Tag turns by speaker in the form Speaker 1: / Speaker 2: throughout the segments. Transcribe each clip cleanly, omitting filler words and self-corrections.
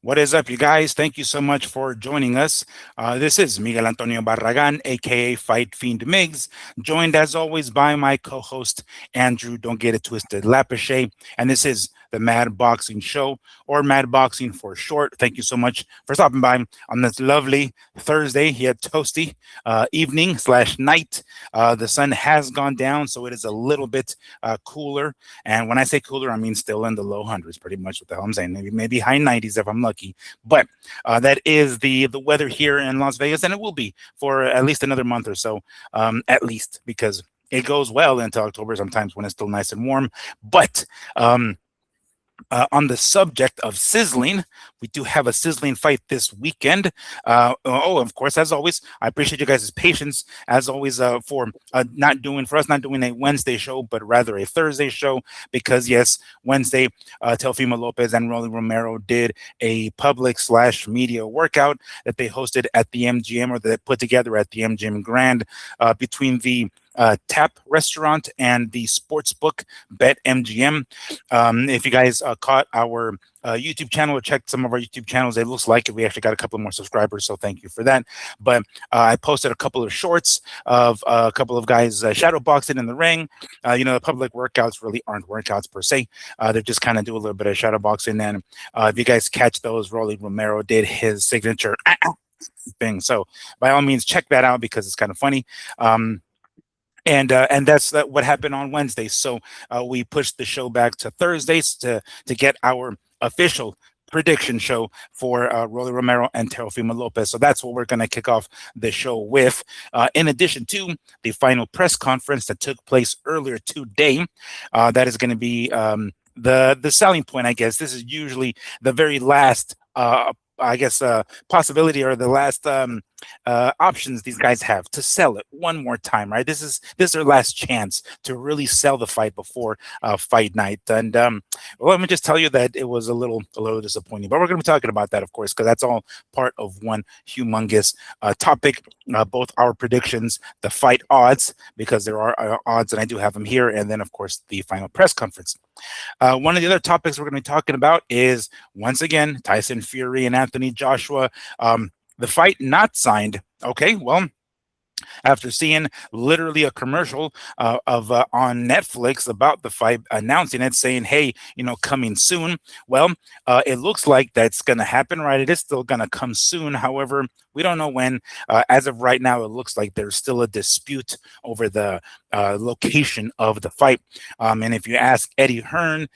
Speaker 1: What is up, you guys? Thank you so much for joining us. This is Miguel Antonio Barragan, aka Fight Fiend Migs, joined as always by my co-host Andrew. Don't get it twisted, Lapache, and this is the Mad Boxing Show, or Mad Boxing for short. Thank you so much for stopping by on this lovely Thursday, yet toasty evening slash night. The sun has gone down, so it is a little bit cooler. And when I say cooler, I mean still in the low hundreds, pretty much what the hell I'm saying. Maybe high 90s if I'm lucky. But that is the weather here in Las Vegas, and it will be for at least another month or so, at least, because it goes well into October sometimes when it's still nice and warm. But on the subject of sizzling, we do have a sizzling fight this weekend. Of course, as always, I appreciate you guys' patience, as always, for us not doing a Wednesday show, but rather a Thursday show, because yes, Wednesday, Teofimo Lopez and Romero did a public slash media workout that they hosted at the MGM, or that they put together at the MGM Grand, between the Tap Restaurant and the Sportsbook Bet MGM. If you guys caught our YouTube channel or checked some of our YouTube channels, it looks like we actually got a couple more subscribers, so thank you for that. But I posted a couple of shorts of a couple of guys shadow boxing in the ring. The public workouts really aren't workouts per se. They just kind of do a little bit of shadow boxing. And if you guys catch those, Romero did his signature thing. So by all means, check that out because it's kind of funny. And that's what happened on Wednesday. So we pushed the show back to Thursdays to get our official prediction show for Rolly Romero and Teofimo Lopez. So that's what we're going to kick off the show with. In addition to the final press conference that took place earlier today, that is going to be the selling point, I guess. This is usually the very last possibility, or the last options these guys have to sell it one more time, right? This is their last chance to really sell the fight before fight night. And well, let me just tell you that it was a little disappointing, but we're going to be talking about that, of course, because that's all part of one humongous topic. Both our predictions, the fight odds, because there are odds, and I do have them here, and then of course the final press conference. One of the other topics we're going to be talking about is, once again, Tyson Fury and Anthony Joshua. The fight not signed. Okay, well, after seeing literally a commercial of on Netflix about the fight, announcing it, saying, "Hey, coming soon." Well, it looks like that's going to happen, right? It is still going to come soon. However, we don't know when. As of right now, it looks like there's still a dispute over the location of the fight. And if you ask Eddie Hearn,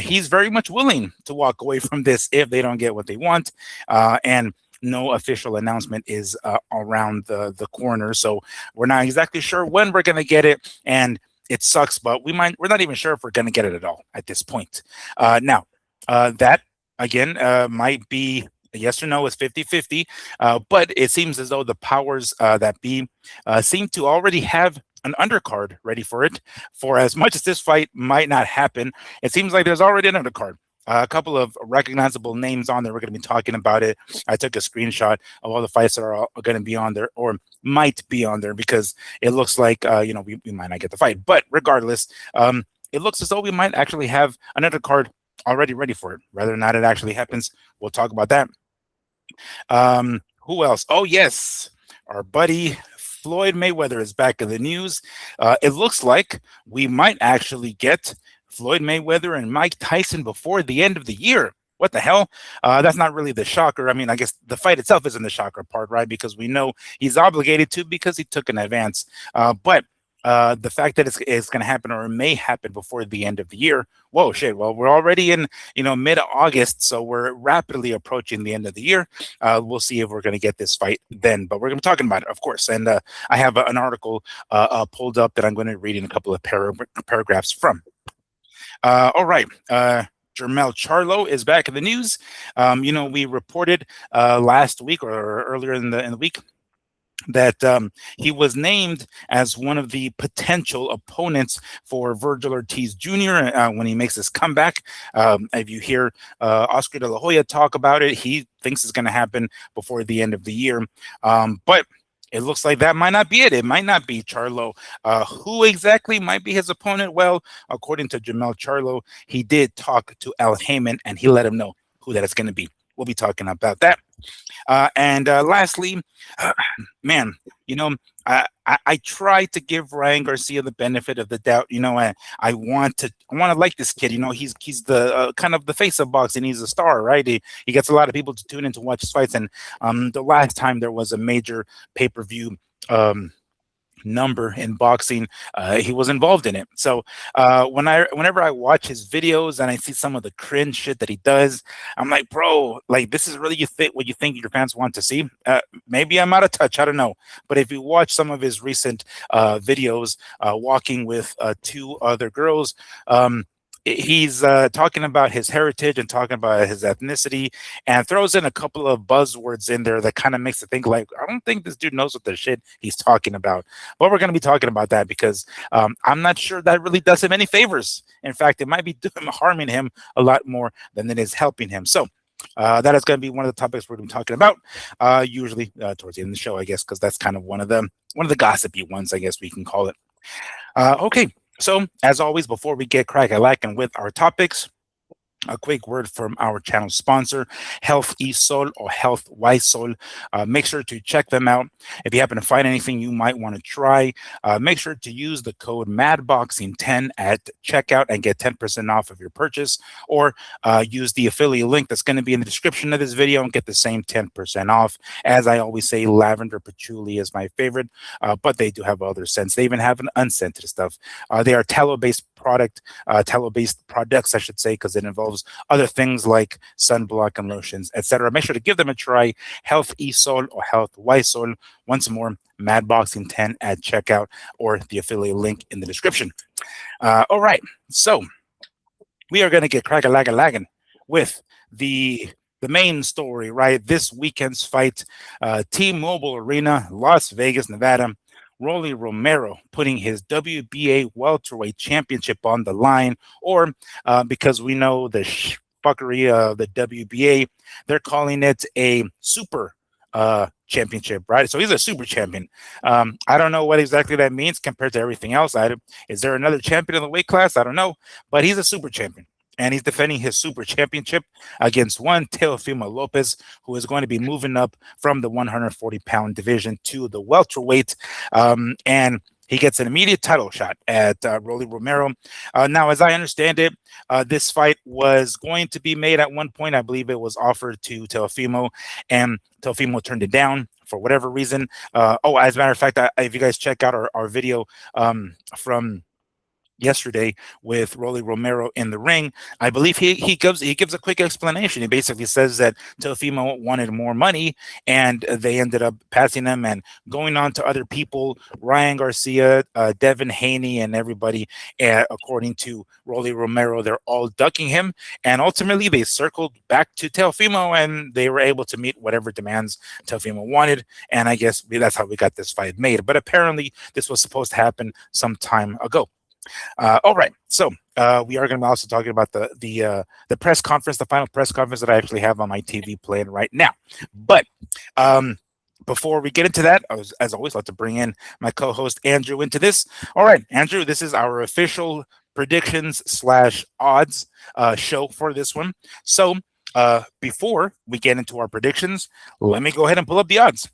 Speaker 1: he's very much willing to walk away from this if they don't get what they want. And no official announcement is around the corner, so we're not exactly sure when we're going to get it, and it sucks, but we're not even sure if we're going to get it at all at this point. Now, that again might be a yes or no. Is 50-50, but it seems as though the powers that be seem to already have an undercard ready for it. For as much as this fight might not happen, it seems like there's already an undercard. A couple of recognizable names on there. We're going to be talking about it. I took a screenshot of all the fights that are going to be on there, or might be on there, because it looks like we might not get the fight. But regardless, it looks as though we might actually have another card already ready for it. Whether or not it actually happens, we'll talk about that. Who else? Oh yes, our buddy Floyd Mayweather is back in the news. It looks like we might actually get Floyd Mayweather and Mike Tyson before the end of the year. What the hell? That's not really the shocker. I mean, I guess the fight itself isn't the shocker part, right? Because we know he's obligated to, because he took an advance. But the fact that it's going to happen, or may happen before the end of the year. Whoa, shit. Well, we're already in mid-August, so we're rapidly approaching the end of the year. We'll see if we're going to get this fight then, but we're going to be talking about it, of course. And I have an article pulled up that I'm going to read in a couple of paragraphs from. All right. Jermell Charlo is back in the news. We reported last week, or earlier in the week, that he was named as one of the potential opponents for Virgil Ortiz Jr. When he makes his comeback. If you hear Oscar De La Hoya talk about it, he thinks it's going to happen before the end of the year. But it looks like that might not be it. It might not be Charlo. Who exactly might be his opponent? Well, according to Jermell Charlo, he did talk to Al Heyman, and he let him know who that is going to be. we'll be talking about that. And lastly, man, you know, I try to give Ryan Garcia the benefit of the doubt. I want to like this kid. He's the kind of the face of boxing. He's a star, right? He gets a lot of people to tune in to watch his fights. And the last time there was a major pay-per-view number in boxing, he was involved in it. So whenever I watch his videos and I see some of the cringe shit that he does, I'm like, bro, like, this is really what you think your fans want to see. Maybe I'm out of touch, I don't know. But if you watch some of his recent videos, walking with two other girls, he's talking about his heritage and talking about his ethnicity, and throws in a couple of buzzwords in there that kind of makes it think like, I don't think this dude knows what the shit he's talking about. But we're going to be talking about that because I'm not sure that really does him any favors. In fact, it might be harming him a lot more than it is helping him. So that is going to be one of the topics we're going to be talking about, usually towards the end of the show, I guess, because that's kind of one of the gossipy ones, I guess we can call it. Okay. So, as always, before we get cracking with our topics, a quick word from our channel sponsor, Health y Sol or Health y Sol. Make sure to check them out. If you happen to find anything you might want to try, make sure to use the code MADBoxing10 at checkout and get 10% off of your purchase, or use the affiliate link that's going to be in the description of this video and get the same 10% off. As I always say, lavender patchouli is my favorite, but they do have other scents. They even have an unscented stuff. They are tallow-based products, I should say, because it involves other things like sunblock and lotions, etc. Make sure to give them a try. Health y Sol or Health y Sol. Once more, MADBoxing10 at checkout, or the affiliate link in the description. All right, so we are going to get cracking with the main story, right? This weekend's fight, T-Mobile Arena, Las Vegas, Nevada. Rolly Romero putting his WBA welterweight championship on the line, or because we know the fuckery of the WBA, they're calling it a super championship, right? So he's a super champion. I don't know what exactly that means compared to everything else. Is there another champion in the weight class? I don't know, but he's a super champion. And he's defending his super championship against one Teofimo Lopez, who is going to be moving up from the 140-pound division to the welterweight. And he gets an immediate title shot at Rolly Romero. Now, as I understand it, this fight was going to be made at one point. I believe it was offered to Teofimo, and Teofimo turned it down for whatever reason. As a matter of fact, if you guys check out our video from yesterday with Rolly Romero in the ring, I believe he gives a quick explanation. He basically says that Teofimo wanted more money, and they ended up passing him and going on to other people, Ryan Garcia, Devin Haney, and everybody. According to Rolly Romero, they're all ducking him, and ultimately they circled back to Teofimo, and they were able to meet whatever demands Teofimo wanted, and I guess that's how we got this fight made. But apparently this was supposed to happen some time ago. All right, so we are going to be also talking about the press conference, the final press conference that I actually have on my TV playing right now. But before we get into that, as always, like to bring in my co-host Andrew into this. All right, Andrew, this is our official predictions/odds show for this one. So before we get into our predictions, let me go ahead and pull up the odds.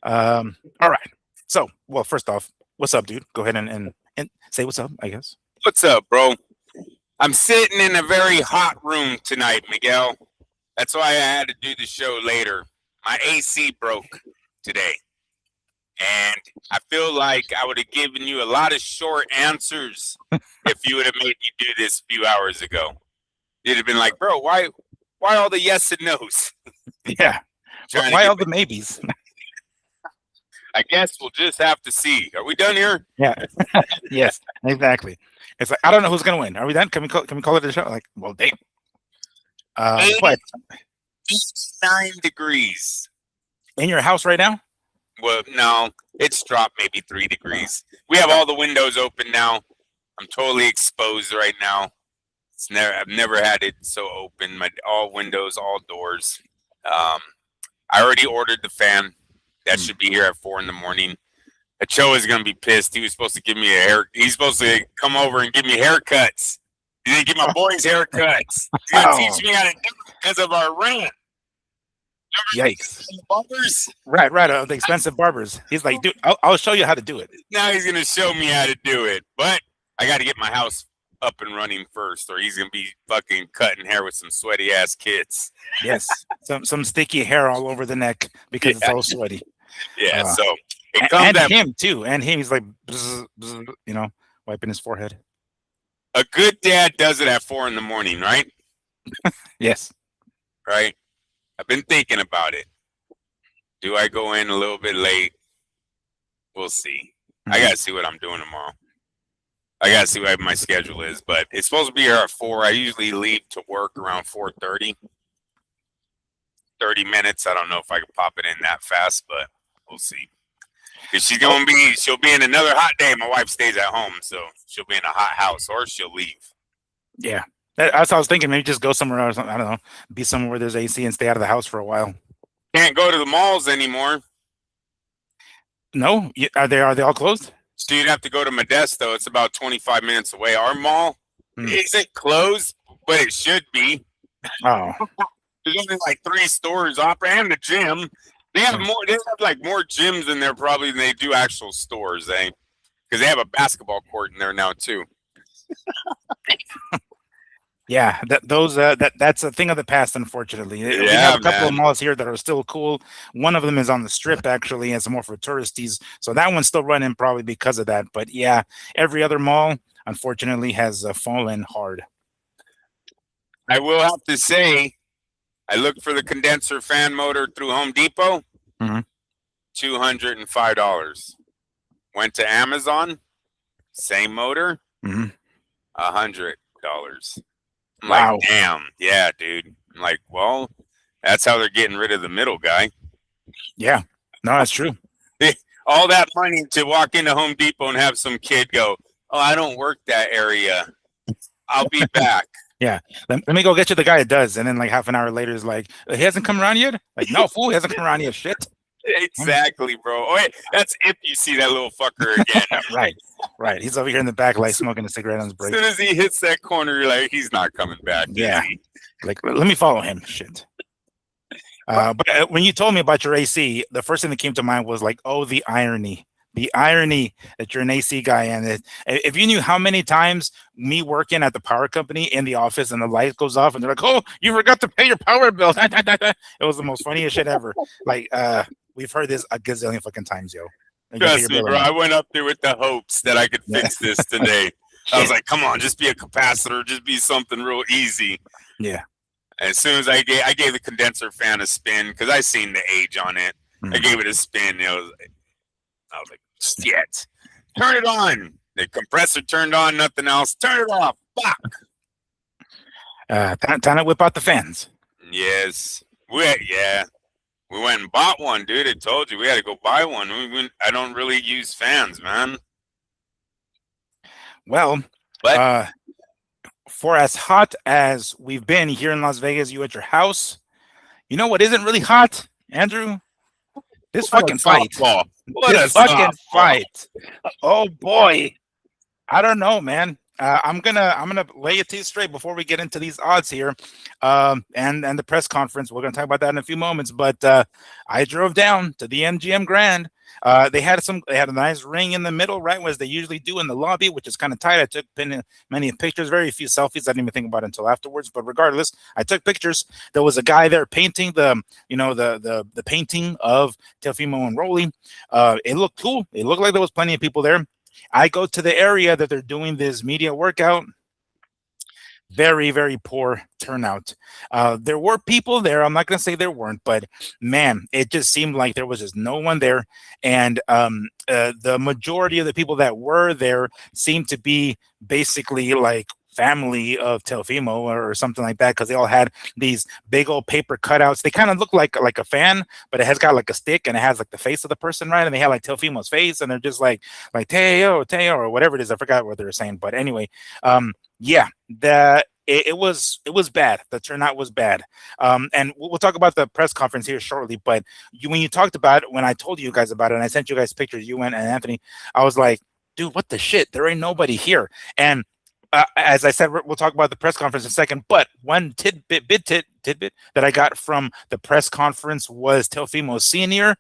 Speaker 1: All right. So, well, first off, what's up, dude? Go ahead and say what's up, I guess.
Speaker 2: What's up, bro? I'm sitting in a very hot room tonight, Miguel. That's why I had to do the show later. My AC broke today. And I feel like I would have given you a lot of short answers if you would have made me do this a few hours ago. You'd have been like, bro, why all the yes and no's?
Speaker 1: Yeah. Why all the maybes?
Speaker 2: I guess we'll just have to see. Are we done here?
Speaker 1: Yeah. Yes, exactly. It's like, I don't know who's going to win. Are we done? Can we call it a show? Like, well, damn. But
Speaker 2: 89 degrees.
Speaker 1: In your house right now?
Speaker 2: Well, no, it's dropped maybe 3 degrees. We have all the windows open now. I'm totally exposed right now. I've never had it so open. All windows, all doors. I already ordered the fan. That should be here at 4 a.m. Cho is gonna be pissed. He was supposed to give me a hair. He's supposed to come over and give me haircuts He didn't get my boys haircuts. He's gonna teach me how to do it because of our rent.
Speaker 1: Yikes!
Speaker 2: Barbers.
Speaker 1: Right. The expensive barbers. He's like, dude, I'll show you how to do it.
Speaker 2: Now he's gonna show me how to do it, but I got to get my house up and running first, or he's gonna be fucking cutting hair with some sweaty ass kids.
Speaker 1: Yes, some sticky hair all over the neck because it's all sweaty.
Speaker 2: Yeah, so
Speaker 1: it comes and him too, and him. He's like, bzz, bzz, wiping his forehead.
Speaker 2: A good dad does it at 4 a.m, right?
Speaker 1: Yes.
Speaker 2: Right. I've been thinking about it. Do I go in a little bit late? We'll see. I gotta see what I'm doing tomorrow. I gotta see what my schedule is, but it's supposed to be here at 4. I usually leave to work around 4:30. 30 minutes. I don't know if I can pop it in that fast, but we'll see. Because she'll be in another hot day. My wife stays at home, so she'll be in a hot house, or she'll leave.
Speaker 1: Yeah, that's what I was thinking. Maybe just go somewhere else. I don't know. Be somewhere where there's AC and stay out of the house for a while.
Speaker 2: Can't go to the malls anymore.
Speaker 1: No, are they all closed?
Speaker 2: So you'd have to go to Modesto. It's about 25 minutes away. Our mall isn't closed, but it should be.
Speaker 1: Oh,
Speaker 2: there's only like 3 stores, Opera and the gym. They have more. They have like more gyms in there probably than they do actual stores. Because they have a basketball court in there now too.
Speaker 1: Yeah, that's a thing of the past, unfortunately.
Speaker 2: Yeah,
Speaker 1: we have a couple of malls here that are still cool. One of them is on the Strip, actually, and it's more for touristies. So that one's still running probably because of that. But yeah, every other mall, unfortunately, has fallen hard.
Speaker 2: I will have to say, I looked for the condenser fan motor through Home Depot. $205. Went to Amazon, same motor, $100. I'm like, damn, yeah, dude. I'm like, well, that's how they're getting rid of the middle guy.
Speaker 1: Yeah, no, that's true.
Speaker 2: All that money to walk into Home Depot and have some kid go, oh, I don't work that area. I'll be back.
Speaker 1: Yeah, let me go get you the guy that does. And then like half an hour later is like, he hasn't come around yet? Like, no, fool, he hasn't come around yet. Shit.
Speaker 2: Exactly, bro. Oh, wait, that's if you see that little fucker again.
Speaker 1: Right. He's over here in the back, like smoking a cigarette on his break.
Speaker 2: As soon as he hits that corner, you're like, he's not coming back.
Speaker 1: Yeah. Like, let me follow him. Shit. But when you told me about your AC, the first thing that came to mind was like, oh, the irony that you're an AC guy. And if you knew how many times me working at the power company in the office and the light goes off and they're like, oh, you forgot to pay your power bill. It was the most funniest shit ever. Like, we've heard this a gazillion fucking times, yo.
Speaker 2: Trust me, bro. I went up there with the hopes that I could fix this today. I was like, come on, just be a capacitor. Just be something real easy.
Speaker 1: Yeah.
Speaker 2: As soon as I gave the condenser fan a spin, because I seen the age on it. I gave it a spin. I was like, shit. Turn it on. The compressor turned on, nothing else. Turn it off. Fuck.
Speaker 1: Time to whip out the fans.
Speaker 2: Yes. We went and bought one, dude. I told you we had to go buy one. I don't really use fans, man.
Speaker 1: Well, but for as hot as we've been here in Las Vegas, you at your house, you know what isn't really hot, Andrew? This fucking fight. This fucking fight. Oh boy. I don't know, man. I'm gonna lay it to you straight before we get into these odds here, and the press conference. We're gonna talk about that in a few moments. But I drove down to the MGM Grand. They had a nice ring in the middle, right, as they usually do in the lobby, which is kind of tight. I took many pictures, very few selfies. I didn't even think about it until afterwards. But regardless, I took pictures. There was a guy there painting the painting of Teofimo and ROLLY. It looked cool. It looked like there was plenty of people there. I go to the area that they're doing this media workout. Very, very poor turnout. There were people there. I'm not going to say there weren't, but man, it just seemed like there was just no one there. And the majority of the people that were there seemed to be basically like family of Teofimo or something like that, because they all had these big old paper cutouts. They kind of look like a fan, but it has got like a stick and it has like the face of the person, right? And they had like Teofimo's face, and they're just like TEO or whatever it is. I forgot what they were saying, but anyway, yeah, it was bad. The turnout was bad. And we'll talk about the press conference here shortly. But when you talked about it, when I told you guys about it, and I sent you guys pictures, you and Anthony, I was like, dude, what the shit? There ain't nobody here. And as I said, we'll talk about the press conference in a second. But one tidbit that I got from the press conference was Teofimo Sr.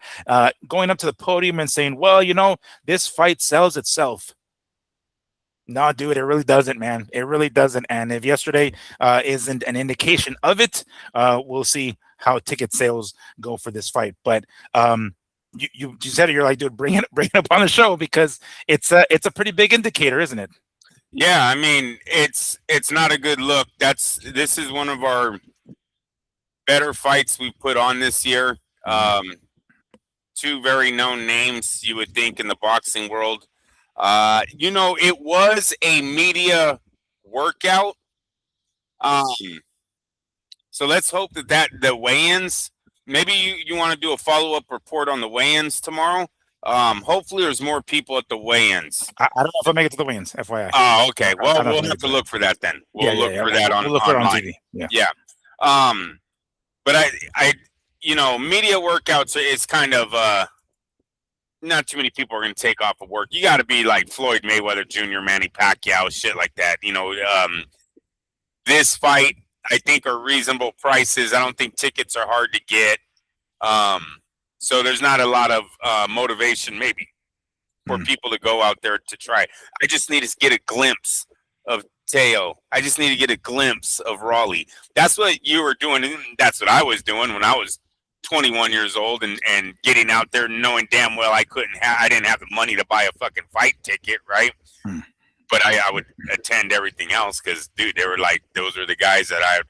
Speaker 1: Going up to the podium and saying, "Well, this fight sells itself." No, dude, it really doesn't, man. It really doesn't. And if yesterday isn't an indication of it, we'll see how ticket sales go for this fight. But you said it. You're like, dude, bring it up on the show because it's a pretty big indicator, isn't it?
Speaker 2: Yeah, I mean, it's not a good look. This is one of our better fights we put on this year. Two very known names, you would think, in the boxing world. It was a media workout. So let's hope that the weigh-ins, maybe you want to do a follow-up report on the weigh-ins tomorrow. Hopefully there's more people at the weigh-ins.
Speaker 1: I don't know if I'll make it to the weigh-ins, FYI.
Speaker 2: Oh, okay. Well, we'll have to look for that then. We'll look for that on TV. Yeah. But I media workouts is kind of not too many people are going to take off of work. You got to be like Floyd Mayweather Jr., Manny Pacquiao, shit like that. This fight, I think, are reasonable prices. I don't think tickets are hard to get. So there's not a lot of motivation maybe for people to go out there to try. I just need to get a glimpse of TEO. I just need to get a glimpse of ROLLY. That's what you were doing. And that's what I was doing when I was 21 years old and getting out there knowing damn well I didn't have the money to buy a fucking fight ticket, right? But I would attend everything else because, dude, they were like, those are the guys that I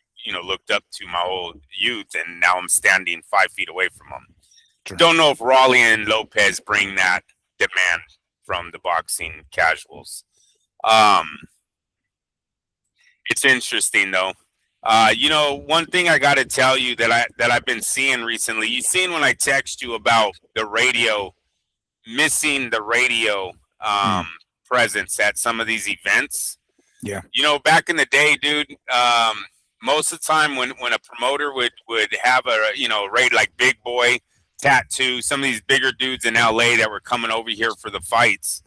Speaker 2: looked up to my whole youth, and now I'm standing 5 feet away from them. Sure. Don't know if ROLLY and Lopez bring that demand from the boxing casuals. It's interesting though. One thing I got to tell you that I've been seeing recently. You seen when I text you about the radio, missing the radio presence at some of these events.
Speaker 1: Yeah.
Speaker 2: Back in the day, dude. Most of the time when a promoter would have a raid like Big Boy, Tattoo, some of these bigger dudes in LA that were coming over here for the fights.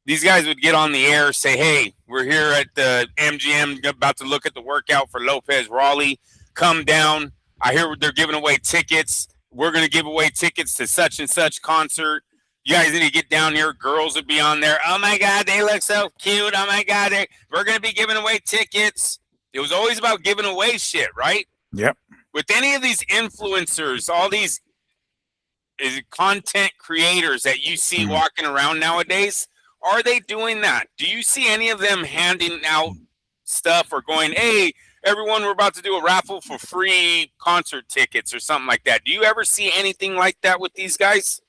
Speaker 2: These guys would get on the air, say, "Hey, we're here at the MGM, about to look at the workout for Lopez ROLLY. Come down. I hear they're giving away tickets. We're going to give away tickets to such and such concert. You guys need to get down here." Girls would be on there. "Oh, my God, they look so cute. Oh, my God, we're going to be giving away tickets." It was always about giving away shit, right?
Speaker 1: Yep.
Speaker 2: With any of these influencers, all these content creators that you see walking around nowadays, are they doing that? Do you see any of them handing out stuff or going, "Hey, everyone, we're about to do a raffle for free concert tickets," or something like that? Do you ever see anything like that with these guys?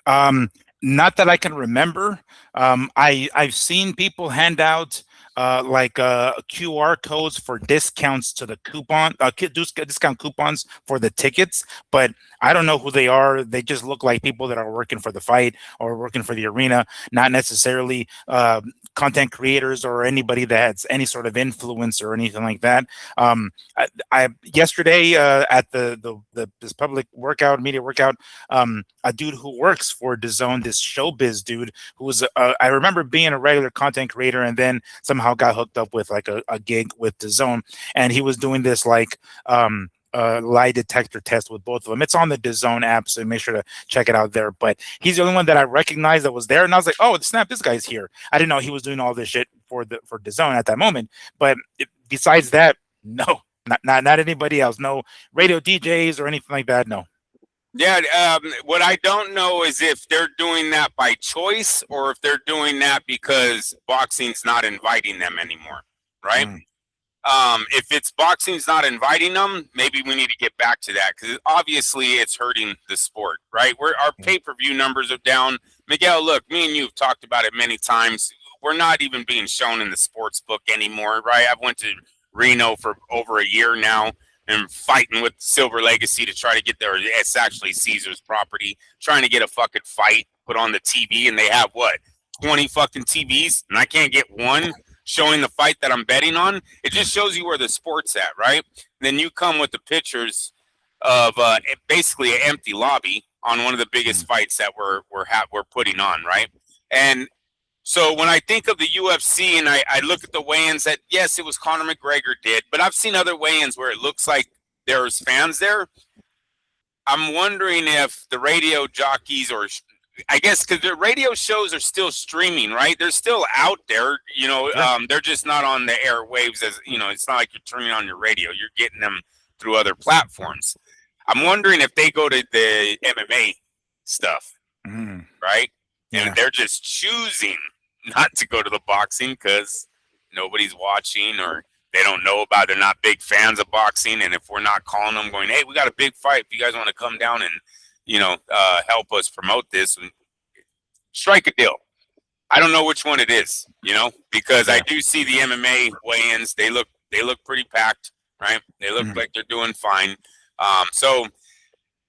Speaker 1: Not that I can remember. I've seen people hand out QR codes for discounts to the discount coupons for the tickets, but I don't know who they are. They just look like people that are working for the fight or working for the arena, not necessarily content creators or anybody that has any sort of influence or anything like that. I yesterday at this public workout, media workout, a dude who works for DAZN, this showbiz dude who was I remember being a regular content creator and then somehow got hooked up with like a gig with DAZN, and he was doing this like lie detector test with both of them. It's on the DAZN app, so make sure to check it out there. But he's the only one that I recognized that was there, and I was like, "Oh, snap! This guy's here." I didn't know he was doing all this shit for DAZN at that moment. But besides that, no, not anybody else. No radio DJs or anything like that. No.
Speaker 2: Yeah, what I don't know is if they're doing that by choice or if they're doing that because boxing's not inviting them anymore, right? If it's boxing's not inviting them, maybe we need to get back to that because obviously it's hurting the sport, right? Our pay-per-view numbers are down. Miguel, look, me and you have talked about it many times. We're not even being shown in the sports book anymore, right? I've went to Reno for over a year now and fighting with Silver Legacy to try to get there. It's actually Caesar's property, trying to get a fucking fight put on the TV, and they have 20 fucking TVs, and I can't get one showing the fight that I'm betting on. It just shows you where the sport's at, right? Then you come with the pictures of basically an empty lobby on one of the biggest fights that we're putting on, right? And So when I think of the UFC and I look at the weigh-ins, that yes, it was Conor McGregor did, but I've seen other weigh-ins where it looks like there's fans there. I'm wondering if the radio jockeys, or I guess because the radio shows are still streaming, right? They're still out there, they're just not on the airwaves. As you know, it's not like you're turning on your radio, you're getting them through other platforms. I'm wondering if they go to the MMA stuff, right?
Speaker 1: Yeah.
Speaker 2: And they're just choosing not to go to the boxing because nobody's watching, or they don't know about it. They're not big fans of boxing. And if we're not calling them going, hey, we got a big fight, if you guys want to come down and, help us promote this, and strike a deal. I don't know which one it is, because I do see the MMA weigh-ins. They look pretty packed, right? They look like they're doing fine. So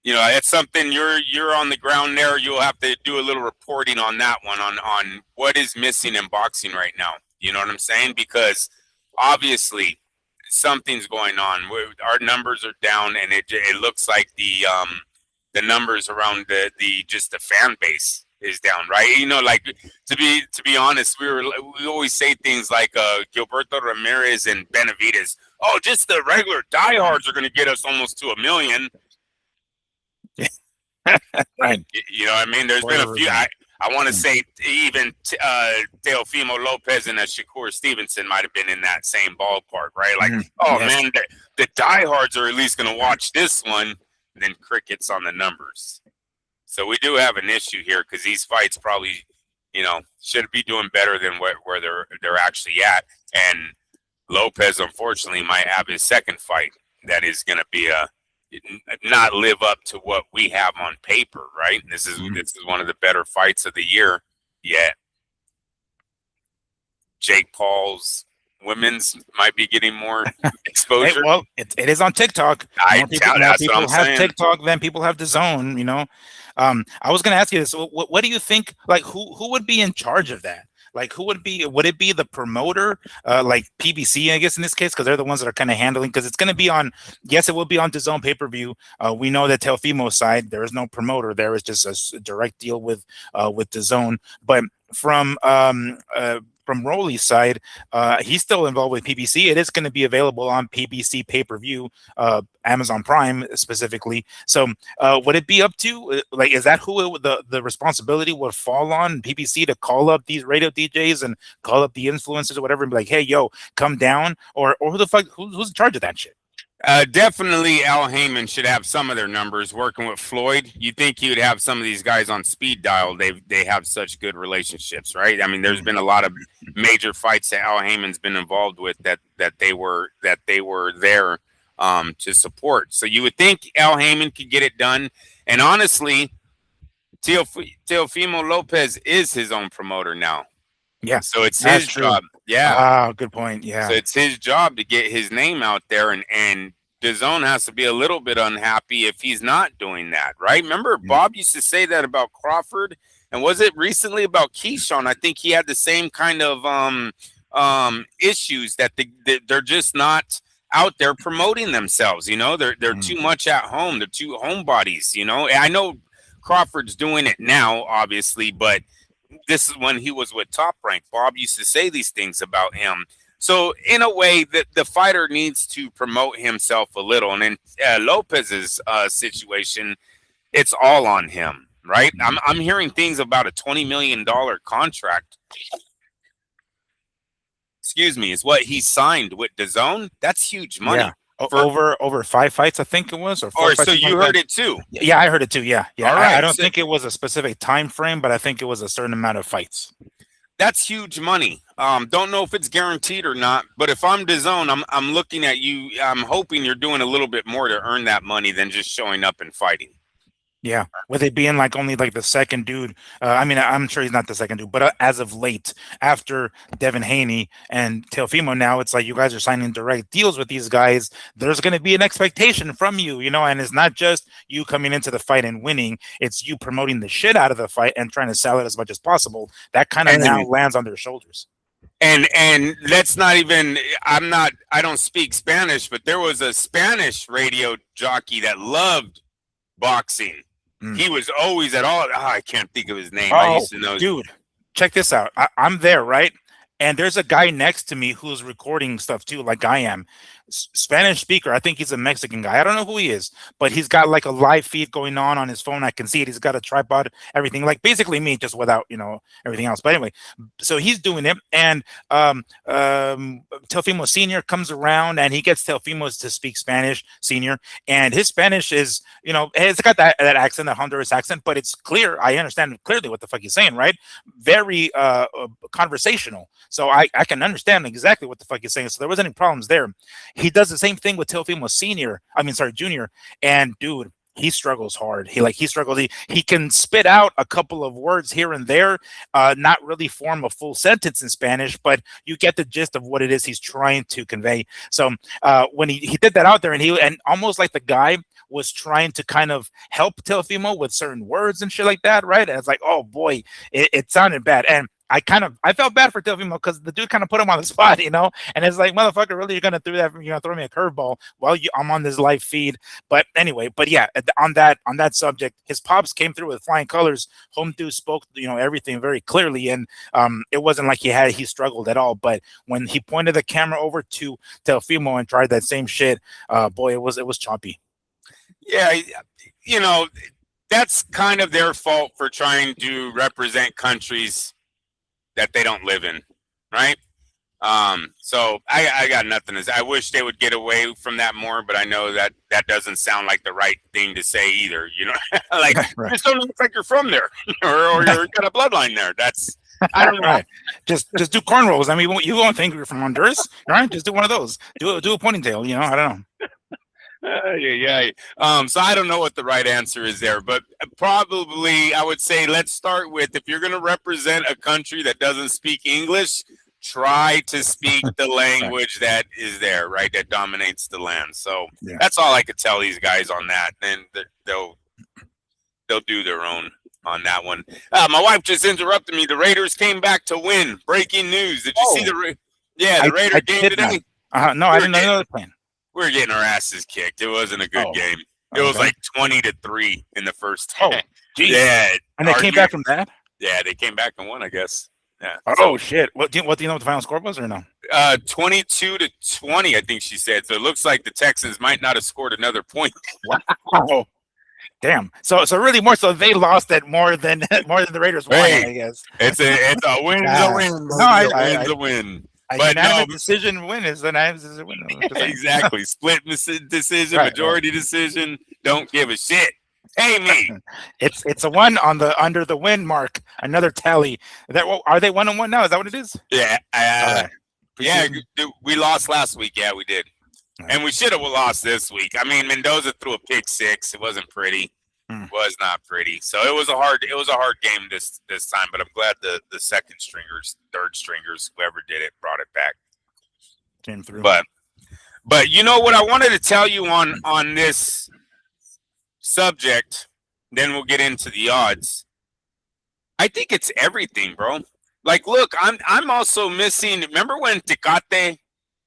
Speaker 2: it's something you're on the ground there. You'll have to do a little reporting on that one, on what is missing in boxing right now. You know what I'm saying? Because obviously something's going on. Our numbers are down, and it looks like the numbers around the fan base is down, right? Like to be honest, we always say things like Gilberto Ramirez and Benavidez. Oh, just the regular diehards are going to get us almost to 1 million.
Speaker 1: Right.
Speaker 2: You know what I mean? There's been a few. I want to say even Teofimo Lopez and Shakur Stevenson might have been in that same ballpark, right? Like, man, the diehards are at least going to watch this one. And then crickets on the numbers. So we do have an issue here, because these fights probably, should be doing better than where they're actually at. And Lopez, unfortunately, might have his second fight that is going to be not live up to what we have on paper, right? This is one of the better fights of the year yet. Jake Paul's women's might be getting more exposure.
Speaker 1: Hey, well, it is on TikTok. More people have TikTok than people have DAZN. I was going to ask you this. What do you think? Like, who would be in charge of that? Like, would it be the promoter, like PBC, I guess, in this case, because they're the ones that are kind of handling, because it's going to be on, yes, it will be on DAZN pay-per-view. We know that Teofimo's side, there is no promoter. There is just a direct deal with DAZN. But from ROLLY's side, he's still involved with PBC. It is going to be available on PBC pay-per-view, Amazon Prime specifically. So would it be up to, like, is that who the responsibility would fall on, PBC, to call up these radio DJs and call up the influencers or whatever and be like, hey, yo, come down? Or who the fuck, who's in charge of that shit?
Speaker 2: Definitely Al Heyman should have some of their numbers working with Floyd. You think he would have some of these guys on speed dial. They have such good relationships, right? I mean, there's been a lot of major fights that Al Heyman's been involved with that they were there to support. So you would think Al Heyman could get it done. And honestly, Teofimo Lopez is his own promoter now.
Speaker 1: Yeah.
Speaker 2: So it's his job. Yeah.
Speaker 1: Ah, good point. Yeah.
Speaker 2: So it's his job to get his name out there, and DAZN has to be a little bit unhappy if he's not doing that, right? Remember, Bob used to say that about Crawford, and was it recently about Keyshawn? I think he had the same kind of issues that they're just not out there promoting themselves. They're too much at home. They're too homebodies. I know Crawford's doing it now, obviously, but this is when he was with Top Rank. Bob used to say these things about him. So in a way, the fighter needs to promote himself a little. And in Lopez's situation, it's all on him, right? I'm hearing things about a $20 million contract. Excuse me, is what he signed with DAZN. That's huge money.
Speaker 1: Yeah. Over 5 fights, I think it was, or 4 fights.
Speaker 2: So you heard it too?
Speaker 1: Yeah, I heard it too. Yeah.
Speaker 2: All right.
Speaker 1: I don't think it was a specific time frame, but I think it was a certain amount of fights.
Speaker 2: That's huge money. Don't know if it's guaranteed or not, but if I'm DAZN, I'm looking at you. I'm hoping you're doing a little bit more to earn that money than just showing up and fighting.
Speaker 1: Yeah, with it being like only like the second dude. I mean, I'm sure he's not the second dude, but as of late, after Devin Haney and Teofimo, now it's like you guys are signing direct deals with these guys. There's going to be an expectation from you, and it's not just you coming into the fight and winning. It's you promoting the shit out of the fight and trying to sell it as much as possible. That kind of now lands on their shoulders.
Speaker 2: And let's not even, I don't speak Spanish, but there was a Spanish radio jockey that loved boxing. He was always at all. I can't think of his name. I used to know.
Speaker 1: Dude. check this out. I'm there, right? And there's a guy next to me who's recording stuff too, like I am. Spanish speaker. I think he's a Mexican guy. I don't know who he is, but he's got like a live feed going on his phone. I can see it. He's got a tripod, everything, like basically me, just without everything else. But anyway, so he's doing it, and Teofimo Senior comes around, and he gets Teofimo to speak Spanish Senior, and his Spanish is, it's got that accent, that Honduras accent, but it's clear. I understand clearly what the fuck he's saying, right? Very conversational, so I can understand exactly what the fuck he's saying. So there wasn't any problems there. He does the same thing with Teofimo Junior, and dude, he struggles hard. He struggles. He can spit out a couple of words here and there, not really form a full sentence in Spanish, but you get the gist of what it is he's trying to convey. So when he did that out there, and almost like the guy was trying to kind of help Teofimo with certain words and shit like that, right? And it's like, oh boy, it sounded bad. And I felt bad for Teofimo because the dude kind of put him on the spot, and it's like, motherfucker, really, you're gonna throw me a curveball while I'm on this live feed. But anyway, yeah, on that subject, his pops came through with flying colors. Home dude spoke, everything very clearly, and it wasn't like he struggled at all. But when he pointed the camera over to Teofimo and tried that same shit, boy, it was choppy.
Speaker 2: Yeah, that's kind of their fault for trying to represent countries that they don't live in, right? So I got nothing to say. I wish they would get away from that more, but I know that doesn't sound like the right thing to say either. Like
Speaker 1: right.
Speaker 2: Just don't look like you're from there, or you're got a bloodline there. That's I don't know.
Speaker 1: Right. Just do cornrows. I mean, you won't think you're from Honduras, right? Just do one of those. Do a ponytail. I don't know.
Speaker 2: Yeah. So I don't know what the right answer is there, but probably I would say let's start with, if you're going to represent a country that doesn't speak English, try to speak the language that is there, right? That dominates the land. So that's all I could tell these guys on that, and they'll do their own on that one. My wife just interrupted me. The Raiders came back to win. Breaking news. Did you see the Raider game today?
Speaker 1: No, I didn't know the plan.
Speaker 2: We were getting our asses kicked. It wasn't a good game. It was like 20-3 in the first half.
Speaker 1: Oh, geez.
Speaker 2: Yeah.
Speaker 1: And they came back from that?
Speaker 2: Yeah, they came back and won, I guess. Yeah.
Speaker 1: Oh, shit. What do you know what the final score was, or no?
Speaker 2: 22-20, I think she said. So it looks like the Texans might not have scored another point.
Speaker 1: Wow. Damn. So really more so they lost it more than the Raiders won, I guess.
Speaker 2: It's a win. A win. No, it's a win.
Speaker 1: But decision win is the decision win.
Speaker 2: Exactly. Split decision, majority decision. Don't give a shit. Hey, me.
Speaker 1: It's a one on the under the win mark. Another tally. Are they 1-1 now? Is that what it is?
Speaker 2: Yeah. Yeah. We lost last week. Yeah, we did. And we should have lost this week. I mean, Mendoza threw a pick six. It wasn't pretty. Was not pretty. So it was a hard game this time, but I'm glad the second stringers, third stringers, whoever did it, brought it back.
Speaker 1: Came through.
Speaker 2: But what I wanted to tell you on this subject, then we'll get into the odds. I think it's everything, bro. Like, look, I'm also missing. Remember when Tecate,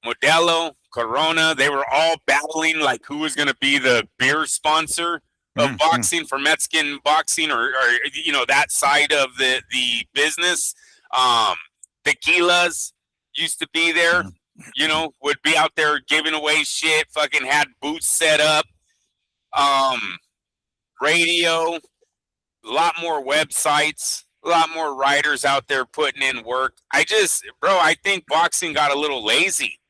Speaker 2: Modelo, Corona, they were all battling like who was going to be the beer sponsor of boxing for Mexican boxing, or that side of the business. Tequilas used to be there, would be out there giving away shit, fucking had booths set up. Radio, a lot more websites, a lot more writers out there putting in work. I think boxing got a little lazy.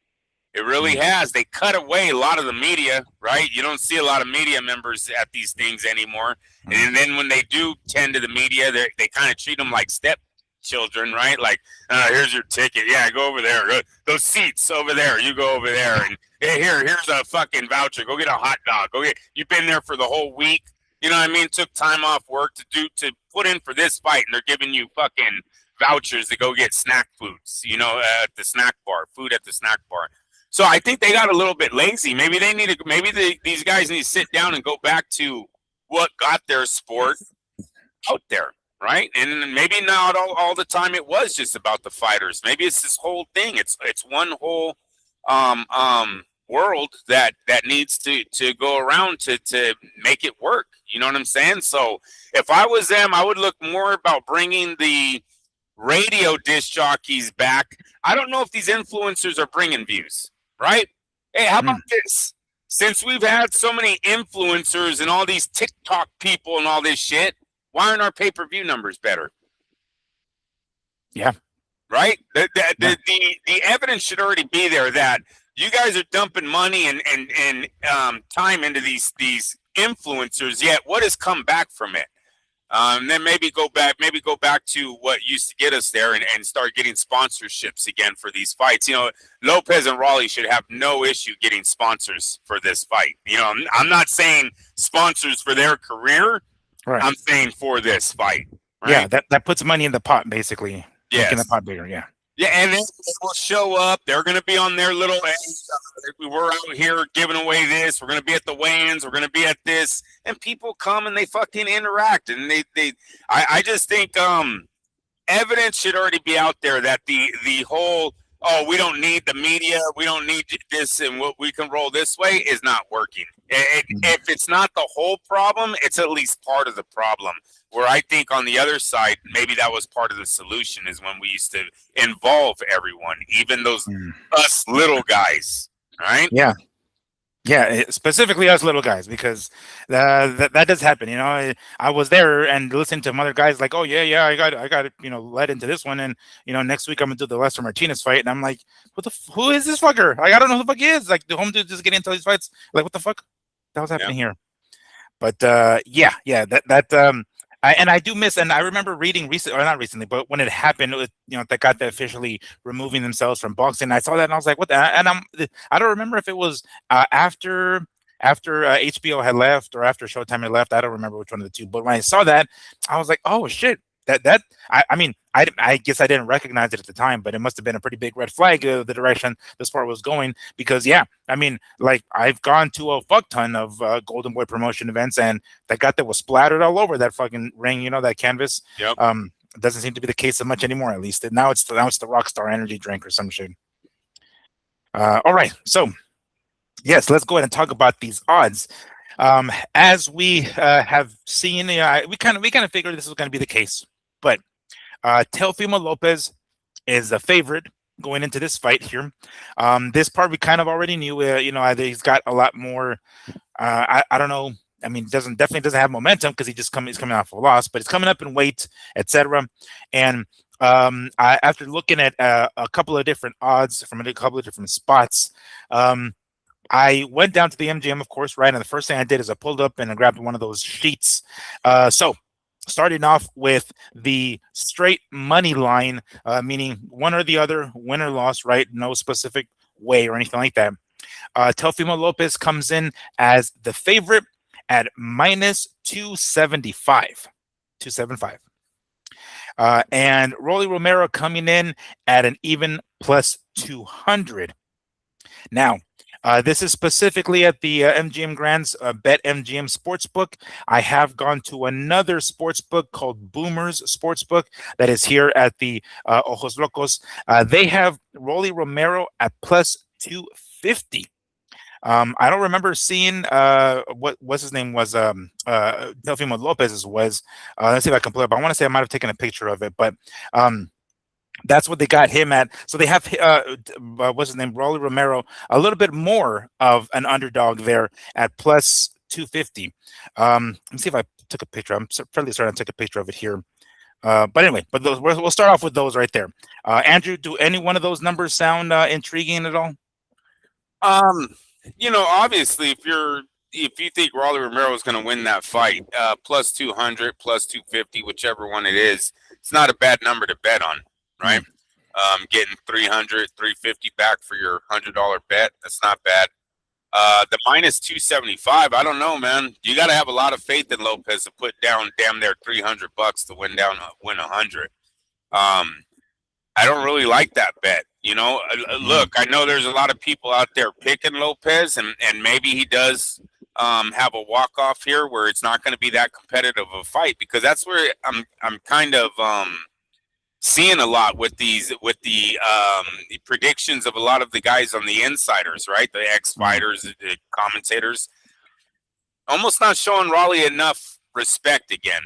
Speaker 2: It really has. They cut away a lot of the media, right? You don't see a lot of media members at these things anymore. And then when they do tend to the media, they kind of treat them like stepchildren, right? Like, here's your ticket. Yeah, go over there. Those seats over there. You go over there. And hey, here's a fucking voucher. Go get a hot dog. You've been there for the whole week. You know what I mean? Took time off work to put in for this fight, and they're giving you fucking vouchers to go get snack foods, at the snack bar, food at the snack bar. So I think they got a little bit lazy. Maybe these guys need to sit down and go back to what got their sport out there, right? And maybe not all the time it was just about the fighters. Maybe it's this whole thing. It's one whole world that needs to go around to make it work. You know what I'm saying? So if I was them, I would look more about bringing the radio disc jockeys back. I don't know if these influencers are bringing views, right? Hey, how about this? Since we've had so many influencers and all these TikTok people and all this shit, why aren't our pay-per-view numbers better?
Speaker 1: Yeah.
Speaker 2: Right? The evidence should already be there that you guys are dumping money and time into these influencers, yet what has come back from it? Then maybe go back to what used to get us there and start getting sponsorships again for these fights. You know, Lopez and ROLLY should have no issue getting sponsors for this fight. You know, I'm not saying sponsors for their career. Right. I'm saying for this fight. Right?
Speaker 1: Yeah, that puts money in the pot, basically.
Speaker 2: Yes.
Speaker 1: Making the pot bigger, yeah.
Speaker 2: Yeah, and then they will show up. They're going to be on their little, we're out here giving away this. We're going to be at the weigh-ins. We're going to be at this. And people come and they fucking interact. And I just think evidence should already be out there that the whole, oh, we don't need the media, we don't need this, and what we can roll this way is not working. If it's not the whole problem, it's at least part of the problem. Where I think on the other side, maybe that was part of the solution is when we used to involve everyone, even those us little guys, right?
Speaker 1: Yeah. Yeah, specifically us little guys, because that does happen. You know, I was there and listening to some other guys like, oh yeah, I got led into this one, and next week I'm gonna do the Lester Martinez fight, and I'm like, who is this fucker? Like, I don't know who the fuck he is. Like, the home dude just getting into these fights. Like, what the fuck? That was happening here. But I do miss, and I remember reading recently, or not recently, but when it happened, that got the officially removing themselves from boxing. I saw that and I was like, what the? And I don't remember if it was after HBO had left or after Showtime had left. I don't remember which one of the two. But when I saw that, I was like, oh shit. I guess I didn't recognize it at the time, but it must have been a pretty big red flag of the direction the sport was going. Because like, I've gone to a fuck ton of Golden Boy promotion events, and that guy that was splattered all over that fucking ring, that canvas.
Speaker 2: Yep.
Speaker 1: Doesn't seem to be the case so much anymore. At least now it's the Rockstar energy drink or some shit. All right, so yes, let's go ahead and talk about these odds. As we have seen, we kind of figured this was going to be the case. But Teofimo Lopez is the favorite going into this fight here. This part we kind of already knew. He's got a lot more. I don't know. I mean, definitely doesn't have momentum because he's coming off a loss, but it's coming up in weight, etc. And after looking at a couple of different odds from a couple of different spots, I went down to the MGM, of course, right? And the first thing I did is I pulled up and I grabbed one of those sheets. So starting off with the straight money line, meaning one or the other, win or loss, right? No specific way or anything like that. Teofimo Lopez comes in as the favorite at minus 275. And ROLLY Romero coming in at an even plus 200. Now, this is specifically at the MGM Grand's Bet MGM Sportsbook. I have gone to another sportsbook called Boomers Sportsbook that is here at the Ojos Locos. They have ROLLY Romero at plus 250. I don't remember seeing what's his name was Teofimo Lopez's was. Let's see if I can pull it up. I want to say I might have taken a picture of it, but that's what they got him at. So they have what's his name, ROLLY Romero, a little bit more of an underdog there at plus 250. Let me see if I took a picture. I'm fairly certain I took a picture of it here. But anyway, we'll start off with those right there. Andrew, do any one of those numbers sound intriguing at all?
Speaker 2: Obviously, if you think ROLLY Romero is going to win that fight, plus 200, plus 250, whichever one it is, it's not a bad number to bet on, right? Getting 300, 350 back for your $100 bet, that's not bad. The minus 275, I don't know, man. You got to have a lot of faith in Lopez to put down damn near $300 to win 100. I don't really like that bet. Look, I know there's a lot of people out there picking Lopez, and maybe he does have a walk-off here where it's not going to be that competitive of a fight, because that's where I'm kind of seeing a lot with the predictions of a lot of the guys on the insiders, right? The ex-fighters, the commentators, almost not showing ROLLY enough respect again.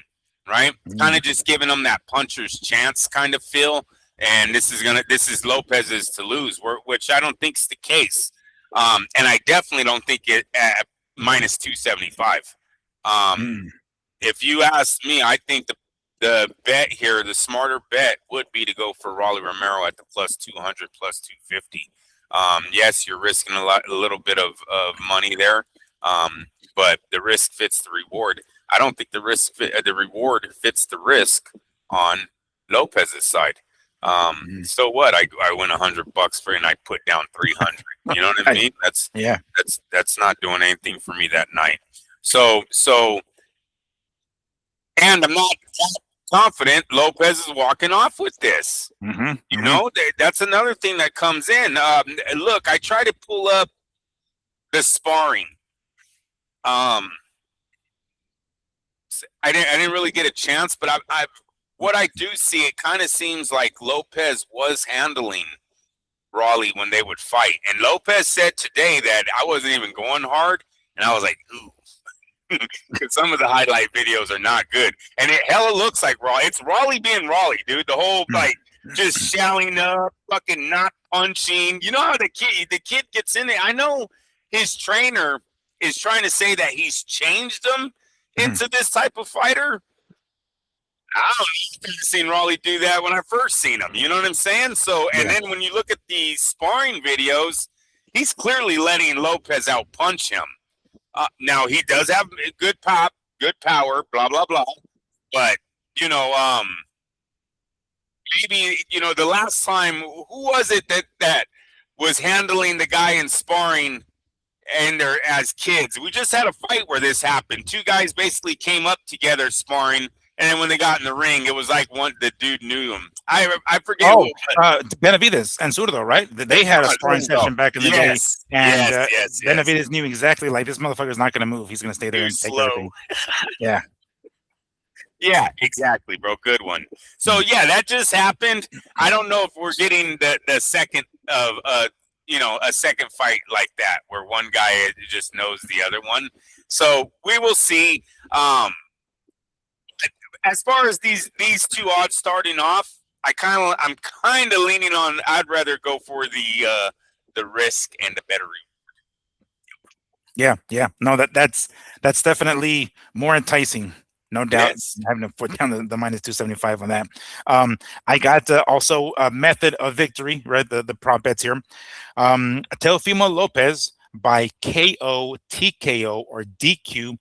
Speaker 2: right? Kind of just giving him that puncher's chance kind of feel. And this is Lopez's to lose, which I don't think is the case. And I definitely don't think it at minus 275. If you ask me, I think the bet here, the smarter bet would be to go for Rolly Romero at the plus 200, plus 250. Yes, you're risking a little bit of money there, but the risk fits the reward. I don't think the reward fits the risk on Lopez's side. So what? I win $100 for you, and I put down 300. You know what I mean? That's not doing anything for me that night. So, and I'm not confident Lopez is walking off with this. You know, that's another thing that comes in. Look, I try to pull up the sparring. I didn't really get a chance, but what I do see, it kind of seems like Lopez was handling Rolly when they would fight. And Lopez said today that I wasn't even going hard. And I was like, ooh. Because some of the highlight videos are not good. And it hella looks like Rolly. It's Rolly being Rolly, dude. The whole, like, just shouting up, fucking not punching. You know how the kid gets in it. I know his trainer is trying to say that he's changed him into this type of fighter. I don't know. I've seen Rolly do that when I first seen him. You know what I'm saying? So, and then when you look at the sparring videos, he's clearly letting Lopez outpunch him. Now he does have good pop, good power, blah blah blah. But you know, maybe the last time, who was it that was handling the guy in sparring? And they're as kids. We just had a fight where this happened. Two guys basically came up together sparring. And then when they got in the ring, it was like the dude knew him. I forget.
Speaker 1: Benavidez and Zurdo, right? They had a sparring session back in the day. And Benavidez knew exactly, like, this motherfucker's not going to move. He's going to stay there and take everything. Yeah.
Speaker 2: Yeah, exactly, bro. Good one. So, yeah, that just happened. I don't know if we're getting the second of a second fight like that where one guy just knows the other one. So we will see. As far as these two odds starting off, I'm kind of leaning on. I'd rather go for the risk and the better reward.
Speaker 1: Yeah. No, that's definitely more enticing. No doubt. Yes. Having to put down the minus 275 on that. I got also a method of victory, right? The prop bets here. Teofimo Lopez by KO, TKO, or DQ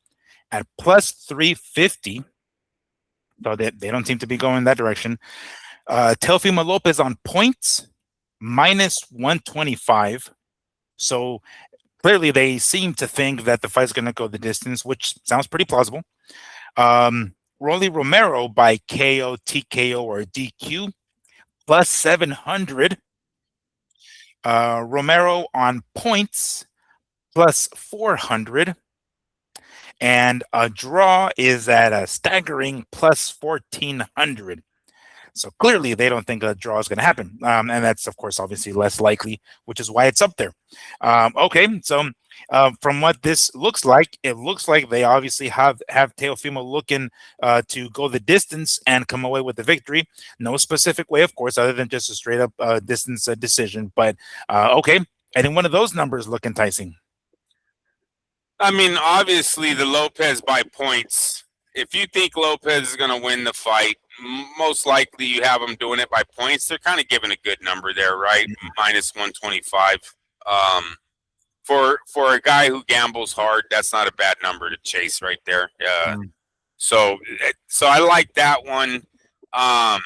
Speaker 1: at plus 350. So they don't seem to be going that direction. Teofimo Lopez on points, minus 125. So clearly they seem to think that the fight's going to go the distance, which sounds pretty plausible. Rolly Romero by KO, TKO, or DQ, plus 700. Romero on points, plus 400. And a draw is at a staggering plus 1,400. So clearly they don't think a draw is going to happen. And that's, of course, obviously less likely, which is why it's up there. Okay, so from what this looks like, it looks like they obviously have Teofimo looking to go the distance and come away with the victory. No specific way, of course, other than just a straight up distance decision. But okay, I think one of those numbers look enticing.
Speaker 2: I mean, obviously the Lopez by points. If you think Lopez is going to win the fight, most likely you have him doing it by points. They're kind of giving a good number there, right? Minus 125. For a guy who gambles hard, that's not a bad number to chase right there. So I like that one. All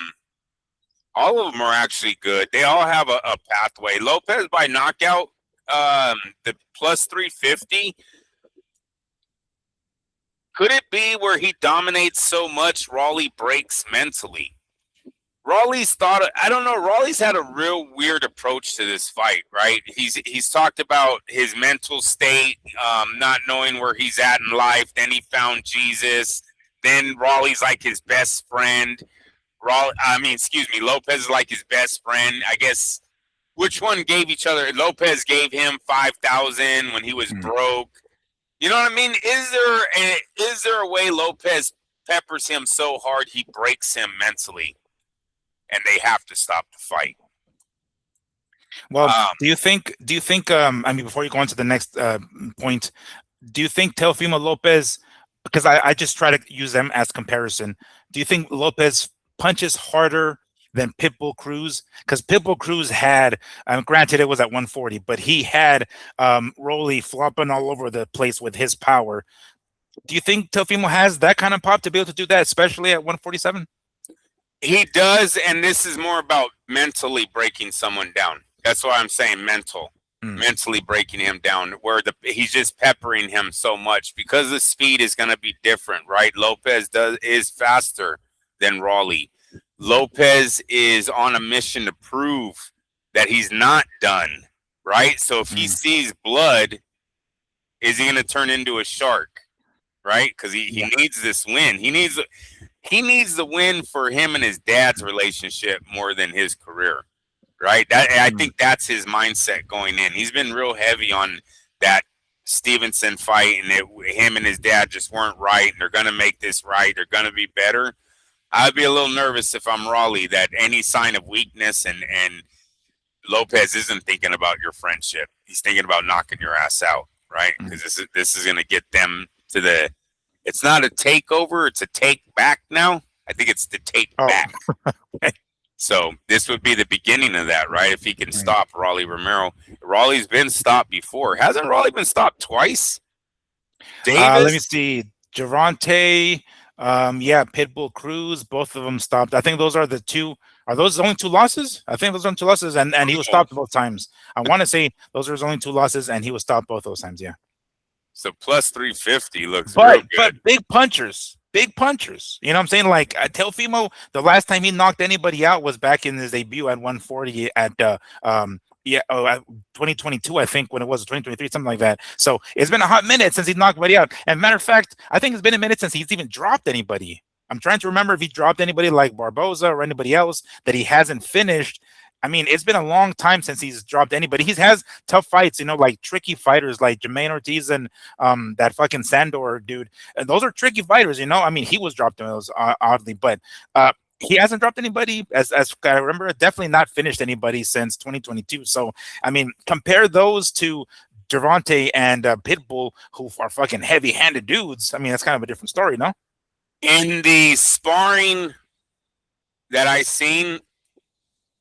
Speaker 2: of them are actually good. They all have a pathway. Lopez by knockout, the plus 350. Could it be where he dominates so much, Rolly breaks mentally? Rolly's I don't know. Rolly's had a real weird approach to this fight, right? He's talked about his mental state, not knowing where he's at in life. Then he found Jesus. Then Rolly's like his best friend. Lopez is like his best friend. I guess which one gave each other? Lopez gave him $5,000 when he was broke. You know what I mean? Is there a way Lopez peppers him so hard he breaks him mentally, and they have to stop the fight.
Speaker 1: Well, do you think? I mean, before you go on to the next point, do you think Teofimo Lopez? Because I just try to use them as comparison. Do you think Lopez punches harder than Pitbull Cruz? Because Pitbull Cruz had, granted it was at 140, but he had ROLLY flopping all over the place with his power. Do you think Teofimo has that kind of pop to be able to do that, especially at 147?
Speaker 2: He does, and this is more about mentally breaking someone down. That's why I'm saying mental. Mentally breaking him down, where he's just peppering him so much because the speed is going to be different, right? Lopez is faster than ROLLY. Lopez is on a mission to prove that he's not done, right? So if he sees blood, is he going to turn into a shark, right? Because he needs this win. He needs the win for him and his dad's relationship more than his career. Right. I think that's his mindset going in. He's been real heavy on that Stevenson fight, and him and his dad just weren't right. And they're going to make this right. They're going to be better. I'd be a little nervous if I'm ROLLY that any sign of weakness and Lopez isn't thinking about your friendship. He's thinking about knocking your ass out. Right. Because this is going to get them to it's not a takeover. It's a take back now. I think it's the take back. So this would be the beginning of that, right? If he can stop ROLLY Romero. ROLLY's been stopped before. Hasn't ROLLY been stopped twice?
Speaker 1: Let me see. Gervonta, Pitbull Cruz, both of them stopped. I think those are the two. Are those the only two losses? I think those are two losses, and he was stopped both times. I want to say those are his only two losses, and he was stopped both those times, yeah.
Speaker 2: So plus 350 looks real good.
Speaker 1: But big punchers. You know what I'm saying? Like Teofimo, the last time he knocked anybody out was back in his debut at 140 at 2022, I think, when it was 2023, something like that. So it's been a hot minute since he knocked anybody out. And matter of fact, I think it's been a minute since he's even dropped anybody. I'm trying to remember if he dropped anybody like Barboza or anybody else that he hasn't finished. I mean, it's been a long time since he's dropped anybody. He has tough fights, like tricky fighters like Jermaine Ortiz and that fucking Sandor dude. And those are tricky fighters, I mean, he was dropped in those oddly, but he hasn't dropped anybody, as I remember, definitely not finished anybody since 2022. So, I mean, compare those to Gervonta and Pitbull, who are fucking heavy-handed dudes. I mean, that's kind of a different story, no?
Speaker 2: In the sparring that I seen,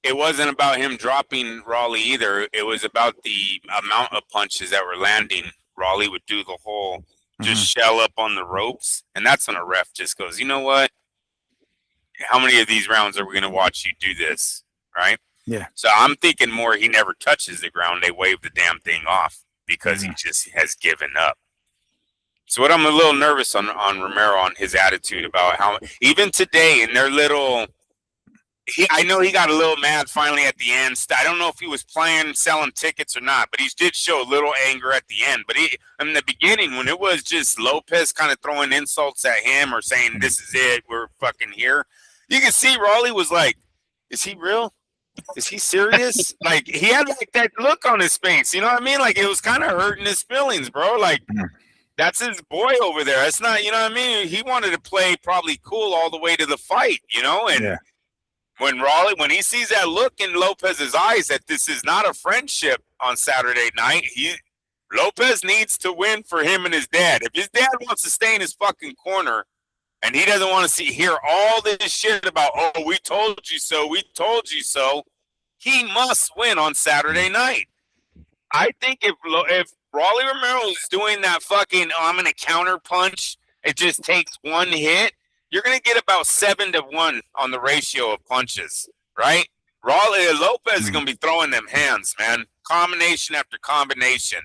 Speaker 2: it wasn't about him dropping ROLLY either. It was about the amount of punches that were landing. ROLLY would do the whole just shell up on the ropes. And that's when a ref just goes, you know what? How many of these rounds are we going to watch you do this? Right?
Speaker 1: Yeah.
Speaker 2: So I'm thinking more he never touches the ground. They wave the damn thing off because he just has given up. So what I'm a little nervous on Romero, on his attitude about how even today in their little – I know he got a little mad finally at the end. I don't know if he was selling tickets or not, but he did show a little anger at the end. But in the beginning, when it was just Lopez kind of throwing insults at him or saying, this is it, we're fucking here, you can see ROLLY was like, is he real? Is he serious? Like, he had like that look on his face. You know what I mean? Like, it was kind of hurting his feelings, bro. Like, that's his boy over there. It's not, you know what I mean? He wanted to play probably cool all the way to the fight, And when he sees that look in Lopez's eyes that this is not a friendship on Saturday night, Lopez needs to win for him and his dad. If his dad wants to stay in his fucking corner and he doesn't want to hear all this shit about, oh, we told you so, he must win on Saturday night. I think if ROLLY Romero is doing that fucking, I'm going to counter punch, it just takes one hit, you're going to get about 7-1 on the ratio of punches, right? Lopez is going to be throwing them hands, man. Combination after combination.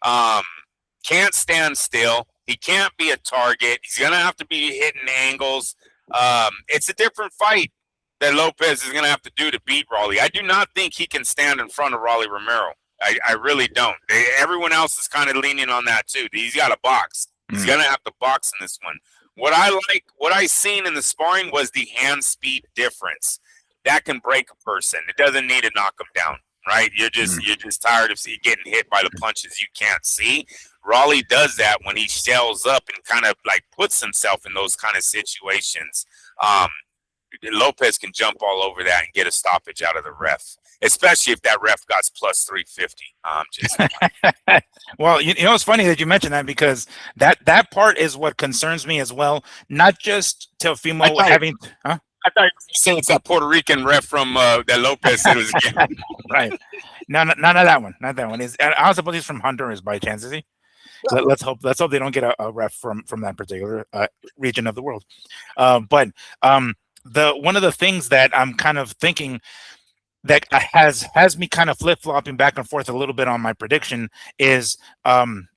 Speaker 2: Can't stand still. He can't be a target. He's going to have to be hitting angles. It's a different fight that Lopez is going to have to do to beat ROLLY. I do not think he can stand in front of ROLLY Romero. I really don't. Everyone else is kind of leaning on that too. He's got to box. He's going to have to box in this one. What I seen in the sparring was the hand speed difference. That can break a person. It doesn't need to knock him down. right? You're just tired of getting hit by the punches you can't see. ROLLY does that when he shells up and kind of like puts himself in those kind of situations. Lopez can jump all over that and get a stoppage out of the ref, especially if that ref got plus 350.
Speaker 1: Well, you know, it's funny that you mentioned that, because that part is what concerns me as well. Not just Teofimo having, huh?
Speaker 2: I thought you were saying it's that Puerto Rican ref from that Lopez said was again.
Speaker 1: Right. No, not that one. Not that one. I was supposed he's from Honduras by chance, is he? Let's hope they don't get a ref from that particular region of the world. But one of the things that I'm kind of thinking that has me kind of flip-flopping back and forth a little bit on my prediction is Teofimo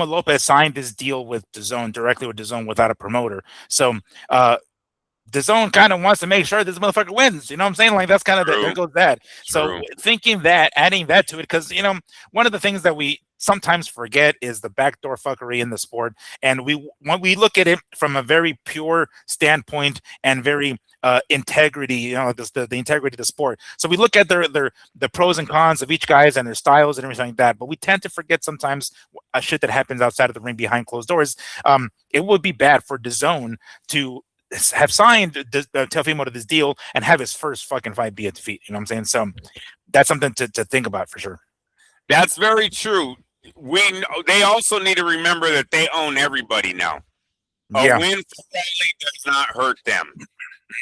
Speaker 1: Lopez signed this deal with DAZN, directly with DAZN, without a promoter. So DAZN kind of wants to make sure this motherfucker wins. You know what I'm saying? Like, that's kind of there goes that. So thinking that, adding that to it, because, you know, one of the things that we sometimes forget is the backdoor fuckery in the sport. And when we look at it from a very pure standpoint and very integrity, you know, the integrity of the sport. So we look at the pros and cons of each guys and their styles and everything like that. But we tend to forget sometimes shit that happens outside of the ring behind closed doors. It would be bad for DAZN to have signed Teofimo to this deal and have his first fucking fight be a defeat. You know what I'm saying? So that's something to think about for sure.
Speaker 2: That's very true. They also need to remember that they own everybody now. A win for ROLLY does not hurt them.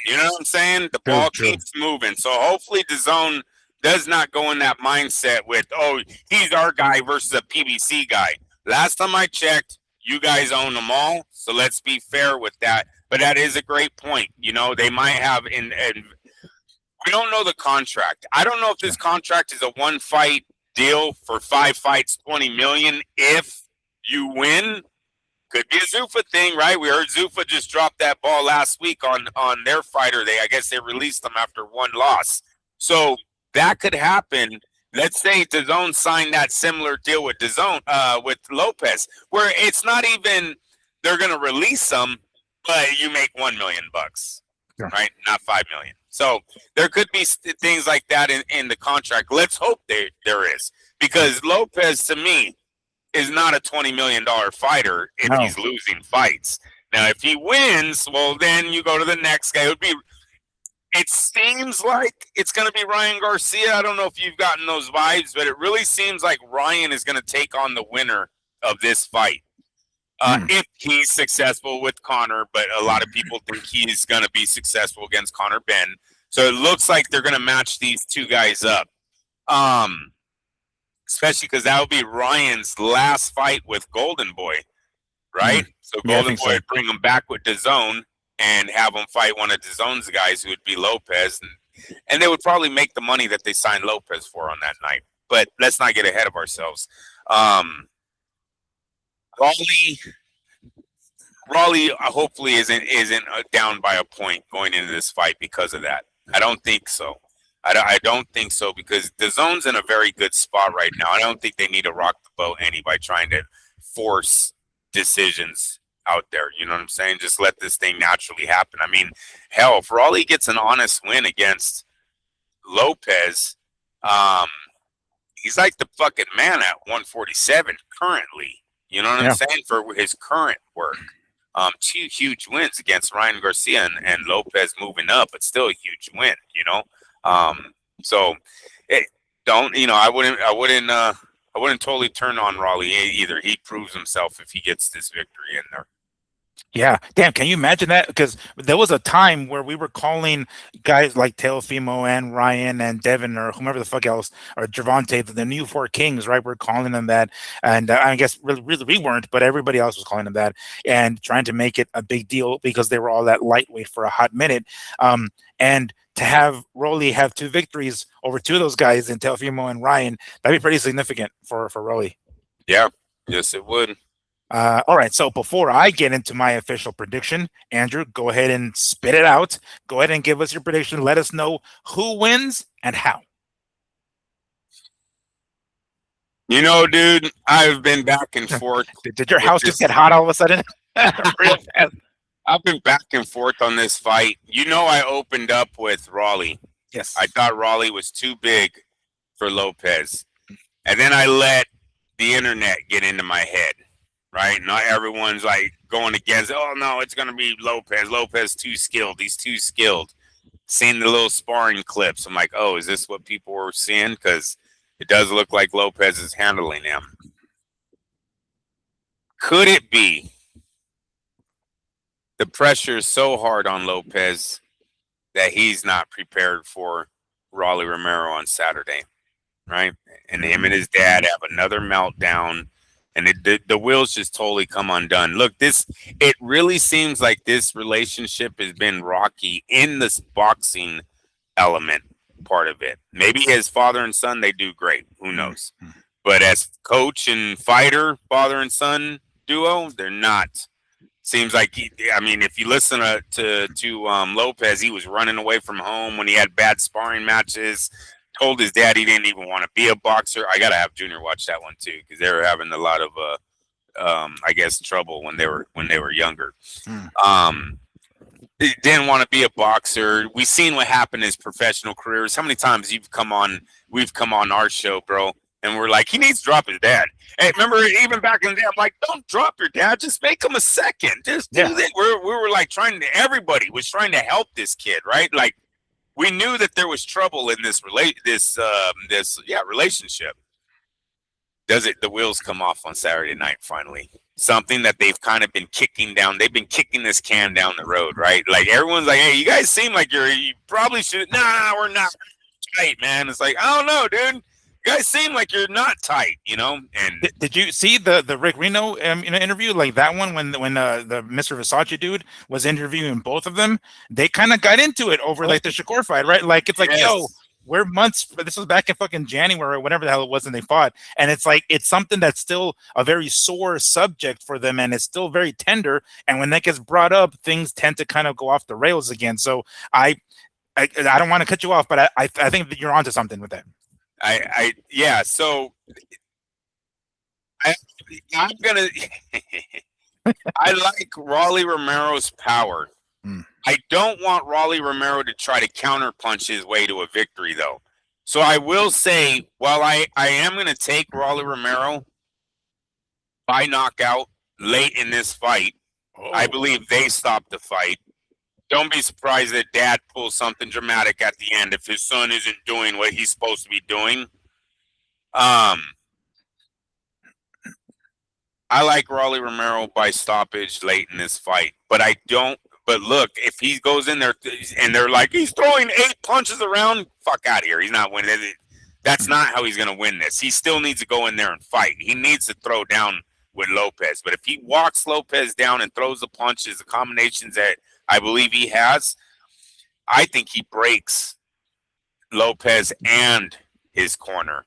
Speaker 2: You know what I'm saying? The ball keeps moving. So hopefully DAZN does not go in that mindset with, oh, he's our guy versus a PBC guy. Last time I checked, you guys own them all. So let's be fair with that. But that is a great point. You know, they might have we don't know the contract. I don't know if this contract is a one-fight deal for 5 fights, 20 million. If you win, could be a Zuffa thing, right? We heard Zuffa just dropped that ball last week on their fighter. I guess they released them after one loss. So that could happen. Let's say DAZN signed that similar deal with with Lopez, where it's not even they're going to release them, but you make $1 million, right? Not 5 million. So there could be things like that in the contract. Let's hope there is, because Lopez, to me, is not a $20 million fighter if he's losing fights. Now, if he wins, well, then you go to the next guy. It seems like it's going to be Ryan Garcia. I don't know if you've gotten those vibes, but it really seems like Ryan is going to take on the winner of this fight. If he's successful with Conor, but a lot of people think he's going to be successful against Conor Ben. So it looks like they're going to match these two guys up. Especially because that would be Ryan's last fight with Golden Boy, right? So Golden Boy would bring him back with DAZN and have him fight one of DAZN's guys, who would be Lopez. And they would probably make the money that they signed Lopez for on that night. But let's not get ahead of ourselves. ROLLY hopefully isn't down by a point going into this fight because of that. I don't think so. I don't think so, because DAZN's in a very good spot right now. I don't think they need to rock the boat any by trying to force decisions out there. You know what I'm saying? Just let this thing naturally happen. I mean, hell, if ROLLY gets an honest win against Lopez, he's like the fucking man at 147 currently. You know what I'm saying? For his current work. 2 huge wins against Ryan Garcia and Lopez moving up, but still a huge win, you know? So I wouldn't totally turn on ROLLY either. He proves himself if he gets this victory in there.
Speaker 1: Yeah, damn, can you imagine that? Because there was a time where we were calling guys like Teofimo and Ryan and Devin or whomever the fuck else, or Gervonta, the new 4 kings, right? We're calling them that. And I guess really we weren't, but everybody else was calling them that and trying to make it a big deal because they were all that lightweight for a hot minute. And to have ROLLY have 2 victories over 2 of those guys in Teofimo and Ryan, that'd be pretty significant for ROLLY.
Speaker 2: Yeah, yes, it would.
Speaker 1: All right, so before I get into my official prediction, Andrew, go ahead and spit it out. Go ahead and give us your prediction. Let us know who wins and how.
Speaker 2: You know, dude, I've been back and forth.
Speaker 1: Did your house just get hot all of a sudden? Real fast.
Speaker 2: I've been back and forth on this fight. You know, I opened up with ROLLY.
Speaker 1: Yes.
Speaker 2: I thought Rolly was too big for Lopez. And then I let the internet get into my head, right? Not everyone's like going against, oh no, it's going to be Lopez. Lopez too skilled. He's too skilled. Seeing the little sparring clips, I'm like, oh, is this what people were seeing? Because it does look like Lopez is handling him. Could it be the pressure is so hard on Lopez that he's not prepared for Rolly Romero on Saturday, right? And him and his dad have another meltdown, and the wheels just totally come undone. Look, it really seems like this relationship has been rocky in this boxing element part of it. Maybe as father and son, they do great. Who knows? But as coach and fighter, father and son duo, they're not. Seems like if you listen to Lopez, he was running away from home when he had bad sparring matches. Told his dad he didn't even want to be a boxer. I gotta have Junior watch that one too, because they were having a lot of I guess trouble when they were younger. He didn't want to be a boxer. We've seen what happened in his professional careers. How many times we've come on our show, bro, and we're like, he needs to drop his dad. Hey, remember even back in the day, I'm like, don't drop your dad. Just make him a second. Just do that. We were like everybody was trying to help this kid, right? Like we knew that there was trouble in this relationship. The wheels come off on Saturday night finally? Something that they've kind of been kicking down. They've been kicking this can down the road, right? Like everyone's like, hey, you guys seem like you probably should. Nah, we're not tight, man. It's like, I don't know, dude. You guys seem like you're not tight, you know. And
Speaker 1: did you see the Rick Reno interview, like that one when the Mr. Versace dude was interviewing both of them? They kind of got into it over like the Shakur fight, right? Like it's like, yo, we're months. This was back in fucking January or whatever the hell it was, and they fought. And it's like it's something that's still a very sore subject for them, and it's still very tender. And when that gets brought up, things tend to kind of go off the rails again. So I don't want to cut you off, but I think that you're onto something with that.
Speaker 2: So I'm gonna. I like Rolly Romero's power. I don't want Rolly Romero to try to counterpunch his way to a victory, though. So I will say, while I am going to take Rolly Romero by knockout late in this fight, I believe they stopped the fight. Don't be surprised that dad pulls something dramatic at the end if his son isn't doing what he's supposed to be doing. I like Rolly Romero by stoppage late in this fight, but I don't. But look, if he goes in there and they're like, he's throwing 8 punches around, fuck out of here. He's not winning. That's not how he's going to win this. He still needs to go in there and fight. He needs to throw down with Lopez. But if he walks Lopez down and throws the punches, the combinations that I believe he has, I think he breaks Lopez and his corner.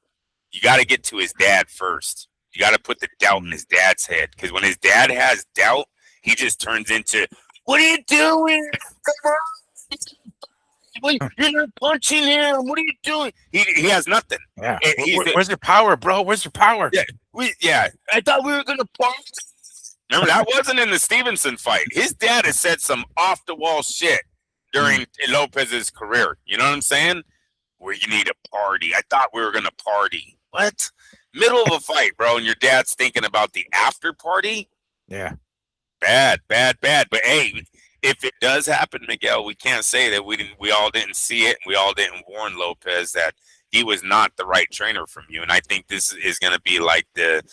Speaker 2: You got to get to his dad first. You got to put the doubt in his dad's head, because when his dad has doubt, he just turns into, what are you doing? Come on. You're not punching him. What are you doing? He has nothing.
Speaker 1: Yeah. Where's your power, bro? Where's your power?
Speaker 2: Yeah. I thought we were going to punch. Remember, that wasn't in the Stevenson fight. His dad has said some off-the-wall shit during Lopez's career. You know what I'm saying? Where you need a party. I thought we were going to party. What? Middle of a fight, bro, and your dad's thinking about the after party?
Speaker 1: Yeah.
Speaker 2: Bad. But hey, if it does happen, Miguel, we can't say that we all didn't see it. We all didn't warn Lopez that he was not the right trainer from you. And I think this is going to be like the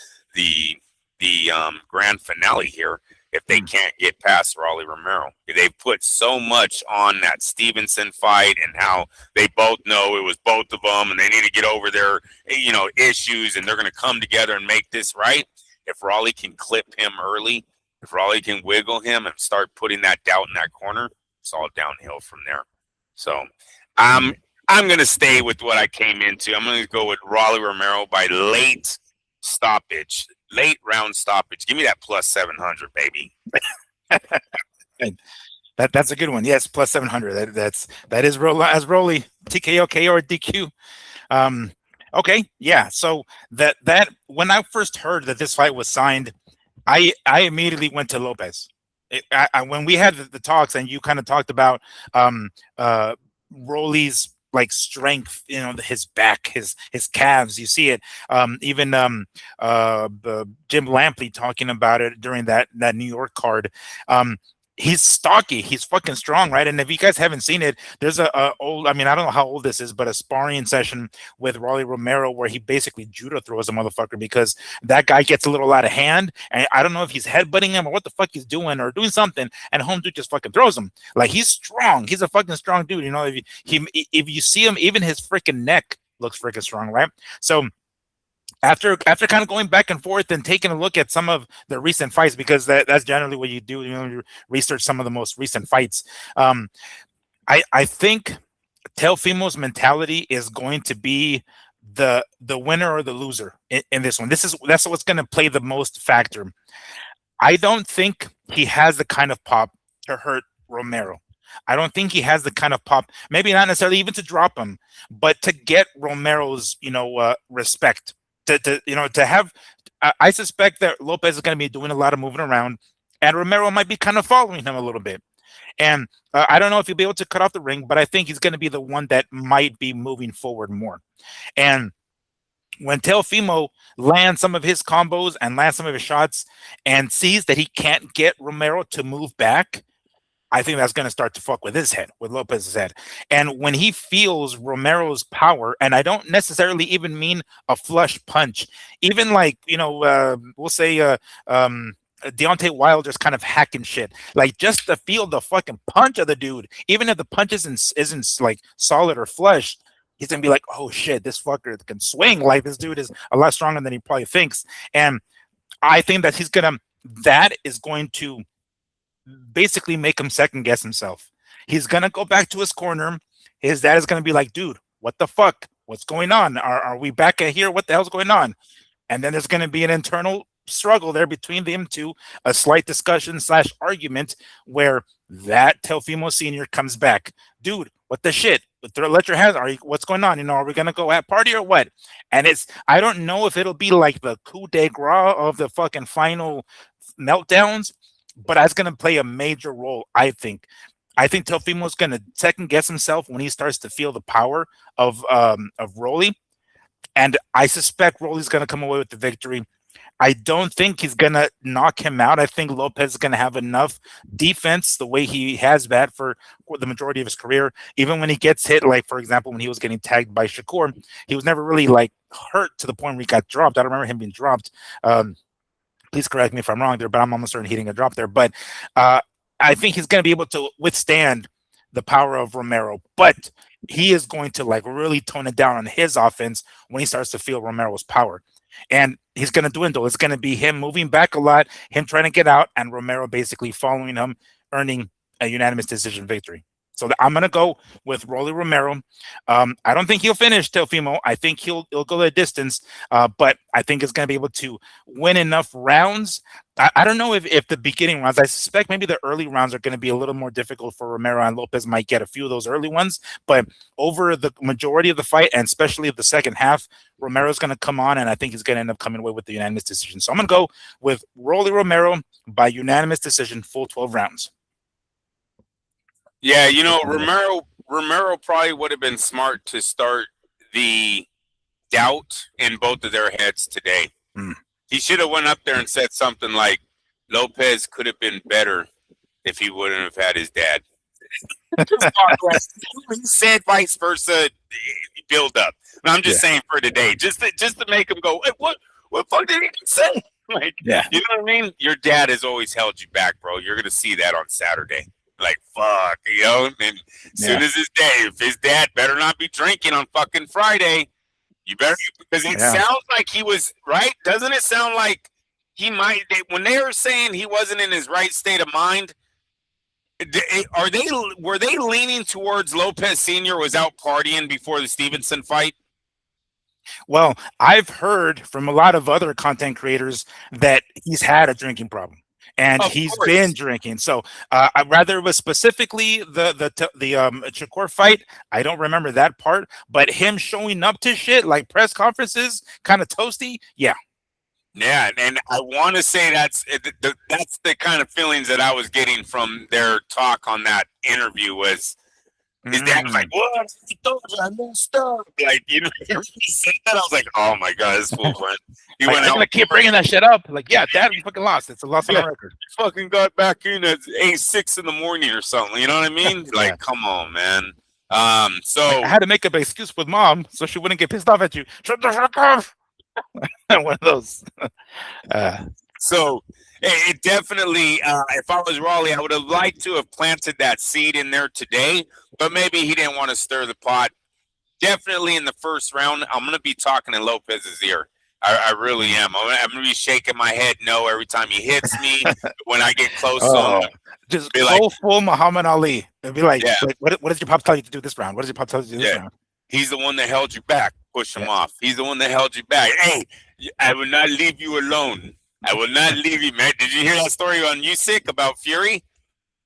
Speaker 2: grand finale here if they can't get past Rolly Romero. They put so much on that Stevenson fight and how they both know it was both of them and they need to get over their issues and they're going to come together and make this right. If Rolly can clip him early, if Rolly can wiggle him and start putting that doubt in that corner, it's all downhill from there. So I'm going to stay with what I came into. I'm going to go with Rolly Romero by late round stoppage. Give me that plus 700, baby.
Speaker 1: That's a good one. Yes, plus 700. That is Rolly TKO, KO, or DQ. Okay, yeah. So that when I first heard that this fight was signed, I immediately went to Lopez. When we had the talks and you kind of talked about Rolly's like strength, his back, his calves. You see it. Even Jim Lampley talking about it during that New York card. He's stocky. He's fucking strong, right? And if you guys haven't seen it, there's a old. I mean, I don't know how old this is, but a sparring session with Rolly Romero where he basically judo throws a motherfucker because that guy gets a little out of hand, and I don't know if he's headbutting him or what the fuck he's doing or doing something, and home dude just fucking throws him. Like, he's strong. He's a fucking strong dude. If you see him, even his freaking neck looks freaking strong, right? So after kind of going back and forth and taking a look at some of the recent fights, because that's generally what you do, you research some of the most recent fights. I think Teofimo's mentality is going to be the winner or the loser in this one. That's what's going to play the most factor. I don't think he has the kind of pop to hurt Romero. I don't think he has the kind of pop, maybe not necessarily even to drop him, but to get Romero's respect. To have, I suspect that Lopez is going to be doing a lot of moving around, and Romero might be kind of following him a little bit. And I don't know if he'll be able to cut off the ring, but I think he's going to be the one that might be moving forward more. And when Teofimo lands some of his combos and lands some of his shots and sees that he can't get Romero to move back, I think that's going to start to fuck with his head, with Lopez's head. And when he feels Romero's power, and I don't necessarily even mean a flush punch, even like, we'll say Deontay Wilder's kind of hacking shit, like just to feel the fucking punch of the dude, even if the punch isn't like solid or flush, he's going to be like, oh shit, this fucker can swing. Like, this dude is a lot stronger than he probably thinks. And I think that that is going to basically make him second guess himself. He's gonna go back to his corner. His dad is gonna be like, dude, what the fuck? What's going on? Are we back at here? What the hell's going on? And then there's gonna be an internal struggle there between them two, a slight discussion / argument where that Teofimo Sr. comes back. Dude, what the shit? Let your hands. What's going on? Are we gonna go at party or what? And I don't know if it'll be like the coup de grace of the fucking final meltdowns, but that's going to play a major role, I think. I think Teofimo's going to second guess himself when he starts to feel the power of Rolly, and I suspect Rolly's going to come away with the victory. I don't think he's going to knock him out. I think Lopez is going to have enough defense the way he has that for the majority of his career. Even when he gets hit, like, for example, when he was getting tagged by Shakur, he was never really like hurt to the point where he got dropped. I don't remember him being dropped. Please correct me if I'm wrong there, but I'm almost certain he didn't get dropped there. But I think he's going to be able to withstand the power of Romero. But he is going to like really tone it down on his offense when he starts to feel Romero's power. And he's going to dwindle. It's going to be him moving back a lot, him trying to get out, and Romero basically following him, earning a unanimous decision victory. So I'm going to go with Rolly Romero. I don't think he'll finish Teofimo. I think he'll go the distance, but I think it's going to be able to win enough rounds. I don't know if the beginning rounds, I suspect maybe the early rounds are going to be a little more difficult for Romero, and Lopez might get a few of those early ones. But over the majority of the fight, and especially the second half, Romero's going to come on, and I think he's going to end up coming away with the unanimous decision. So I'm going to go with Rolly Romero by unanimous decision, full 12 rounds.
Speaker 2: Yeah, Romero probably would have been smart to start the doubt in both of their heads today. He should have went up there and said something like, Lopez could have been better if he wouldn't have had his dad. He said vice versa, build up. And I'm just saying for today, just to make him go, what fuck did he say? Like, you know what I mean? Your dad has always held you back, bro. You're gonna see that on Saturday. Like, fuck, and as soon as if his dad better not be drinking on fucking Friday, you better, because it sounds like he was, right? Doesn't it sound like he might, when they were saying he wasn't in his right state of mind, were they leaning towards Lopez Sr. was out partying before the Stevenson fight?
Speaker 1: Well, I've heard from a lot of other content creators that he's had a drinking problem. And he's been drinking. So rather it was specifically the Shakur fight, I don't remember that part. But him showing up to shit like press conferences, kind of toasty, yeah.
Speaker 2: Yeah, and I want to say that's the kind of feelings that I was getting from their talk on that interview was His dad was like, "What? I told you I messed up." Like, you know, he said that. I was like, "Oh my god, this fool went." He
Speaker 1: Like,
Speaker 2: went
Speaker 1: I'm
Speaker 2: out.
Speaker 1: gonna keep bringing that shit up. Like, yeah, Dad, you fucking lost. It's a loss on
Speaker 2: Yeah,
Speaker 1: a record.
Speaker 2: he fucking got back in at 6 in the morning or something. You know what I mean?
Speaker 1: Yeah.
Speaker 2: Like, come on, man.
Speaker 1: Like,
Speaker 2: So
Speaker 1: I had to make up an excuse with Mom so she wouldn't get pissed off at you. Shut the fuck off. One of those.
Speaker 2: So it definitely, if I was Raleigh, I would have liked to have planted that seed in there today, but maybe he didn't want to stir the pot. Definitely in the first round, I'm going to be talking in Lopez's ear. I really am. I'm going to be shaking my head no every time he hits me. When I get close to him,
Speaker 1: just
Speaker 2: be
Speaker 1: go
Speaker 2: like,
Speaker 1: full Muhammad Ali. It'd be like,
Speaker 2: yeah,
Speaker 1: what did your pop tell you to do this round? What did your pop tell you to do this round?
Speaker 2: he's the one that held you back. Push him off. He's the one that held you back. Hey, I will not leave you alone. I will not leave you, man. Did you hear that story on Usyk about Fury?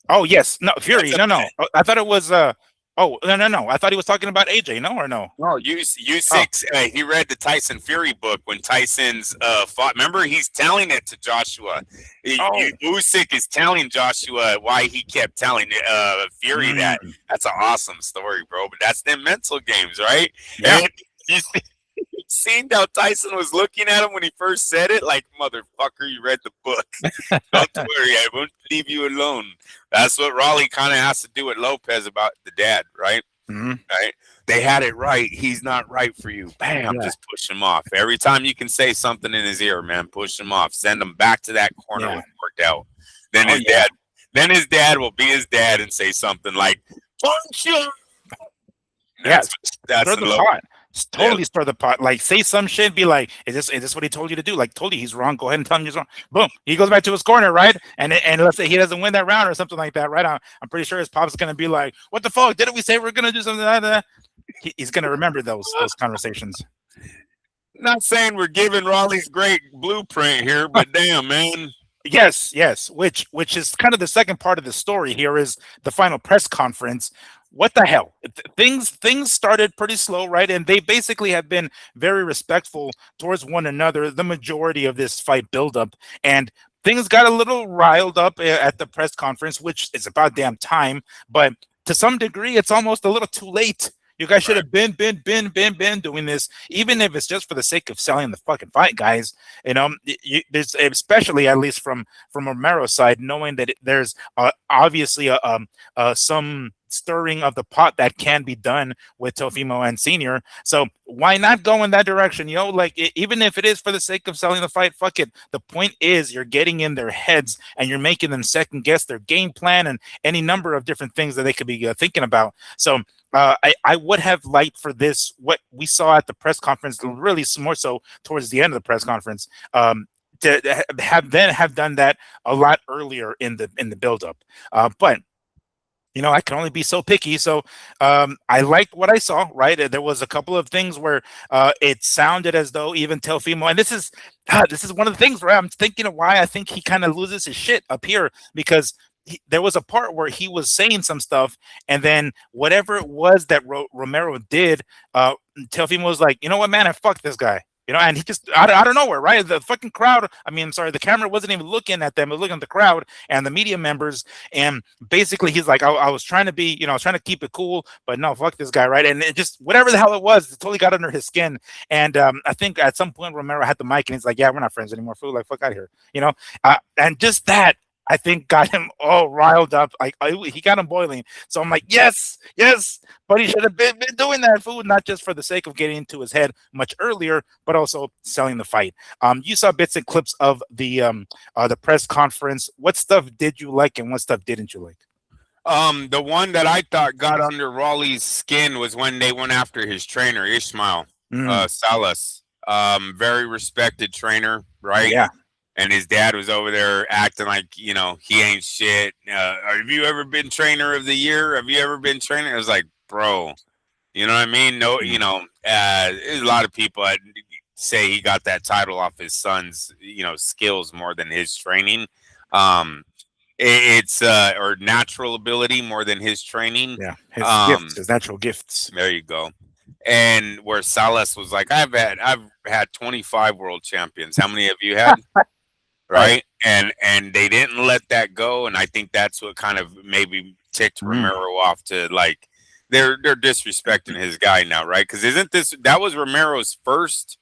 Speaker 1: Oh yes, no Fury. No. I thought it was. Oh no. I thought he was talking about AJ. No or no?
Speaker 2: No, Usyk. He read the Tyson Fury book when Tyson's fought. Remember, he's telling it to Joshua. Usyk is telling Joshua why he kept telling Fury that. That's an awesome story, bro. But that's them mental games, right?
Speaker 1: Yeah.
Speaker 2: And you seen how Tyson was looking at him when he first said it? Like, motherfucker, you read the book. Don't worry, I won't leave you alone. That's what Raleigh kind of has to do with Lopez about the dad, right? Right? They had it right. He's not right for you. Bam, just push him off. Every time you can say something in his ear, man, push him off. Send him back to that corner when it worked out. Then his dad will be his dad and say something like, punch him. That's
Speaker 1: the pot. Totally stir the pot. Like, say some shit, be like, is this what he told you to do? Like, told you he's wrong. Go ahead and tell him he's wrong. Boom. He goes back to his corner, right? And let's say he doesn't win that round or something like that, right? I'm pretty sure his pop's gonna be like, what the fuck? Didn't we say we're gonna do something like that? He's gonna remember those conversations.
Speaker 2: Not saying we're giving Raleigh's great blueprint here, but damn, man.
Speaker 1: Yes. Which is kind of the second part of the story here is the final press conference. What the hell? Things started pretty slow, right? And they basically have been very respectful towards one another the majority of this fight buildup. And things got a little riled up at the press conference, which is about damn time. But to some degree, it's almost a little too late. You guys should have been doing this, even if it's just for the sake of selling the fucking fight, guys. You know, there's especially at least from Romero's side, knowing that there's obviously some stirring of the pot that can be done with Teofimo and Senior. So why not go in that direction? You know, like even if it is for the sake of selling the fight, fuck it. The point is you're getting in their heads and you're making them second guess their game plan and any number of different things that they could be thinking about. So I would have liked for this, what we saw at the press conference, really more so towards the end of the press conference, to have done that a lot earlier in the buildup. But you know, I can only be so picky. So I liked what I saw, right? There was a couple of things where it sounded as though even Teofimo, and this is one of the things where I'm thinking of why I think he kind of loses his shit up here, because there was a part where he was saying some stuff, and then whatever it was that Romero did, Teofimo was like, you know what, man, I fucked this guy. You know, and he just out of nowhere, right? The fucking crowd. I mean, I'm sorry, the camera wasn't even looking at them; it was looking at the crowd and the media members. And basically, he's like, I was trying to be, you know, I was trying to keep it cool, but no, fuck this guy, right? And it just whatever the hell it was, it totally got under his skin. And I think at some point Romero had the mic, and he's like, "Yeah, we're not friends anymore, fool. Like, fuck out of here," you know. And just that, I think, got him all riled up. Like he got him boiling. So I'm like, yes, but he should have been doing that food, not just for the sake of getting into his head much earlier, but also selling the fight. You saw bits and clips of the press conference. What stuff did you like, and what stuff didn't you like?
Speaker 2: The one that I thought got under Raleigh's skin was when they went after his trainer, Ishmael Salas. Very respected trainer, right?
Speaker 1: Yeah.
Speaker 2: And his dad was over there acting like, you know, he ain't shit. Have you ever been trainer of the year? Have you ever been trainer? I was like, bro, you know what I mean? No, you know, there's a lot of people that say he got that title off his son's, you know, skills more than his training. It's or natural ability more than his training.
Speaker 1: Yeah, his gifts, his natural gifts.
Speaker 2: There you go. And where Salas was like, I've had 25 world champions. How many have you had? Right. And they didn't let that go. And I think that's what kind of maybe ticked Romero off to like, they're disrespecting his guy now, right? Because that was Romero's first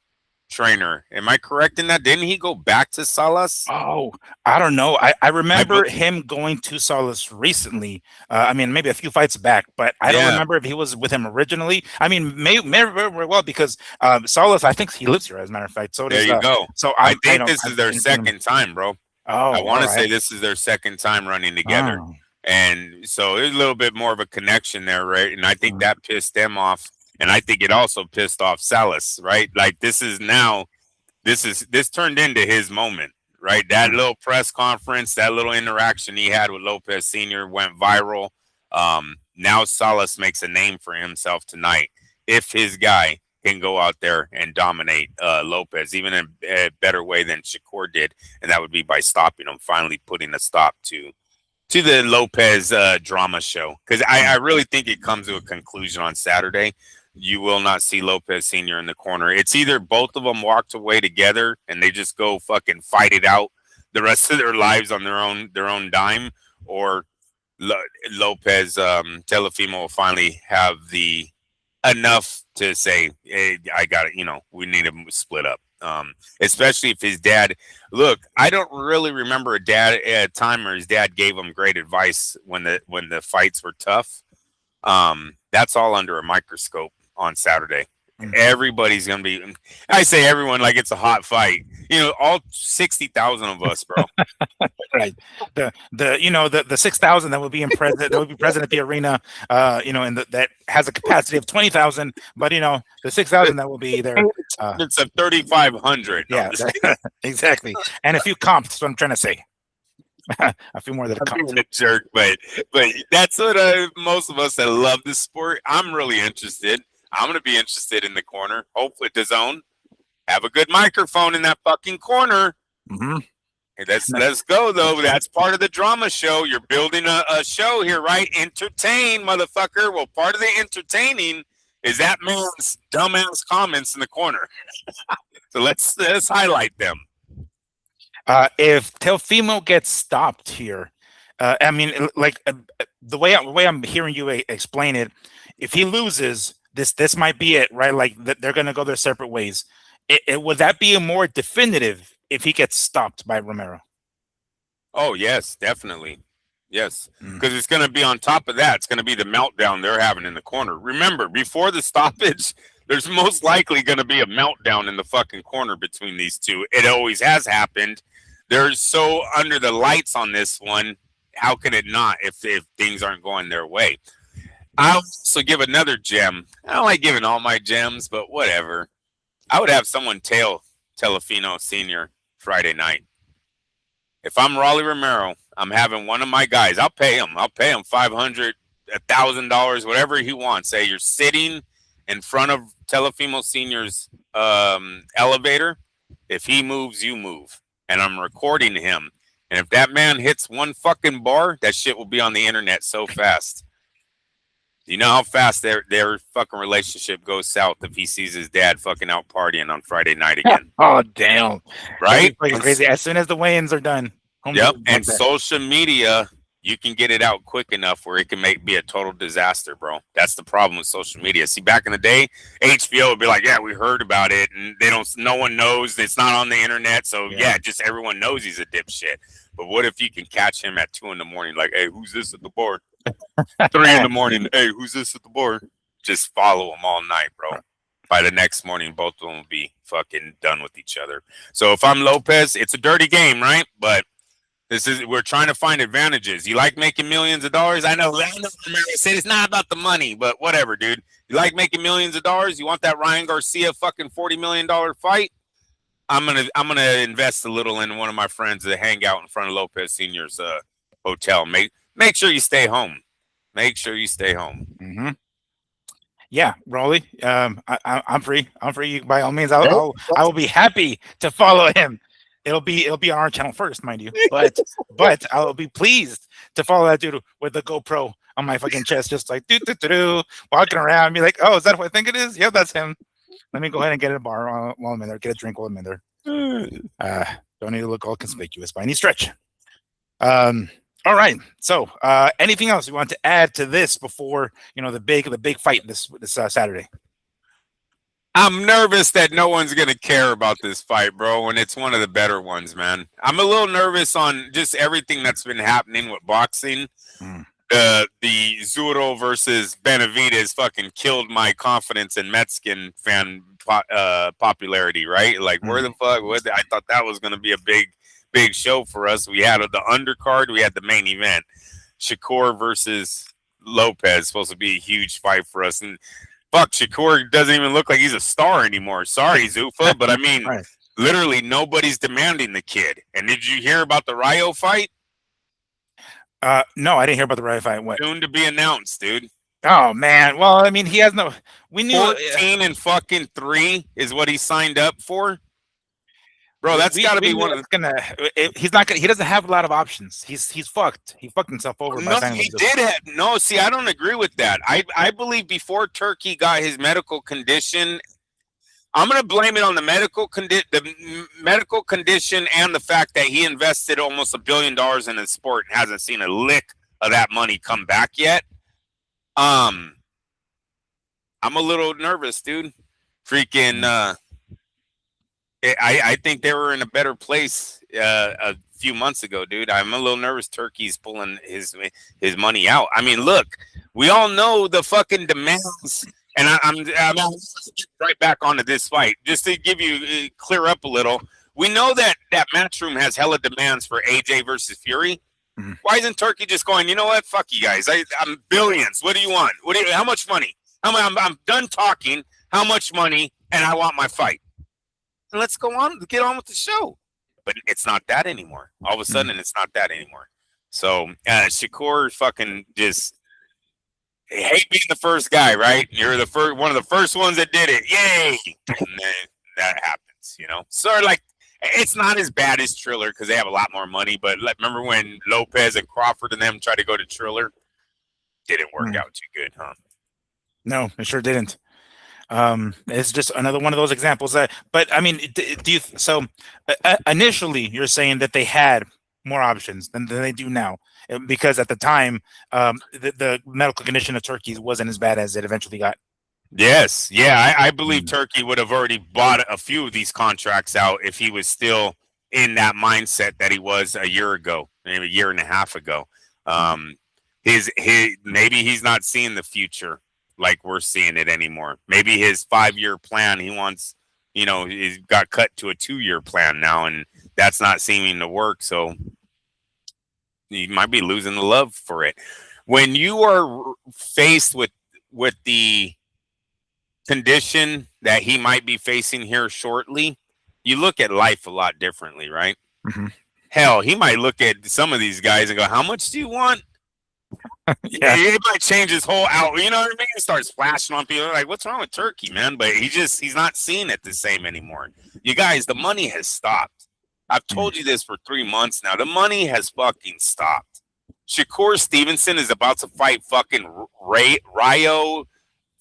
Speaker 2: trainer? Am I correct in that? Didn't he go back to Salas?
Speaker 1: Oh, I don't know. I remember him going to Salas recently. I mean, maybe a few fights back, but I don't remember if he was with him originally. I mean, may very well, because Salas, I think he lives here, as a matter of fact. So
Speaker 2: there you go.
Speaker 1: So
Speaker 2: I think this is their second time, bro.
Speaker 1: Oh,
Speaker 2: I want to say this is their second time running together.
Speaker 1: Oh.
Speaker 2: And so there's a little bit more of a connection there, right? And I think that pissed them off. And I think it also pissed off Salas, right? Like this turned into his moment, right? That little press conference, that little interaction he had with Lopez Sr. went viral. Now Salas makes a name for himself tonight. If his guy can go out there and dominate Lopez, even in a better way than Shakur did, and that would be by stopping him, finally putting a stop to the Lopez drama show. Because I really think it comes to a conclusion on Saturday. You will not see Lopez Sr. in the corner. It's either both of them walked away together and they just go fucking fight it out the rest of their lives on their own dime, or Lopez Teofimo will finally have the enough to say, hey, I got it. We need to split up. Especially if his dad. Look, I don't really remember a time where his dad gave him great advice when the fights were tough. That's all under a microscope on Saturday. Everybody's gonna be. I say everyone like it's a hot fight. All 60,000 of us, bro.
Speaker 1: Right. The 6,000 that will be present at the arena. And that has a capacity of 20,000. But the 6,000 that will be there.
Speaker 2: It's a 3,500.
Speaker 1: Yeah, exactly. And a few comps. That's what I'm trying to say. A few more than a comp.
Speaker 2: I'm a jerk, but that's what most of us that love this sport. I'm really interested. I'm going to be interested in the corner. Hopefully, DAZN have a good microphone in that fucking corner.
Speaker 1: Mm-hmm.
Speaker 2: Hey, let's go, though. That's part of the drama show. You're building a show here, right? Entertain, motherfucker. Well, part of the entertaining is that man's dumbass comments in the corner. So let's highlight them.
Speaker 1: If Teofimo gets stopped here, I mean, the way I'm hearing you explain it, if he loses, this might be it, right? Like they're gonna go their separate ways. Would that be a more definitive if he gets stopped by Romero?
Speaker 2: Oh yes, definitely, yes, because it's gonna be on top of that. It's gonna be the meltdown they're having in the corner. Remember, before the stoppage, there's most likely gonna be a meltdown in the fucking corner between these two. It always has happened. They're so under the lights on this one. How can it not if things aren't going their way? I'll also give another gem. I don't like giving all my gems, but whatever. I would have someone tail Teofimo Sr. Friday night. If I'm Rolly Romero, I'm having one of my guys. I'll pay him. $500, $1,000, whatever he wants. Say you're sitting in front of Teofimo Sr.'s elevator. If he moves, you move. And I'm recording him. And if that man hits one fucking bar, that shit will be on the internet so fast. You know how fast their fucking relationship goes south if he sees his dad fucking out partying on Friday night again.
Speaker 1: Oh, damn.
Speaker 2: Right?
Speaker 1: Crazy. As soon as the weigh-ins are done.
Speaker 2: Yep. And social media, you can get it out quick enough where it can be a total disaster, bro. That's the problem with social media. See, back in the day, HBO would be like, yeah, we heard about it. And no one knows. It's not on the internet. So, yeah, just everyone knows he's a dipshit. But what if you can catch him at 2 a.m, like, hey, who's this at the bar? 3 a.m, hey, who's this at the bar? Just follow him all night, bro. By the next morning, both of them will be fucking done with each other. So if I'm Lopez, it's a dirty game, right? But we're trying to find advantages. You like making millions of dollars? I know Romero said it's not about the money, but whatever, dude. You like making millions of dollars? You want that Ryan Garcia fucking $40 million fight? I'm gonna invest a little in one of my friends that hang out in front of Lopez Sr.'s hotel. Make sure you stay home. Make sure you stay home.
Speaker 1: Mm-hmm. Yeah, Rolly. I'm free. I'm free. By all means, I will be happy to follow him. It'll be on our channel first, mind you. But I'll be pleased to follow that dude with the GoPro on my fucking chest, just like walking around and be like, oh, is that who I think it is? Yeah, that's him. Let me go ahead and get a bar while I'm in there, get a drink while I'm in there. Don't need to look all conspicuous by any stretch. All right. So, anything else you want to add to this before the big fight this Saturday?
Speaker 2: I'm nervous that no one's gonna care about this fight, bro, and it's one of the better ones, man. I'm a little nervous on just everything that's been happening with boxing. The Zuro versus Benavidez fucking killed my confidence in Mexican fan popularity, right? Like, where the fuck was it? I thought that was gonna be a big show for us. We had the undercard, we had the main event, Shakur versus Lopez, supposed to be a huge fight for us, and fuck, Shakur doesn't even look like he's a star anymore. Sorry, Zuffa, but I mean,
Speaker 1: Right.
Speaker 2: literally nobody's demanding the kid. And did you hear about the Rayo fight?
Speaker 1: No, I didn't hear about the Rayo fight. What?
Speaker 2: Soon to be announced, dude.
Speaker 1: Oh man. Well, I mean, he has no. We knew
Speaker 2: 14 and fucking 3 is what he signed up for. Bro, that's got to be one of
Speaker 1: the. He's not gonna. He doesn't have a lot of options. He's fucked. He fucked himself over.
Speaker 2: No, he did have. No, see, I don't agree with that. I believe before Turkey got his medical condition, I'm going to blame it on the medical condition and the fact that he invested almost $1 billion in the sport and hasn't seen a lick of that money come back yet. I'm a little nervous, dude. Freaking. I think they were in a better place a few months ago, dude. I'm a little nervous Turkey's pulling his money out. I mean, look, we all know the fucking demands, and I'm right back onto this fight. Just to give you clear up a little, we know that Matchroom has hella demands for AJ versus Fury. Why isn't Turkey just going, you know what? Fuck you guys. I'm billions. What do you want? How much money? I'm done talking. How much money? And I want my fight. And let's go on, get on with the show. But it's not that anymore. All of a sudden, it's not that anymore. So Shakur fucking just hate being the first guy, right? You're the first, one of the first ones that did it. Yay! And then that happens, Sort of like, it's not as bad as Triller because they have a lot more money. But remember when Lopez and Crawford and them tried to go to Triller? Didn't work out too good, huh?
Speaker 1: No, it sure didn't. It's just another one of those examples but I mean, initially you're saying that they had more options than they do now, because at the time, the medical condition of Turkey wasn't as bad as it eventually got.
Speaker 2: Yes. Yeah. I believe Turkey would have already bought a few of these contracts out if he was still in that mindset that he was a year ago, maybe a year and a half ago. Maybe he's not seeing the future like we're seeing it anymore. Maybe his 5-year plan, he wants, he's got cut to a 2-year plan now, and that's not seeming to work. So he might be losing the love for it. When you are faced with the condition that he might be facing here shortly, you look at life a lot differently, right? Hell, he might look at some of these guys and go, how much do you want? Yeah, it might change his whole out. You know what I mean? He starts flashing on people like, "What's wrong with Turkey, man?" But he's not seeing it the same anymore. You guys, the money has stopped. I've told you this for 3 months now. The money has fucking stopped. Shakur Stevenson is about to fight fucking Rayo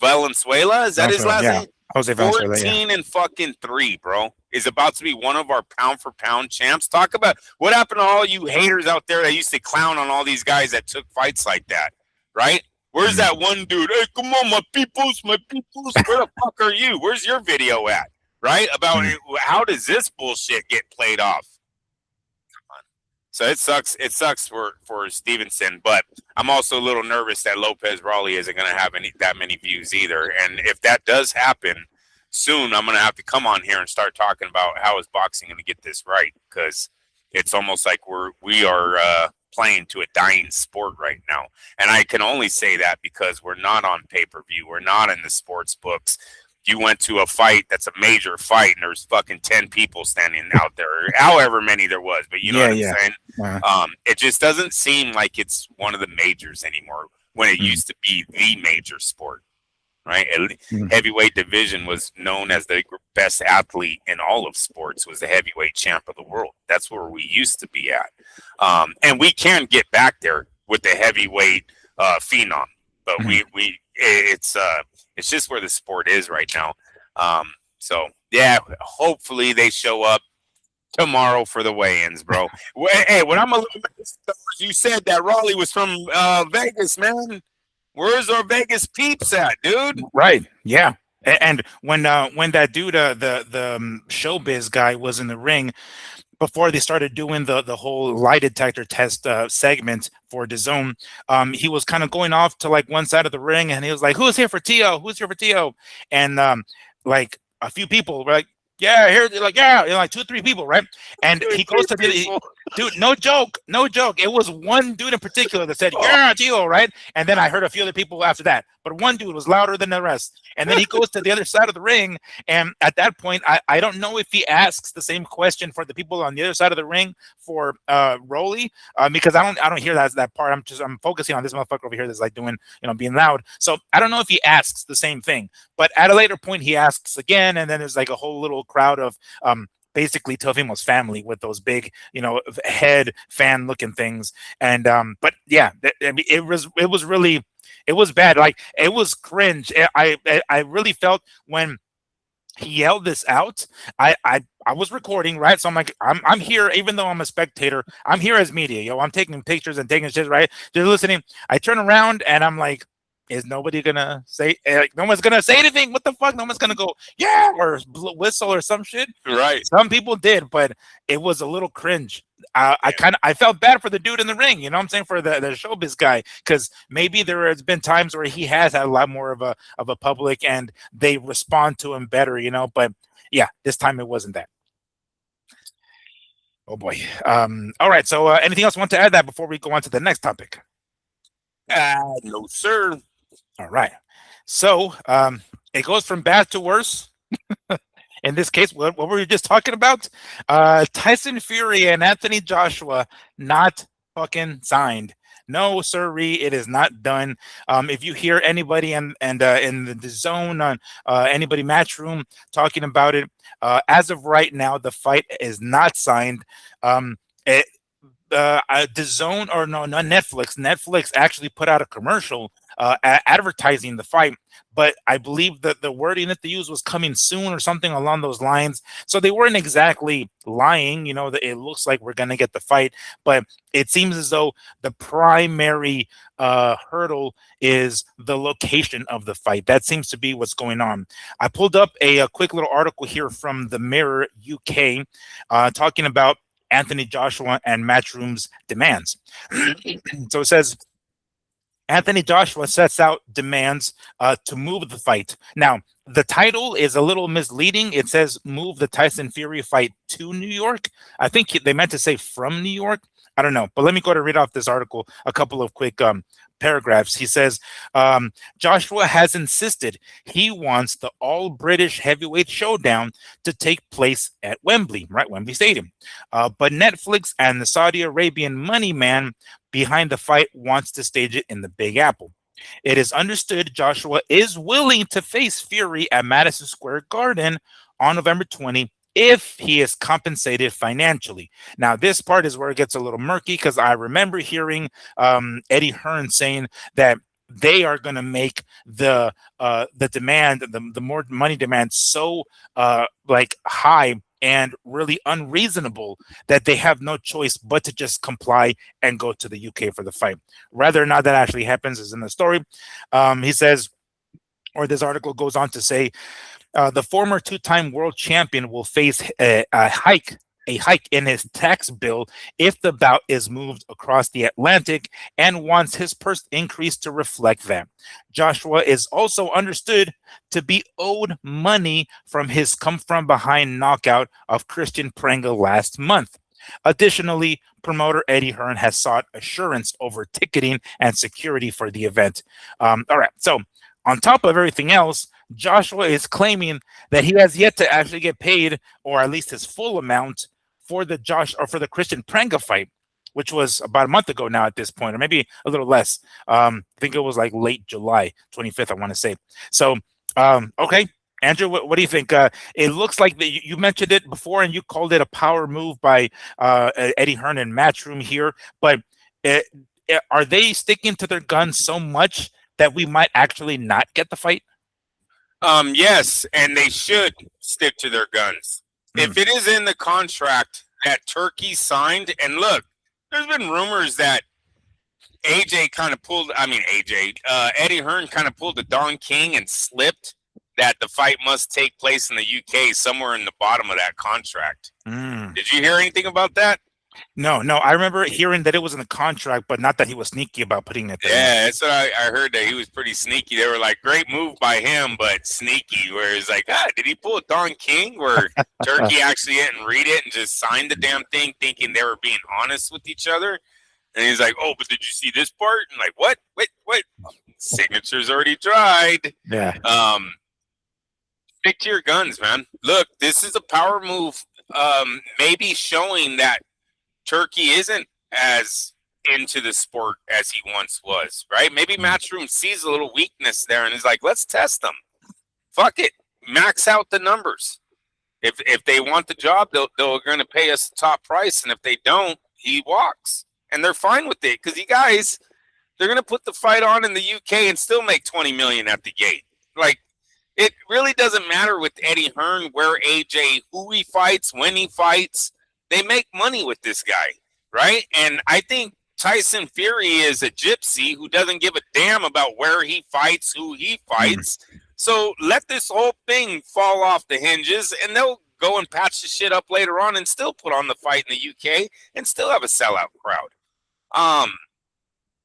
Speaker 2: Valenzuela. Is that his last name?
Speaker 1: Jose Valenzuela.
Speaker 2: 14 and fucking 3, bro. Is about to be one of our pound for pound champs. Talk about what happened to all you haters out there that used to clown on all these guys that took fights like that, right? Where's that one dude? Hey, come on, my peoples. Where the fuck are you? Where's your video at? Right? About how does this bullshit get played off? Come on. So it sucks. It sucks for Stevenson, but I'm also a little nervous that Lopez ROLLY isn't going to have that many views either. And if that does happen soon, I'm going to have to come on here and start talking about how is boxing going to get this right, because it's almost like we are playing to a dying sport right now. And I can only say that because we're not on pay-per-view. We're not in the sports books. You went to a fight that's a major fight and there's fucking 10 people standing out there, or however many there was, but you know what I'm saying? It just doesn't seem like it's one of the majors anymore when it used to be the major sport. Right, heavyweight division was known as the best athlete in all of sports. Was the heavyweight champ of the world. That's where we used to be at, and we can get back there with the heavyweight phenom. But it's just where the sport is right now. So yeah, hopefully they show up. tomorrow for the weigh-ins, bro. Hey, what I'm a little messed up is you said that Rolly was from Vegas, man. Where's our Vegas peeps at, dude?
Speaker 1: Right. Yeah. And when that dude, the showbiz guy, was in the ring before they started doing the whole lie detector test segment for DAZN, he was kind of going off to like one side of the ring, and he was like, "Who's here for TEO? Who's here for TEO?" And like a few people were like, "Yeah, here." Like, "Yeah," like 2 or 3 people, right? And he goes to dude, no joke, no joke. It was one dude in particular that said, "Yeah, TEO," right? And then I heard a few other people after that, but one dude was louder than the rest. And then he goes to the other side of the ring, and at that point, I don't know if he asks the same question for the people on the other side of the ring for ROLLY, because I don't hear that part. I'm focusing on this motherfucker over here that's like doing, being loud. So I don't know if he asks the same thing, but at a later point he asks again, and then there's like a whole little crowd of basically Teofimo's family with those big, head fan looking things. And but yeah, I mean, it was really, it was bad. Like, it was cringe. I really felt when he yelled this out. I was recording, right? So I'm like, I'm here, even though I'm a spectator. I'm here as media, yo. I'm taking pictures and taking shit, right? Just listening. I turn around and I'm like, is nobody gonna say, like, no one's gonna say anything? What the fuck? No one's gonna go, yeah, or whistle or some shit.
Speaker 2: Right.
Speaker 1: Some people did, but it was a little cringe. I felt bad for the dude in the ring, you know what I'm saying, for the showbiz guy, because maybe there has been times where he has had a lot more of a public and they respond to him better, but yeah, this time it wasn't that. Oh boy. All right, so anything else you want to add that before we go on to the next topic?
Speaker 2: No, sir.
Speaker 1: All right, so it goes from bad to worse. In this case, what were we just talking about? Tyson Fury and Anthony Joshua not fucking signed. No, sirree, it is not done. If you hear anybody in the zone on anybody Matchroom talking about it, as of right now, the fight is not signed. The zone, or no, not Netflix. Netflix actually put out a commercial advertising the fight, but I believe that the wording that they used was coming soon or something along those lines. So they weren't exactly lying, that it looks like we're gonna get the fight, but it seems as though the primary hurdle is the location of the fight. That seems to be what's going on. I pulled up a quick little article here from the Mirror UK, talking about Anthony Joshua and Matchroom's demands. So it says, Anthony Joshua sets out demands to move the fight. Now, the title is a little misleading. It says move the Tyson Fury fight to New York. I think they meant to say from New York. I don't know, but let me go to read off this article, a couple of quick paragraphs. He says, Joshua has insisted he wants the all-British heavyweight showdown to take place at Wembley, right? Wembley Stadium. But Netflix and the Saudi Arabian money man behind the fight wants to stage it in the Big Apple. It is understood Joshua is willing to face Fury at Madison Square Garden on November 20 if he is compensated financially. Now, this part is where it gets a little murky, because I remember hearing Eddie Hearn saying that they are going to make the demand, the more money demand, so like high and really unreasonable that they have no choice but to just comply and go to the UK for the fight. Whether or not that actually happens is in the story. He says, or this article goes on to say, the former two-time world champion will face a hike in his tax bill if the bout is moved across the Atlantic, and wants his purse increased to reflect that. Joshua is also understood to be owed money from his come-from-behind knockout of Christian Pranga last month. Additionally, promoter Eddie Hearn has sought assurance over ticketing and security for the event. All right, so on top of everything else, Joshua is claiming that he has yet to actually get paid, or at least his full amount, for the Christian Pranga fight, which was about a month ago now at this point, or maybe a little less. I think it was like late July 25th, I want to say. So, okay, Andrew, what do you think? It looks like you mentioned it before, and you called it a power move by Eddie Hearn and Matchroom here. But are they sticking to their guns so much that we might actually not get the fight?
Speaker 2: Yes, and they should stick to their guns. if it is in the contract that Turkey signed, and look, there's been rumors that AJ kind of pulled, Eddie Hearn kind of pulled the Don King and slipped that the fight must take place in the UK somewhere in the bottom of that contract. Did you hear anything about that?
Speaker 1: No. I remember hearing that it was in the contract, but not that he was sneaky about putting it there.
Speaker 2: Yeah, that's what I heard, that he was pretty sneaky. They were like, great move by him, but sneaky. Where it's like, did he pull a Don King where Turkey actually didn't read it and just signed the damn thing thinking they were being honest with each other? And he's like, oh, but did you see this part? And like, what? Wait. Signature's already dried.
Speaker 1: Yeah.
Speaker 2: Stick to your guns, man. Look, this is a power move, maybe showing that Turkey isn't as into the sport as he once was, right? Maybe Matchroom sees a little weakness there and is like, let's test them. Fuck it. Max out the numbers. If they want the job, they're going to pay us the top price. And if they don't, he walks. And they're fine with it because you guys, they're going to put the fight on in the UK and still make $20 million at the gate. Like, it really doesn't matter with Eddie Hearn where AJ, who he fights, when he fights. They make money with this guy, right? And I think Tyson Fury is a gypsy who doesn't give a damn about where he fights, who he fights. So let this whole thing fall off the hinges, and they'll go and patch the shit up later on and still put on the fight in the UK and still have a sellout crowd.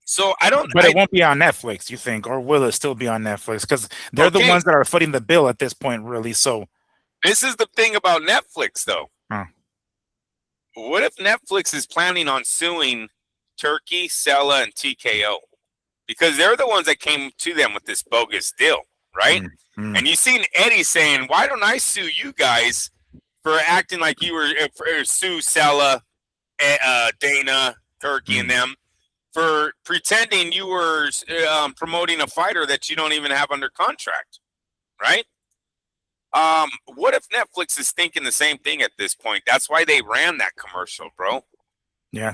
Speaker 2: So I don't.
Speaker 1: But it won't be on Netflix, you think, or will it still be on Netflix? Because they're the ones that are footing the bill at this point, really. So
Speaker 2: this is the thing about Netflix, though. What if Netflix is planning on suing Turkey, Sella, and TKO? Because they're the ones that came to them with this bogus deal, right? And you seen Eddie saying, why don't I sue you guys for acting like you were, sue Sella, Dana, Turkey, and them, for pretending you were promoting a fighter that you don't even have under contract, right? What if Netflix is thinking the same thing at this point? That's why they ran that commercial, bro.
Speaker 1: Yeah.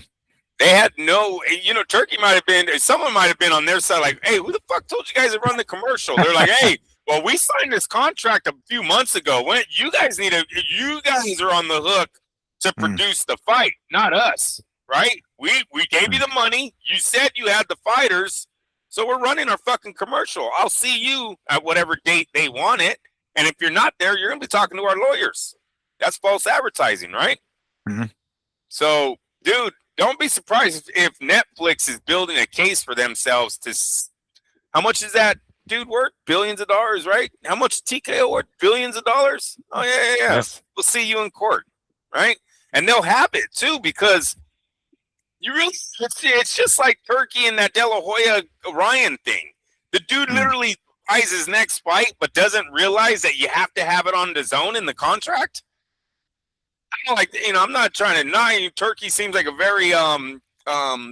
Speaker 2: They had Turkey might have been, someone might have been on their side like, hey, who the fuck told you guys to run the commercial? They're like, hey, well, we signed this contract a few months ago. When you guys are on the hook to produce the fight, not us, right? We gave you the money. You said you had the fighters, so we're running our fucking commercial. I'll see you at whatever date they want it. And if you're not there, you're going to be talking to our lawyers. That's false advertising, right? So, dude, don't be surprised if Netflix is building a case for themselves to... How much is that dude worth? Billions of dollars, right? How much TKO worth? Billions of dollars? Oh, yeah. Yes. We'll see you in court, right? And they'll have it, too, because it's just like Turkey and that De La Hoya Ryan thing. The dude literally... buys his next fight, but doesn't realize that you have to have it on the zone in the contract. I'm not trying to deny you. Turkey seems like a very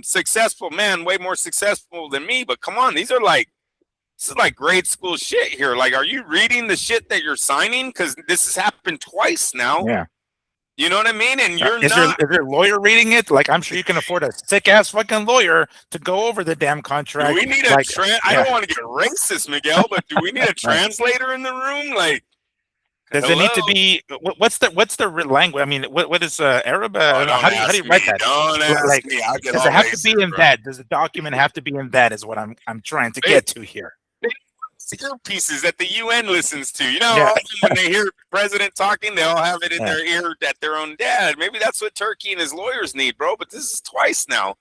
Speaker 2: successful man, way more successful than me. But come on, this is like grade school shit here. Like, are you reading the shit that you're signing? Because this has happened twice now.
Speaker 1: Yeah.
Speaker 2: You know what I mean? And you're
Speaker 1: is your lawyer reading it? Like, I'm sure you can afford a sick-ass fucking lawyer to go over the damn contract.
Speaker 2: Do we need I don't want to get racist, Miguel, but do we need a translator in the room? Like,
Speaker 1: does it need to be? What's the language? I mean, what is Arab? How do you write that?
Speaker 2: Don't ask me.
Speaker 1: Does it have to be in that? Does the document have to be in that? Is what I'm trying to get to here.
Speaker 2: Earpieces that the UN listens to. When they hear the president talking, they all have it in their ear at their own dad. Maybe that's what Turkey and his lawyers need, bro. But this is twice now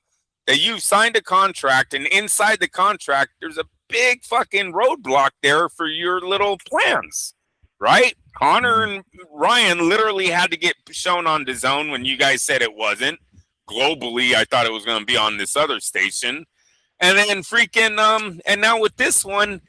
Speaker 2: that you signed a contract, and inside the contract, there's a big fucking roadblock there for your little plans, right? Connor and Ryan literally had to get shown on DAZN when you guys said it wasn't. Globally, I thought it was going to be on this other station. And then freaking, and now with this one,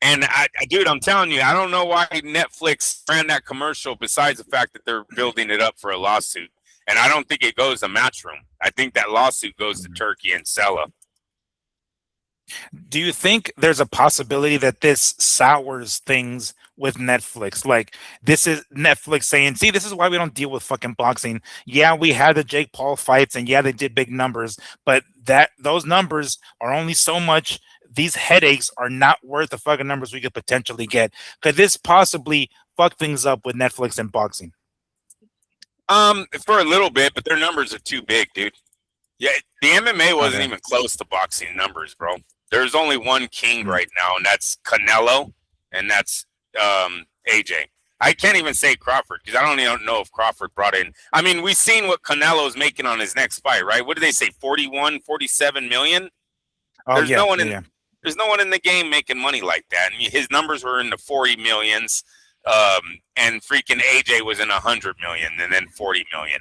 Speaker 2: and dude, I'm telling you, I don't know why Netflix ran that commercial besides the fact that they're building it up for a lawsuit. And I don't think it goes to Matchroom. I think that lawsuit goes to Turkey and Sella.
Speaker 1: Do you think there's a possibility that this sours things with Netflix? Like, this is Netflix saying, see, this is why we don't deal with fucking boxing. Yeah, we had the Jake Paul fights, and yeah, they did big numbers, but those numbers are only so much. These headaches are not worth the fucking numbers we could potentially get. Could this possibly fuck things up with Netflix and boxing?
Speaker 2: For a little bit, but their numbers are too big, dude. Yeah, the MMA wasn't
Speaker 1: Okay.
Speaker 2: even close to boxing numbers, bro. There's only one king
Speaker 1: Mm.
Speaker 2: right now, and that's Canelo, and that's AJ. I can't even say Crawford because I don't even know if Crawford brought in. I mean, we've seen what Canelo's making on his next fight, right? What did they say? 41, 47 million?
Speaker 1: Oh
Speaker 2: There's no
Speaker 1: yeah,
Speaker 2: one
Speaker 1: yeah,
Speaker 2: in
Speaker 1: yeah.
Speaker 2: there's no one in the game making money like that. And his numbers were in the 40 millions. And freaking AJ was in 100 million and then 40 million.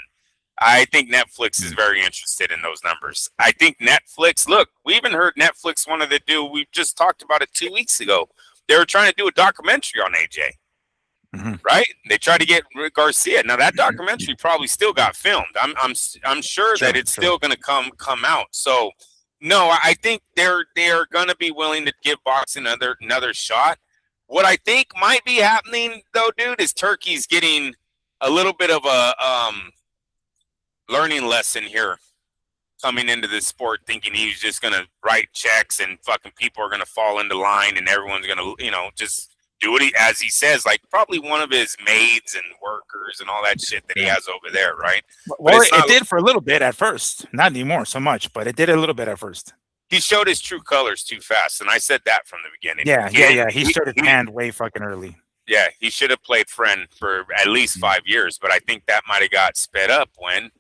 Speaker 2: I think Netflix is very interested in those numbers. I think Netflix, look, we even heard Netflix wanted to do, we just talked about it 2 weeks ago. They were trying to do a documentary on AJ, right? They tried to get Garcia. Now that documentary probably still got filmed. I'm sure that it's still going to come out. So no, I think they're going to be willing to give boxing another shot. What I think might be happening though, dude, is Turkey's getting a little bit of a learning lesson here coming into this sport, thinking he's just going to write checks and fucking people are going to fall into line and everyone's going to, just do what as he says, like probably one of his maids and workers and all that shit that he has over there, right?
Speaker 1: Well, it did for a little bit at first, not anymore so much, but it did a little bit at first.
Speaker 2: He showed his true colors too fast, and I said that from the beginning.
Speaker 1: Yeah. He showed his hand way fucking early.
Speaker 2: Yeah, he should have played friend for at least 5 years, but I think that might have got sped up when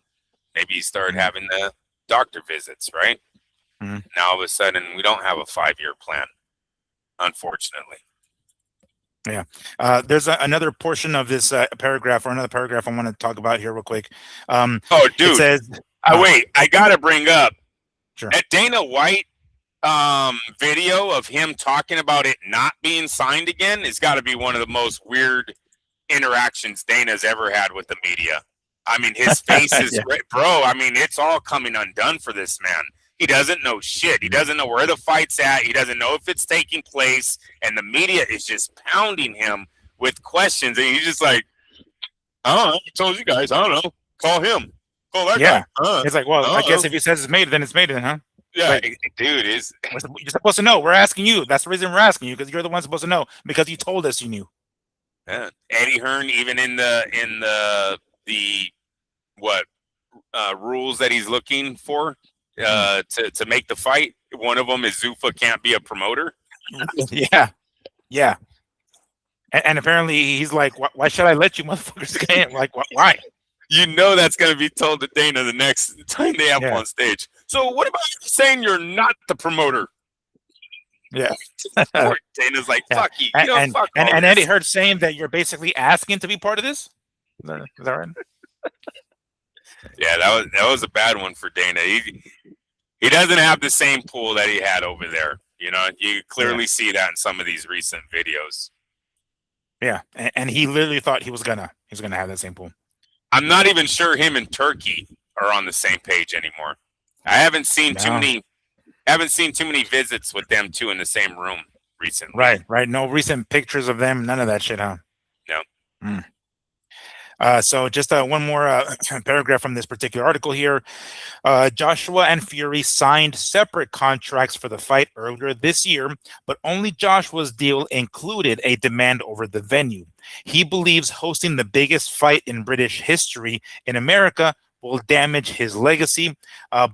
Speaker 2: maybe he started having the doctor visits, right? Now all of a sudden, we don't have a 5-year plan, unfortunately.
Speaker 1: Yeah. There's another portion of this paragraph, or another paragraph I want to talk about here real quick.
Speaker 2: Oh, dude.
Speaker 1: It says,
Speaker 2: wait, I got to bring up
Speaker 1: sure.
Speaker 2: That Dana White video of him talking about it not being signed again has got to be one of the most weird interactions Dana's ever had with the media. I mean, his face is, bro, I mean, it's all coming undone for this man. He doesn't know shit. He doesn't know where the fight's at. He doesn't know if it's taking place. And the media is just pounding him with questions. And he's just like, I don't know. I told you guys. I don't know. Call him. Call that guy.
Speaker 1: It's like, well, I guess if he says it's made, then it's made, huh?
Speaker 2: Yeah, like, dude,
Speaker 1: you're supposed to know. We're asking you. That's the reason we're asking you, because you're the one supposed to know, because you told us you knew.
Speaker 2: Yeah. Eddie Hearn, even in the what rules that he's looking for to make the fight, one of them is Zuffa can't be a promoter.
Speaker 1: Yeah. And apparently he's like, why should I let you motherfuckers get in? Like, why?
Speaker 2: You know that's going to be told to Dana the next time they have him on stage. So what about saying you're not the promoter?
Speaker 1: Yeah.
Speaker 2: Dana's like, fuck you.
Speaker 1: And Eddie Hearn saying that you're basically asking to be part of this? Is that right?
Speaker 2: Yeah, that was a bad one for Dana. He doesn't have the same pool that he had over there. You clearly see that in some of these recent videos.
Speaker 1: Yeah, and he literally thought he was gonna have that same pool.
Speaker 2: I'm not even sure him and Turkey are on the same page anymore. I haven't seen too many visits with them two in the same room recently.
Speaker 1: Right. No recent pictures of them. None of that shit, huh?
Speaker 2: No.
Speaker 1: So just one more paragraph from this particular article here. Joshua and Fury signed separate contracts for the fight earlier this year, but only Joshua's deal included a demand over the venue. He believes hosting the biggest fight in British history in America will damage his legacy,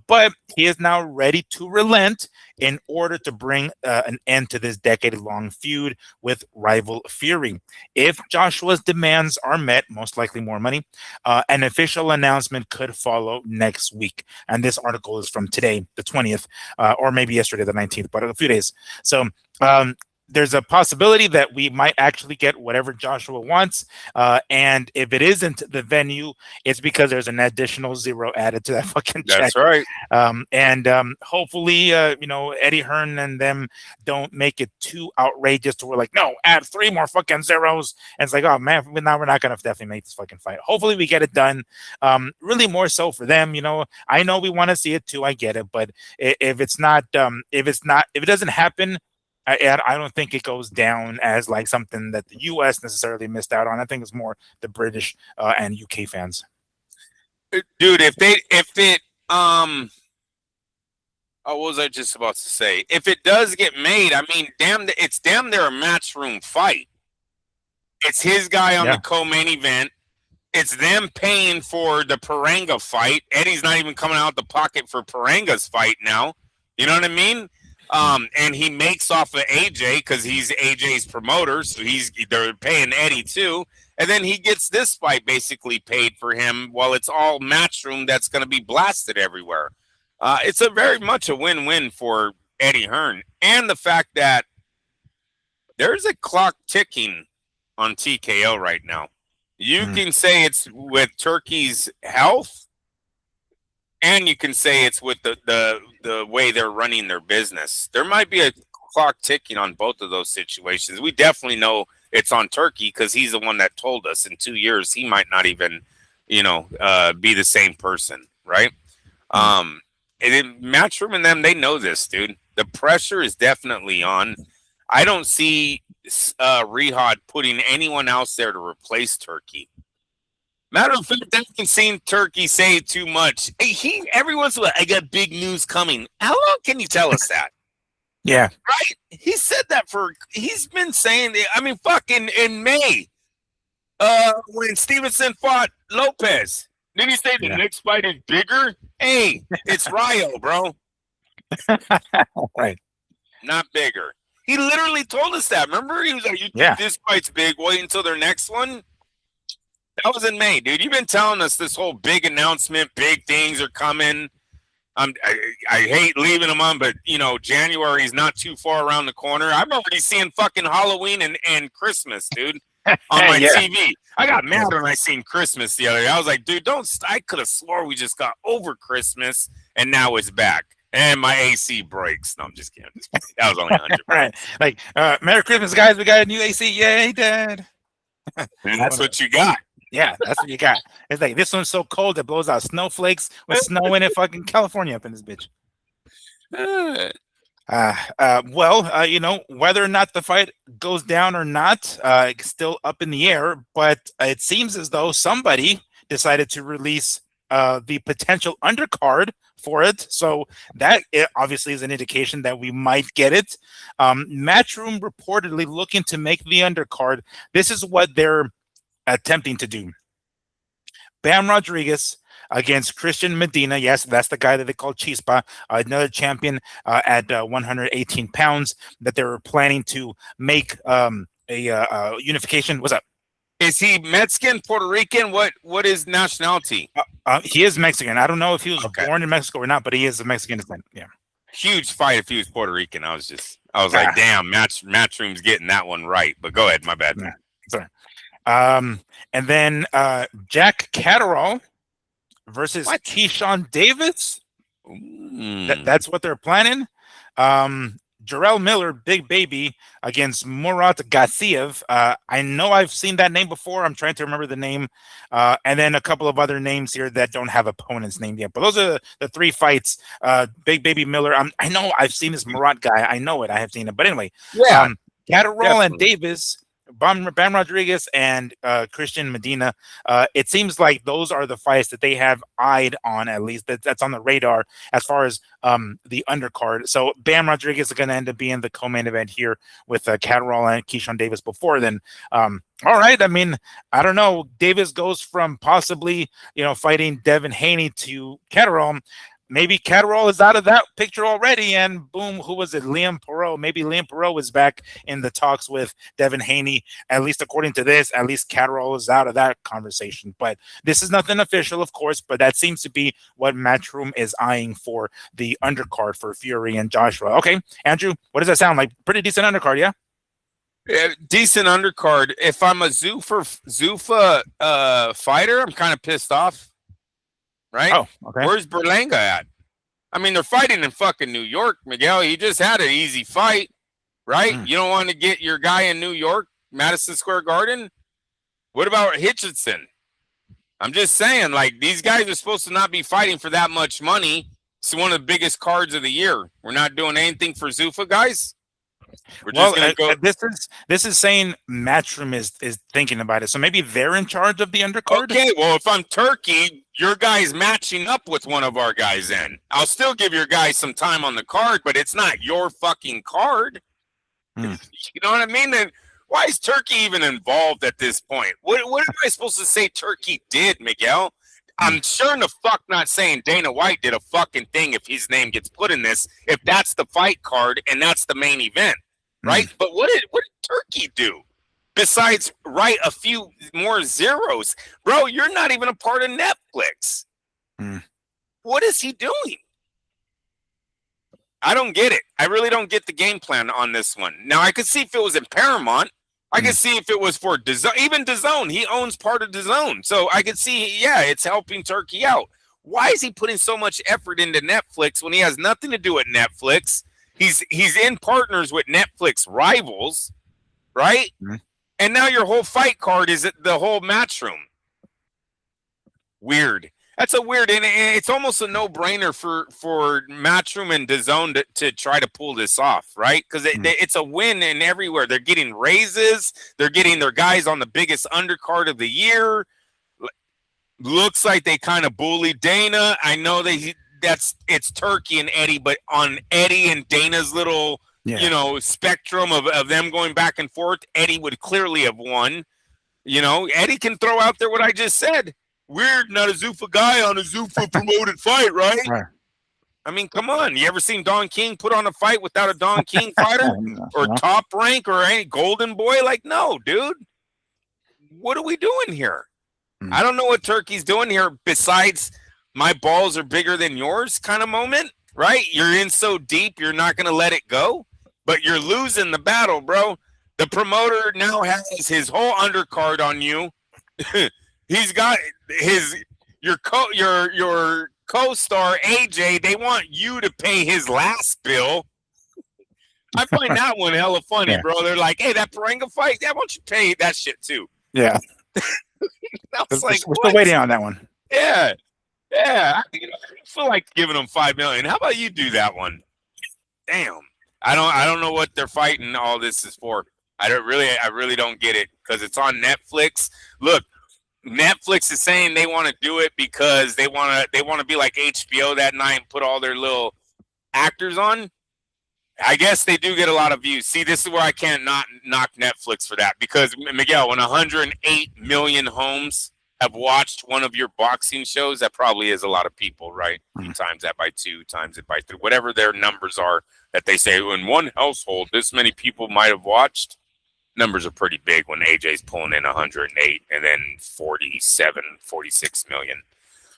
Speaker 1: but he is now ready to relent in order to bring an end to this decade-long feud with rival Fury. If Joshua's demands are met, most likely more money, an official announcement could follow next week. And this article is from today, the 20th, or maybe yesterday, the 19th, but a few days. So there's a possibility that we might actually get whatever Joshua wants. And if it isn't the venue, it's because there's an additional zero added to that fucking check.
Speaker 2: That's right.
Speaker 1: And hopefully, Eddie Hearn and them don't make it too outrageous to where like, no, add 3 more fucking zeros. And it's like, oh man, now we're not going to definitely make this fucking fight. Hopefully we get it done. Really more so for them. I know we want to see it too. I get it. But if it doesn't happen, I don't think it goes down as like something that the U.S. necessarily missed out on. I think it's more the British and UK fans.
Speaker 2: Dude, what was I just about to say? If it does get made, I mean, it's damn near a matchroom fight. It's his guy on the co-main event. It's them paying for the Paranga fight. Eddie's not even coming out the pocket for Paranga's fight now. You know what I mean? And he makes off of AJ because he's AJ's promoter, so they're paying Eddie too. And then he gets this fight basically paid for him while it's all Matchroom that's going to be blasted everywhere. It's a very much a win-win for Eddie Hearn. And the fact that there's a clock ticking on TKO right now. You can say it's with Turkey's health, and you can say it's with the way they're running their business. There might be a clock ticking on both of those situations. We definitely know it's on Turkey because he's the one that told us in 2 years he might not even, be the same person, right? And in Matchroom and them, they know this, dude. The pressure is definitely on. I don't see Rihad putting anyone else there to replace Turkey. Matter of fact, I haven't seen Turkey say too much. Hey, every once in a while, I got big news coming. How long can you tell us that?
Speaker 1: Yeah.
Speaker 2: Right? He said that he's been saying it. I mean, fucking in May, when Stevenson fought Lopez, didn't he say the next fight is bigger? Hey, it's Rio, bro.
Speaker 1: Right.
Speaker 2: Not bigger. He literally told us that. Remember? He was like, you think this fight's big, wait until their next one? That was in May, dude. You've been telling us this whole big announcement, big things are coming. I hate leaving them on, but, January is not too far around the corner. I'm already seeing fucking Halloween and Christmas, dude, on my TV. I got mad when I seen Christmas the other day. I was like, dude, I could have swore we just got over Christmas, and now it's back. And my AC breaks. No, I'm just kidding. That was only 100.
Speaker 1: Right. Like, Merry Christmas, guys. We got a new AC. Yay, Dad.
Speaker 2: And that's what you got.
Speaker 1: Yeah, that's what you got. It's like, this one's so cold it blows out snowflakes with snow in it. Fucking California up in this bitch. Whether or not the fight goes down or not, it's still up in the air. But it seems as though somebody decided to release the potential undercard for it. So that obviously is an indication that we might get it. Matchroom reportedly looking to make the undercard. This is what they're attempting to do. Bam Rodriguez against Christian Medina. Yes, that's the guy that they call Chispa, another champion at 118 pounds that they were planning to make a unification. What's up?
Speaker 2: Is he Mexican, Puerto Rican? What is nationality?
Speaker 1: He is Mexican. I don't know if he was born in Mexico or not, but he is a Mexican descent. Yeah.
Speaker 2: Huge fight if he was Puerto Rican. I was like, damn, Matchroom's getting that one right. But go ahead, my bad.
Speaker 1: Yeah. Sorry. And then Jack Catterall versus Keyshawn Davis. That's what they're planning. Jarrell Miller, Big Baby, against Murat Gassiev. I know I've seen that name before. I'm trying to remember the name. And then a couple of other names here that don't have opponents named yet. But those are the three fights. Big Baby Miller. I know I've seen this Murat guy. I know it. I have seen it. But anyway, Catterall and Davis, Bam Rodriguez and Christian Medina. It seems like those are the fights that they have eyed on, at least that's on the radar as far as the undercard. So Bam Rodriguez is going to end up being the co-main event here with Catterall and Keyshawn Davis before then. All right. I mean, I don't know. Davis goes from possibly, fighting Devin Haney to Catterall. Maybe Catterall is out of that picture already, and boom, who was it? Liam Perot. Maybe Liam Perot is back in the talks with Devin Haney. At least according to this, at least Catterall is out of that conversation. But this is nothing official, of course, but that seems to be what Matchroom is eyeing for the undercard for Fury and Joshua. Okay, Andrew, what does that sound like? Pretty decent undercard, yeah?
Speaker 2: Decent undercard. If I'm a Zuffa fighter, I'm kind of pissed off. Right?
Speaker 1: Oh, okay.
Speaker 2: Where's Berlanga at? I mean, they're fighting in fucking New York, Miguel. He just had an easy fight, right? You don't want to get your guy in New York, Madison Square Garden? What about Hitchinson? I'm just saying, like, these guys are supposed to not be fighting for that much money. It's one of the biggest cards of the year. We're not doing anything for Zuffa, guys? We're just gonna go.
Speaker 1: This is saying Matchroom is thinking about it, so maybe they're in charge of the undercard.
Speaker 2: Okay, well, if I'm Turkey, your guy's matching up with one of our guys. Then I'll still give your guy some time on the card, but it's not your fucking card. You know what I mean? Then Why is Turkey even involved at this point? What am I supposed to say Turkey did, Miguel? I'm sure in the fuck not saying Dana White did a fucking thing if his name gets put in this, if that's the fight card and that's the main event, right? But what did Turkey do besides write a few more zeros? Bro, you're not even a part of Netflix. What is he doing? I don't get it. I really don't get the game plan on this one. Now, I could see if it was in Paramount. I could see if it was for DAZN, even DAZN. He owns part of DAZN. So I could see, yeah, it's helping Turkey out. Why is he putting so much effort into Netflix when he has nothing to do with Netflix? He's in partners with Netflix rivals, right? And now your whole fight card is the whole Matchroom. Weird. That's a weird, and it's almost a no-brainer for Matchroom and DAZN to try to pull this off, right? Because it's a win in everywhere. They're getting raises. They're getting their guys on the biggest undercard of the year. Looks like they kind of bullied Dana. I know it's Turkey and Eddie, but on Eddie and Dana's little spectrum of them going back and forth, Eddie would clearly have won. Eddie can throw out there what I just said. Weird, not a Zuffa guy on a Zuffa promoted fight, right? I mean, come on. You ever seen Don King put on a fight without a Don King fighter? Or Top Rank or any Golden Boy? Like, no, dude. What are we doing here? I don't know what Turkey's doing here besides my balls are bigger than yours kind of moment, right? You're in so deep, you're not going to let it go, but you're losing the battle, bro. The promoter now has his whole undercard on you. He's got your co-star AJ. They want you to pay his last bill. I find that one hella funny, bro. They're like, "Hey, that Parenga fight, yeah, why don't you pay that shit too?"
Speaker 1: Yeah,
Speaker 2: we're
Speaker 1: still waiting on that one.
Speaker 2: Yeah. I feel like giving them $5 million. How about you do that one? Damn, I don't know what they're fighting. All this is for. I really don't get it because it's on Netflix. Look. Netflix is saying they want to do it because they want to be like HBO that night and put all their little actors on. I guess they do get a lot of views. See, this is where I can't not knock Netflix for that because Miguel, when 108 million homes have watched one of your boxing shows, that probably is a lot of people, right? You times that by 2, times it by 3, whatever their numbers are that they say in one household, this many people might have watched. Numbers are pretty big when AJ's pulling in 108 and then 46 million.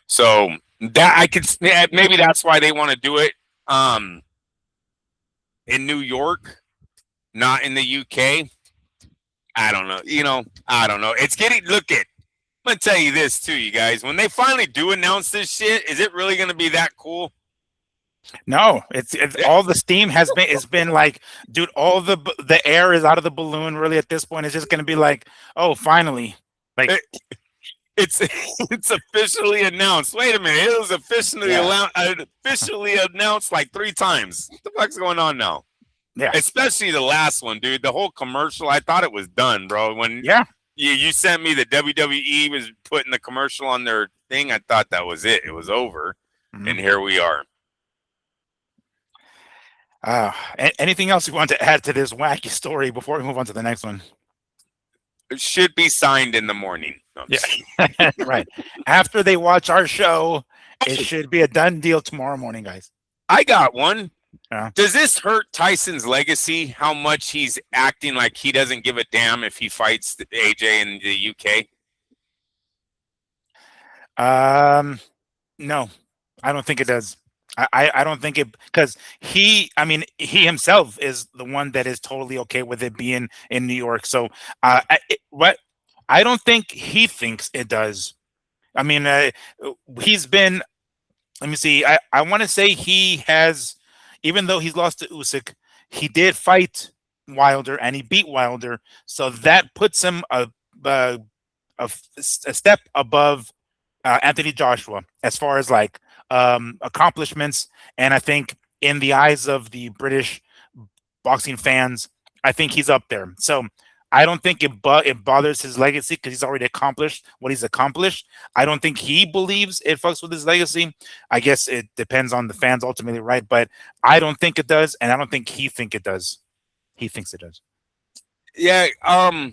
Speaker 2: So that I could maybe that's why they want to do it in New York, not in the UK. I don't know. I don't know. It's getting I'm gonna tell you this too, you guys. When they finally do announce this shit, is it really gonna be that cool?
Speaker 1: No, it's all the steam it's been like, dude, all the air is out of the balloon. Really, at this point, it's just gonna be like, oh, finally, like
Speaker 2: it's officially announced. Wait a minute, it was officially announced like 3 times. What the fuck's going on now?
Speaker 1: Yeah,
Speaker 2: especially the last one, dude. The whole commercial, I thought it was done, bro. When you sent me the WWE was putting the commercial on their thing, I thought that was it. It was over, and here we are.
Speaker 1: Anything else you want to add to this wacky story before we move on to the next one?
Speaker 2: It should be signed in the morning. No,
Speaker 1: yeah, right. After they watch our show, it should be a done deal tomorrow morning, guys.
Speaker 2: I got one. Does this hurt Tyson's legacy? How much he's acting like he doesn't give a damn if he fights AJ in the UK?
Speaker 1: No, I don't think it does. I don't think it, because he himself is the one that is totally okay with it being in New York. So I don't think he thinks it does. I mean, he's been, let me see. I want to say he has, even though he's lost to Usyk, he did fight Wilder and he beat Wilder. So that puts him a step above Anthony Joshua as far as like accomplishments. And I think in the eyes of the British boxing fans, I think he's up there. So I don't think it bothers his legacy because he's already accomplished what he's accomplished. I don't think he believes it fucks with his legacy. I guess it depends on the fans ultimately, right? But I don't think it does, and I don't think he thinks it does. He thinks it does.
Speaker 2: Yeah. I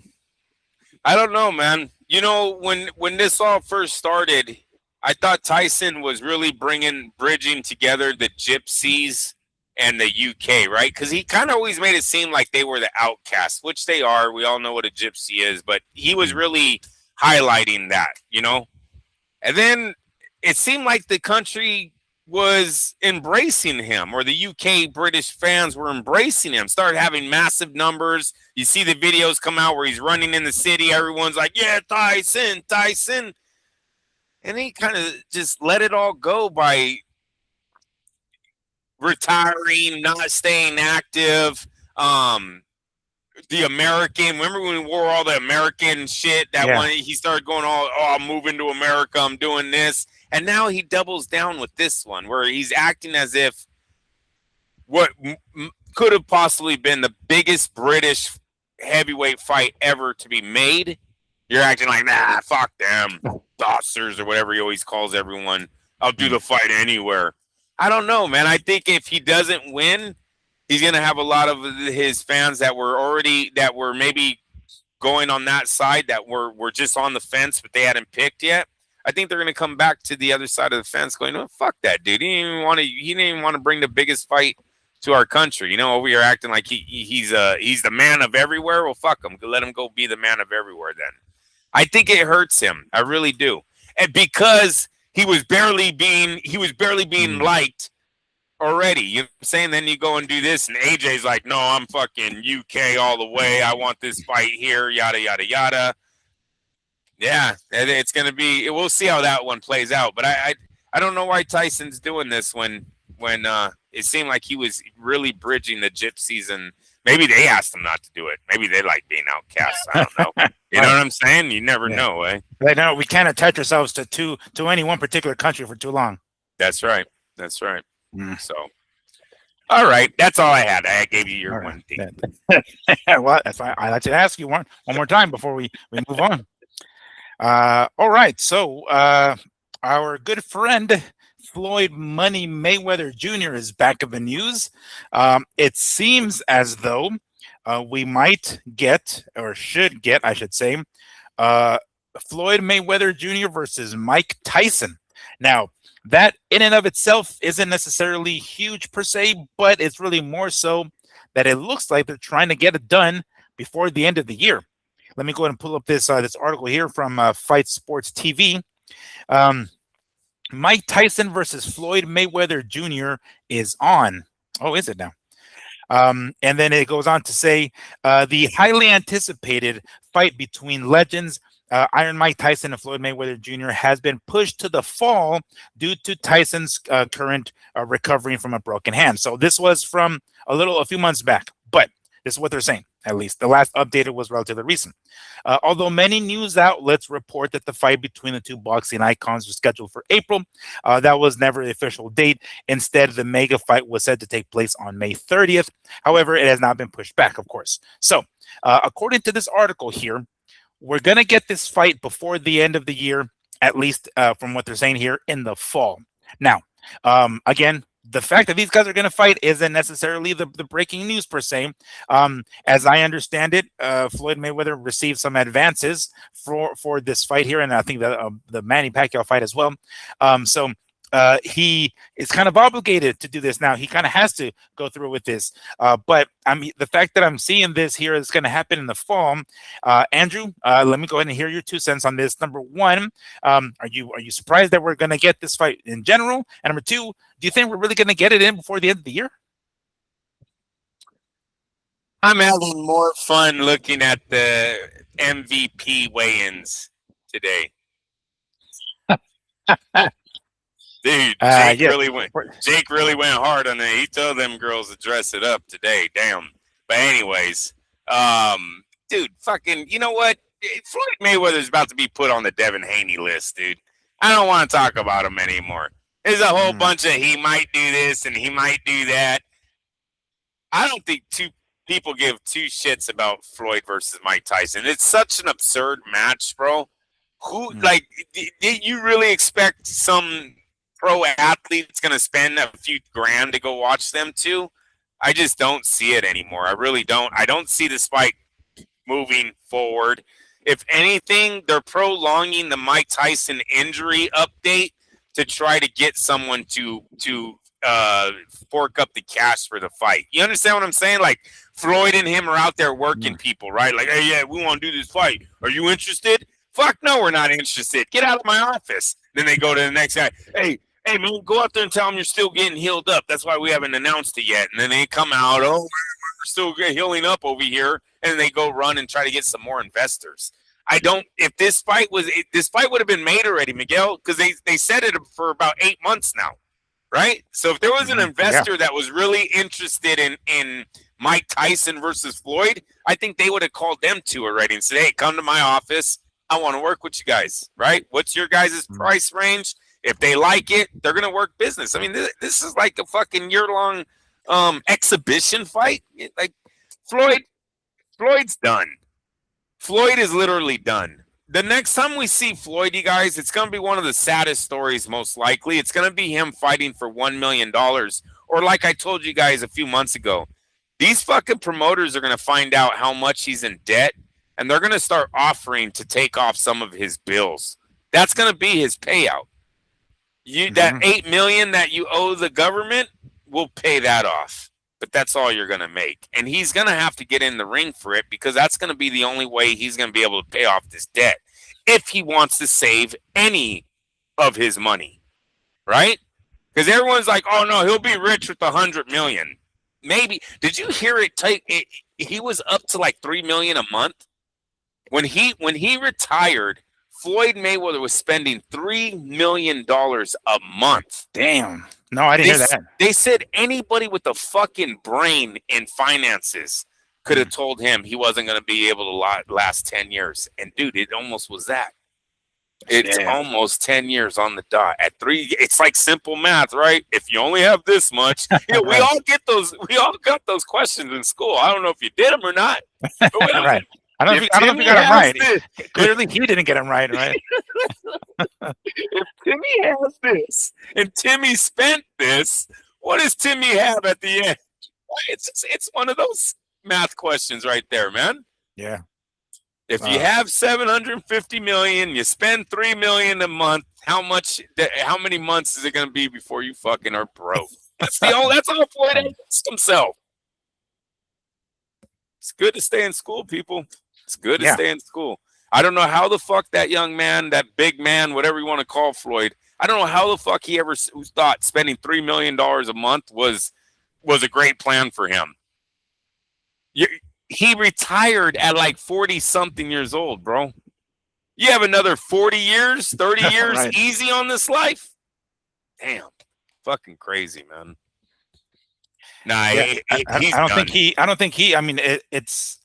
Speaker 2: don't know, man. You know, when this all first started, I thought Tyson was really bridging together the Gypsies and the UK, right? Because he kind of always made it seem like they were the outcasts, which they are. We all know what a gypsy is, but he was really highlighting that, you know. And then it seemed like the country was embracing him, or the UK British fans were embracing him, started having massive numbers. You see the videos come out where he's running in the city, everyone's like, yeah, Tyson, Tyson. And he kind of just let it all go by retiring, not staying active. The American, remember when we wore all the American shit? That one, he started going all, oh, I'm moving to America, I'm doing this. And now he doubles down with this one where he's acting as if what could have possibly been the biggest British heavyweight fight ever to be made. You're acting like, nah, fuck them, dossers, or whatever he always calls everyone. I'll do the fight anywhere. I don't know, man. I think if he doesn't win, he's going to have a lot of his fans that were maybe going on that side, that were just on the fence, but they hadn't picked yet. I think they're going to come back to the other side of the fence going, oh, fuck that dude. He didn't even want to bring the biggest fight to our country. You know, over here acting like he's the man of everywhere. Well, fuck him. Let him go be the man of everywhere then. I think it hurts him. I really do. And because he was barely being liked already. You know what I'm saying? Then you go and do this, and AJ's like, no, I'm fucking UK all the way. I want this fight here, yada, yada, yada. Yeah, it's going to be, we'll see how that one plays out. But I don't know why Tyson's doing this when it seemed like he was really bridging the Gypsies, and maybe they asked him not to do it. Maybe they like being outcasts. I don't know. You know what I'm saying? You never know, eh?
Speaker 1: Right now, we can't attach ourselves to any one particular country for too long.
Speaker 2: That's right. That's right. So, all right, that's all I had. I gave you your one thing.
Speaker 1: Well, that's why I like to ask you one more time before we move on. All right, so our good friend Floyd Money Mayweather Jr. is back in the news. It seems as though we might get, or should get, I should say, Floyd Mayweather Jr. versus Mike Tyson. Now, that in and of itself isn't necessarily huge per se, but it's really more so that it looks like they're trying to get it done before the end of the year. Let me go ahead and pull up this article here from Fight Sports TV. Mike Tyson versus Floyd Mayweather Jr. is on. Oh, is it now? And then it goes on to say the highly anticipated fight between legends Iron Mike Tyson and Floyd Mayweather Jr. has been pushed to the fall due to Tyson's current recovering from a broken hand. So this was from a few months back, but this is what they're saying. At least the last updated was relatively recent. Although many news outlets report that the fight between the two boxing icons was scheduled for April, that was never the official date. Instead, the mega fight was said to take place on May 30th. However, it has not been pushed back, of course. So, according to this article here, we're going to get this fight before the end of the year, at least from what they're saying here, in the fall. Now, again, the fact that these guys are going to fight isn't necessarily the breaking news per se. As I understand it, Floyd Mayweather received some advances for this fight here, and I think the Manny Pacquiao fight as well. So he is kind of obligated to do this now. He kind of has to go through with this. But I mean, the fact that I'm seeing this here is going to happen in the fall. Andrew, let me go ahead and hear your 2 cents on this. Number one, are you surprised that we're going to get this fight in general? And number two, do you think we're really going to get it in before the end of the year?
Speaker 2: I'm having more fun looking at the MVP weigh-ins today. Dude, Jake really went hard on it. He told them girls to dress it up today. Damn. But anyways, dude, fucking, you know what? Floyd Mayweather's about to be put on the Devin Haney list, dude. I don't want to talk about him anymore. There's a whole bunch of he might do this and he might do that. I don't think people give two shits about Floyd versus Mike Tyson. It's such an absurd match, bro. Who did you really expect some pro athlete's going to spend a few grand to go watch them too? I just don't see it anymore. I really don't. I don't see this fight moving forward. If anything, they're prolonging the Mike Tyson injury update to try to get someone to fork up the cash for the fight. You understand what I'm saying? Like Floyd and him are out there working people, right? Like, hey, yeah, we want to do this fight. Are you interested? Fuck no, we're not interested. Get out of my office. Then they go to the next guy. Hey, man, go out there and tell them you're still getting healed up. That's why we haven't announced it yet. And then they come out, oh, we're still healing up over here. And they go run and try to get some more investors. If this fight would have been made already, Miguel, because they said it for about 8 months now, right? So if there was an investor that was really interested in Mike Tyson versus Floyd, I think they would have called them two already and said, hey, come to my office. I want to work with you guys, right? What's your guys' price range? If they like it, they're going to work business. I mean, this is like a fucking year-long exhibition fight. Like Floyd's done. Floyd is literally done. The next time we see Floyd, you guys, it's going to be one of the saddest stories, most likely. It's going to be him fighting for $1 million. Or like I told you guys a few months ago, these fucking promoters are going to find out how much he's in debt, and they're going to start offering to take off some of his bills. That's going to be his payout. That $8 million that you owe the government, we'll pay that off. But that's all you're going to make. And he's going to have to get in the ring for it because that's going to be the only way he's going to be able to pay off this debt if he wants to save any of his money, right? Because everyone's like, oh, no, he'll be rich with $100 million. Maybe. Did you hear it? He was up to like $3 million a month. When he retired, Floyd Mayweather was spending $3 million a month.
Speaker 1: Damn. No, I didn't hear that.
Speaker 2: They said anybody with a fucking brain in finances could have told him he wasn't going to be able to last 10 years. And, dude, it almost was that. It's almost 10 years on the dot. At 3, it's like simple math, right? If you only have this much. We all get those. We all got those questions in school. I don't know if you did them or not.
Speaker 1: Right. I don't know if you got him right. Clearly, he didn't get him right.
Speaker 2: If Timmy has this and Timmy spent this, what does Timmy have at the end? It's one of those math questions right there, man.
Speaker 1: Yeah.
Speaker 2: If you have $750 million, you spend $3 million a month. How many months is it going to be before you fucking are broke? That's all Floyd asked himself. It's good to stay in school, people. It's good to stay in school. I don't know how the fuck that young man, that big man, whatever you want to call Floyd, I don't know how the fuck he ever thought spending $3 million a month was a great plan for him. He retired at like 40-something years old, bro. You have another 40 years, 30 years right. Easy on this life? Damn. Fucking crazy, man. Nah,
Speaker 1: yeah, I don't think he, I mean, it's,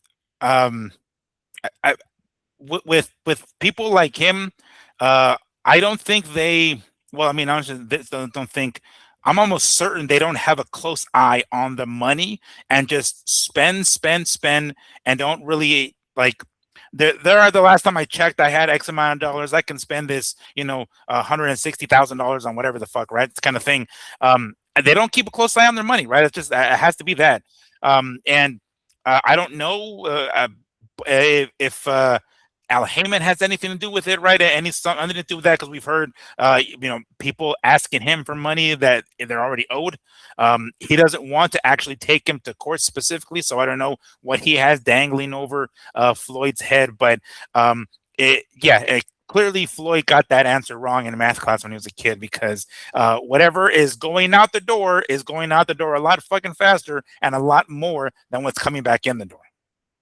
Speaker 1: with people like him, I don't think I'm almost certain they don't have a close eye on the money and just spend, and don't really like. There are the last time I checked, I had X amount of dollars. I can spend this, $160,000 on whatever the fuck, right? It's kind of thing. They don't keep a close eye on their money, right? It's just it has to be that. And I don't know if Al Heyman has anything to do with it, right? And it's something to do with that because we've heard, people asking him for money that they're already owed. He doesn't want to actually take him to court specifically, so I don't know what he has dangling over Floyd's head. But clearly Floyd got that answer wrong in a math class when he was a kid because whatever is going out the door is going out the door a lot fucking faster and a lot more than what's coming back in the door.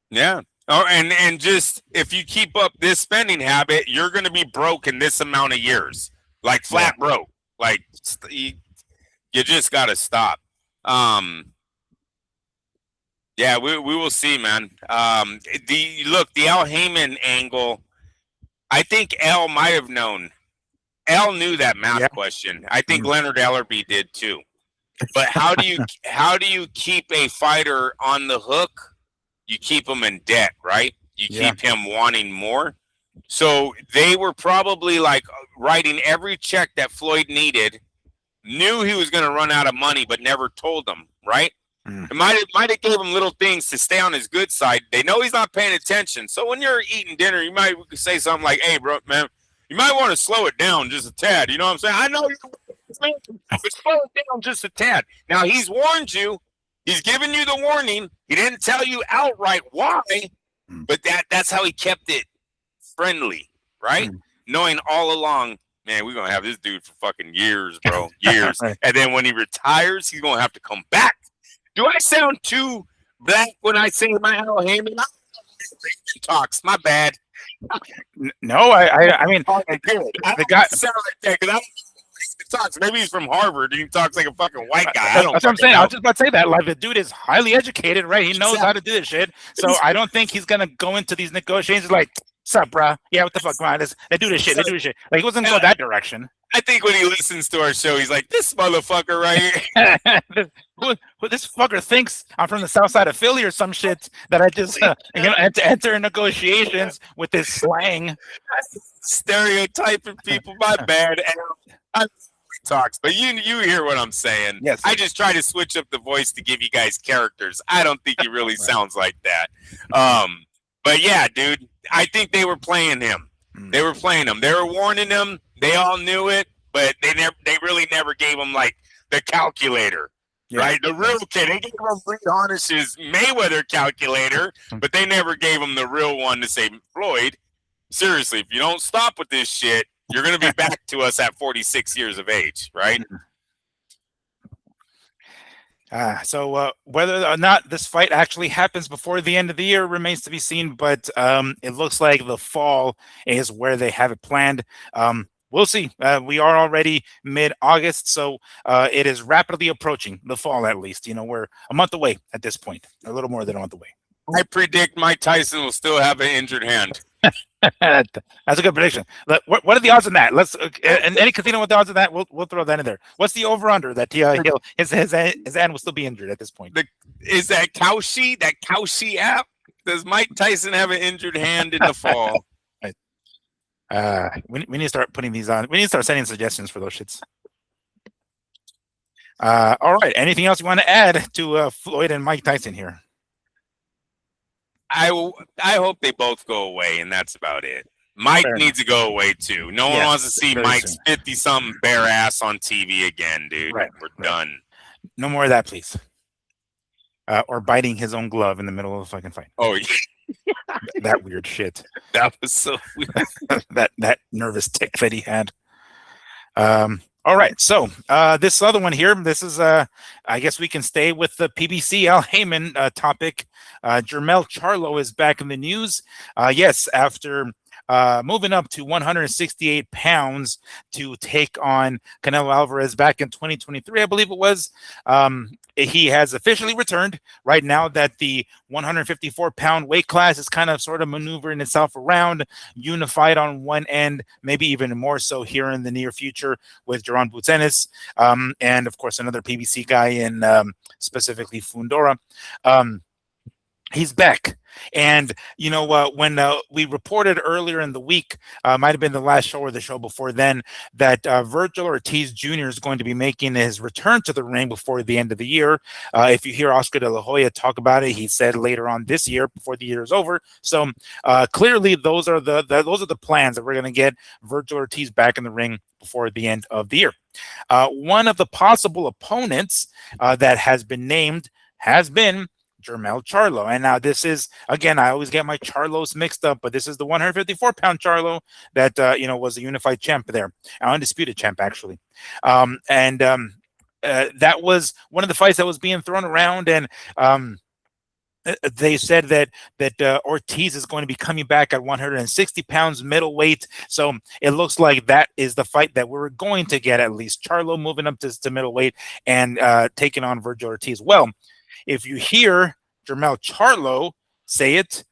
Speaker 2: Yeah. Oh, and just if you keep up this spending habit, you're going to be broke in this amount of years, like flat broke. Like you just got to stop. Yeah, we will see, man. The Al Heyman angle. I think Al might have known. Al knew that math question. I think Leonard Ellerbe did too. But how do you keep a fighter on the hook? You keep him in debt, right? You keep him wanting more. So they were probably like writing every check that Floyd needed, knew he was going to run out of money, but never told them, right? It might have gave him little things to stay on his good side. They know he's not paying attention. So when you're eating dinner, you might say something like, "Hey, bro, man, you might want to slow it down just a tad." You know what I'm saying? I know you, but slow it down just a tad. Now he's warned you. He's given you the warning. He didn't tell you outright why, but that's how he kept it friendly, right? Knowing all along, man, we're gonna have this dude for fucking years, bro, years. And then when he retires, he's gonna have to come back. Do I sound too black when I say my Al Heyman talks? My bad.
Speaker 1: No, I mean, the guy
Speaker 2: sound like that because I don't know talks. Maybe he's from Harvard and he talks like a fucking white guy.
Speaker 1: That's what I'm saying. I was just about to say that. Like, the dude is highly educated, right? He knows how to do this shit. So I don't think he's gonna go into these negotiations like, "What's up, bro? Yeah, what the fuck, man? They do this shit. They do this shit." Like, he wasn't going that direction.
Speaker 2: I think when he listens to our show, he's like, "This motherfucker right here."
Speaker 1: This fucker thinks I'm from the south side of Philly or some shit that I just enter negotiations with this slang.
Speaker 2: Stereotyping people. My bad. I talks, but you hear what I'm saying.
Speaker 1: Yes.
Speaker 2: I just try to switch up the voice to give you guys characters. I don't think he really sounds like that. But yeah, dude, I think they were playing him. They were playing him. They were warning him. They all knew it, but they really never gave him like the calculator. Yeah. Right? The real kid. They gave him Reed Harnish's Mayweather calculator, but they never gave him the real one to say, "Floyd, seriously, if you don't stop with this shit, you're going to be back to us at 46 years of age," right?
Speaker 1: So whether or not this fight actually happens before the end of the year remains to be seen, but it looks like the fall is where they have it planned. We'll see. We are already mid-August, so it is rapidly approaching the fall, at least. You know, we're a month away at this point, a little more than a month away.
Speaker 2: I predict Mike Tyson will still have an injured hand.
Speaker 1: That's a good prediction. What are the odds on that? Let's and any casino with the odds of that, we'll throw that in there. What's the over/under that his hand will still be injured at this point?
Speaker 2: Is that Cowshe, that Cowshe app? Does Mike Tyson have an injured hand in the fall?
Speaker 1: We need to start putting these on. We need to start sending suggestions for those shits. All right. Anything else you want to add to Floyd and Mike Tyson here?
Speaker 2: I hope they both go away, and that's about it. Mike needs to go away too. No one wants to see Mike's 50-something bare ass on TV again, dude. Right. We're done.
Speaker 1: No more of that, please. Or biting his own glove in the middle of a fucking fight.
Speaker 2: Oh, yeah.
Speaker 1: That weird shit.
Speaker 2: That was so weird.
Speaker 1: that nervous tick that he had. All right, so this other one here, this is, I guess we can stay with the PBC Al Heyman topic. Jermell Charlo is back in the news. Yes, after moving up to 168 pounds to take on Canelo Alvarez back in 2023, I believe it was. He has officially returned right now that the 154-pound weight class is kind of sort of maneuvering itself around, unified on one end, maybe even more so here in the near future with Jaron Butzenis, and of course another PBC guy in specifically Fundora. He's back. And, you know, when we reported earlier in the week, might have been the last show or the show before then, that Virgil Ortiz Jr. is going to be making his return to the ring before the end of the year. If you hear Oscar De La Hoya talk about it, he said later on this year, before the year is over. So clearly those are the plans, that we're going to get Virgil Ortiz back in the ring before the end of the year. One of the possible opponents that has been named has been Jermell Charlo. And now this is, again, I always get my Charlos mixed up, but this is the 154-pound Charlo that, was a unified champ there, undisputed champ, actually. That was one of the fights that was being thrown around, and they said that Ortiz is going to be coming back at 160 pounds middleweight. So it looks like that is the fight that we're going to get, at least. Charlo moving up to middleweight and taking on Virgil Ortiz. Well, if you hear Jermell Charlo say it,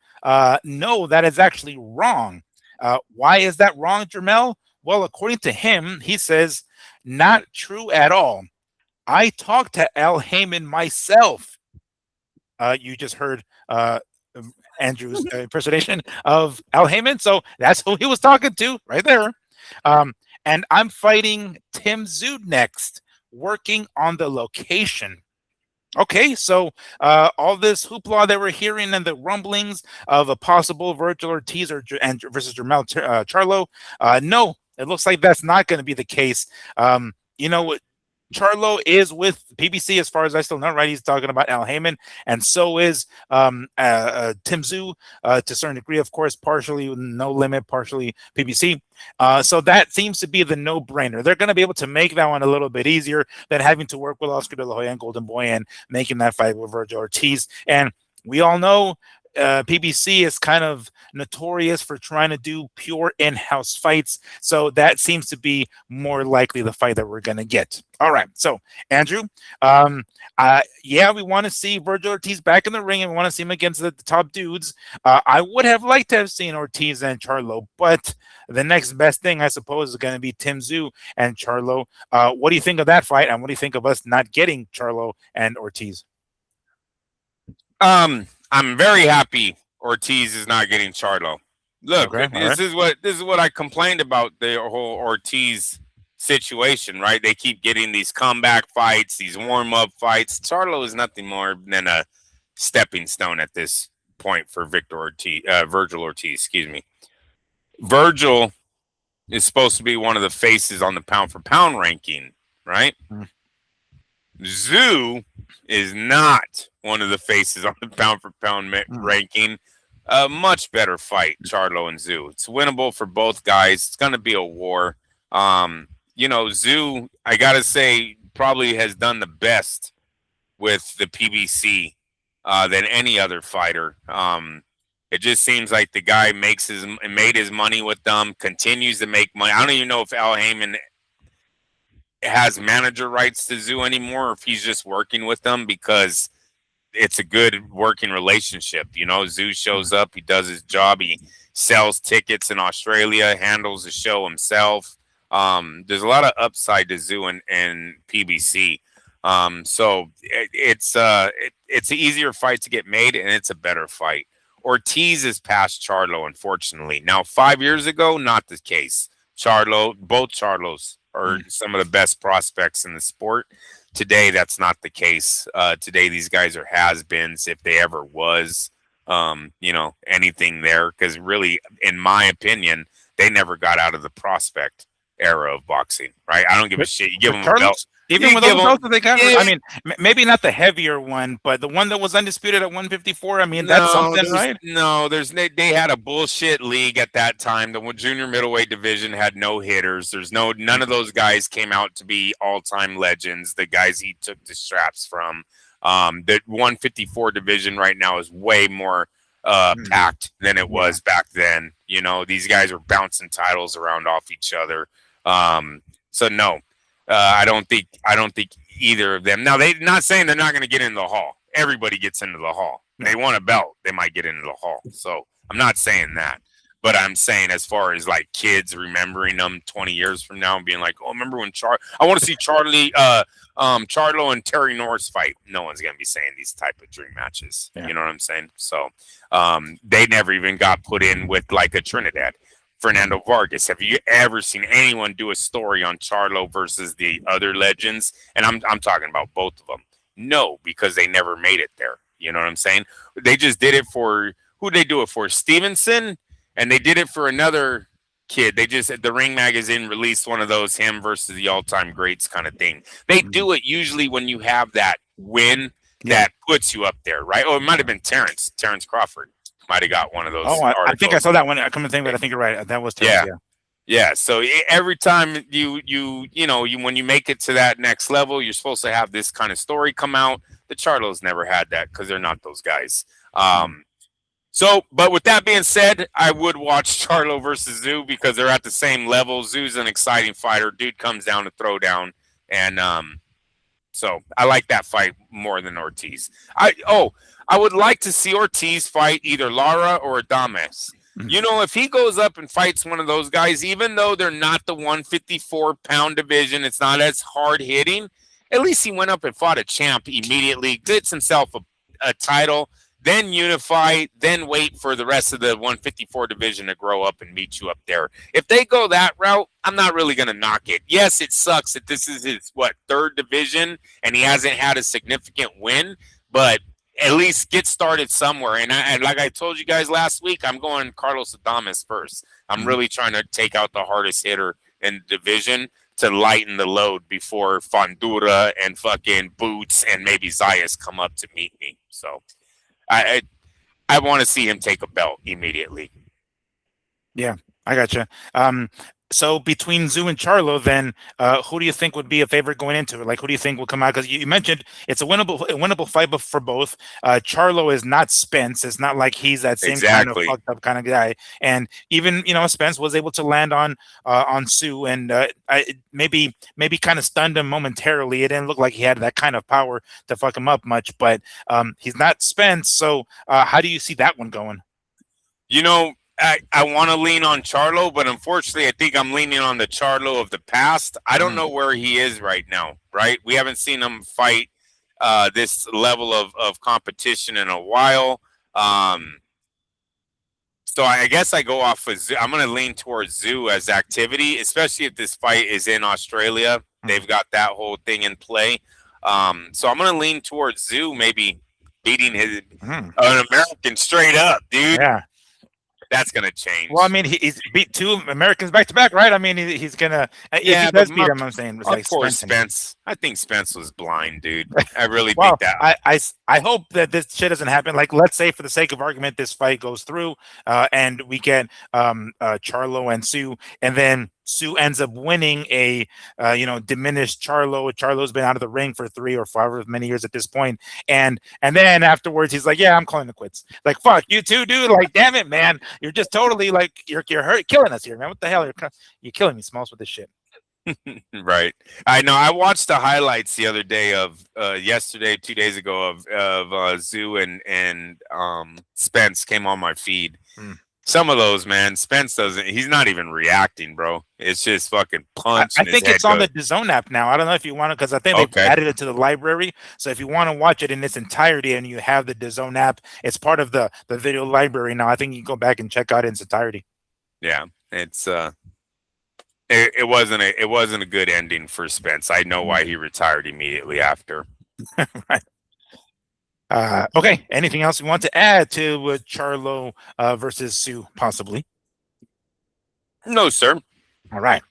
Speaker 1: no, that is actually wrong. Why is that wrong, Jermell? Well, according to him, he says, not true at all. I talked to Al Heyman myself. You just heard Andrew's impersonation of Al Heyman. So that's who he was talking to right there. And I'm fighting Tim Tszyu next, working on the location. Okay, so all this hoopla that we're hearing and the rumblings of a possible Virgil Ortiz versus Jermell Charlo, no, it looks like that's not going to be the case. You know, Charlo is with PBC as far as I still know, right? He's talking about Al Heyman, and so is Tim Tszyu to a certain degree, of course, partially No Limit, partially PBC. So that seems to be the no-brainer. They're going to be able to make that one a little bit easier than having to work with Oscar De La Hoya and Golden Boy and making that fight with Virgil Ortiz. And we all know PBC is kind of notorious for trying to do pure in-house fights, so that seems to be more likely the fight that we're going to get. All right, so Andrew, yeah, we want to see Virgil Ortiz back in the ring, and we want to see him against the top dudes. I would have liked to have seen Ortiz and Charlo, but the next best thing, I suppose, is going to be Tim Tszyu and Charlo. What do you think of that fight, and what do you think of us not getting Charlo and Ortiz?
Speaker 2: I'm very happy Ortiz is not getting Charlo. Look,
Speaker 1: Okay,
Speaker 2: this is what I complained about the whole Ortiz situation, right? They keep getting these comeback fights, these warm-up fights. Charlo is nothing more than a stepping stone at this point for Virgil Ortiz, excuse me. Virgil is supposed to be one of the faces on the pound-for-pound ranking, right? Tszyu is not one of the faces on the pound-for-pound ranking. A much better fight, Charlo and Tszyu. It's winnable for both guys. It's going to be a war. You know, Tszyu, I got to say, probably has done the best with the PBC than any other fighter. It just seems like the guy made his money with them, continues to make money. I don't even know if Al Heyman has manager rights to Tszyu anymore, or if he's just working with them because it's a good working relationship. You know, Tszyu shows up, he does his job, he sells tickets in Australia, handles the show himself. There's a lot of upside to Tszyu and PBC. So it's an easier fight to get made, and it's a better fight. Ortiz is past Charlo, unfortunately. Now, 5 years ago, not the case. Both Charlos are some of the best prospects in the sport. Today, that's not the case. Today, these guys are has-beens, if they ever was, you know, anything there. Because really, in my opinion, they never got out of the prospect era of boxing, right? I don't give a shit. You give them a belt.
Speaker 1: Even with those belts that they got, I mean, maybe not the heavier one, but the one that was undisputed at 154. I mean, that's something, right?
Speaker 2: No, they had a bullshit league at that time. The junior middleweight division had no hitters. None of those guys came out to be all-time legends. The guys he took the straps from. The 154 division right now is way more packed than it was back then. You know, these guys were bouncing titles around off each other. So no. I don't think either of them. Now, they're not saying they're not going to get into the hall. Everybody gets into the hall. They want a belt, they might get into the hall. So I'm not saying that. But I'm saying as far as like kids remembering them 20 years from now and being like, oh, remember when I want to see Charlo and Terry Norris fight. No one's going to be saying these type of dream matches. Yeah. You know what I'm saying? So they never even got put in with like a Trinidad. Fernando Vargas. Have you ever seen anyone do a story on Charlo versus the other legends? And I'm talking about both of them. No, because they never made it there. You know what I'm saying? They just did it for who they do it for? Stevenson, and they did it for another kid. The Ring magazine released one of those him versus the all-time greats kind of thing. They do it usually when you have that win that puts you up there, right? Oh, it might have been Terrence Crawford. Might have got one of those.
Speaker 1: Oh, I think I saw that one. I come to think, but I think you're right. That was terrible.
Speaker 2: Yeah. So every time you when you make it to that next level, you're supposed to have this kind of story come out. The Charlos never had that because they're not those guys. So, but with that being said, I would watch Charlo versus Tszyu because they're at the same level. Tszyu's an exciting fighter. Dude comes down to throw down, and so I like that fight more than Ortiz. I would like to see Ortiz fight either Lara or Adames. You know, if he goes up and fights one of those guys, even though they're not the 154-pound division, it's not as hard hitting. At least he went up and fought a champ immediately, gets himself a title, then unify, then wait for the rest of the 154 division to grow up and meet you up there. If they go that route, I'm not really going to knock it. Yes, it sucks that this is his, third division, and he hasn't had a significant win, but at least get started somewhere. And like I told you guys last week, I'm going Carlos Adames first. I'm really trying to take out the hardest hitter in the division to lighten the load before Fondura and fucking Boots and maybe Zayas come up to meet me. So I want to see him take a belt immediately.
Speaker 1: Yeah, I gotcha. So between Tszyu and Charlo, then who do you think would be a favorite going into it? Like, who do you think will come out? Because you mentioned it's a winnable fight for both. Charlo is not Spence. It's not like he's that same kind of fucked up kind of guy. And even Spence was able to land on Tszyu, and maybe kind of stunned him momentarily. It didn't look like he had that kind of power to fuck him up much. But he's not Spence. So how do you see that one going?
Speaker 2: I want to lean on Charlo, but unfortunately, I think I'm leaning on the Charlo of the past. I don't know where he is right now, right? We haven't seen him fight this level of competition in a while. So I guess I go off of Tszyu. I'm going to lean towards Tszyu as activity, especially if this fight is in Australia. They've got that whole thing in play. So I'm going to lean towards Tszyu, maybe beating an American straight up, dude.
Speaker 1: Yeah.
Speaker 2: That's going to change.
Speaker 1: Well, I mean, he's beat 2 Americans back to back, right? I mean, he's going to. If he does beat him, I'm saying. It's like
Speaker 2: poor Spence. I think Spence was blind, dude. I really think that.
Speaker 1: I hope that this shit doesn't happen. Like, let's say, for the sake of argument, this fight goes through and we get Charlo and Tszyu, and then Tszyu ends up winning a diminished Charlo. Charlo's been out of the ring for 3 or 5 or many years at this point, and then afterwards he's like, yeah, I'm calling it quits. Like, fuck you too, dude. Like, damn it, man, you're just totally like you're killing us here, man. What the hell? You're killing me, Smalls, with this shit.
Speaker 2: Right. I know. I watched the highlights the other day of yesterday, 2 days ago of Tszyu and Spence came on my feed. Some of those, man, Spence doesn't. He's not even reacting, bro. It's just fucking punch.
Speaker 1: I think it's on the DAZN app now. I don't know if you want to, because I think they've added it to the library. So if you want to watch it in its entirety and you have the DAZN app, it's part of the video library now. I think you can go back and check out it in its entirety.
Speaker 2: Yeah, it's it wasn't a good ending for Spence. I know why he retired immediately after.
Speaker 1: Right. Okay. Anything else you want to add to Charlo versus Tszyu, possibly?
Speaker 2: No, sir.
Speaker 1: All right.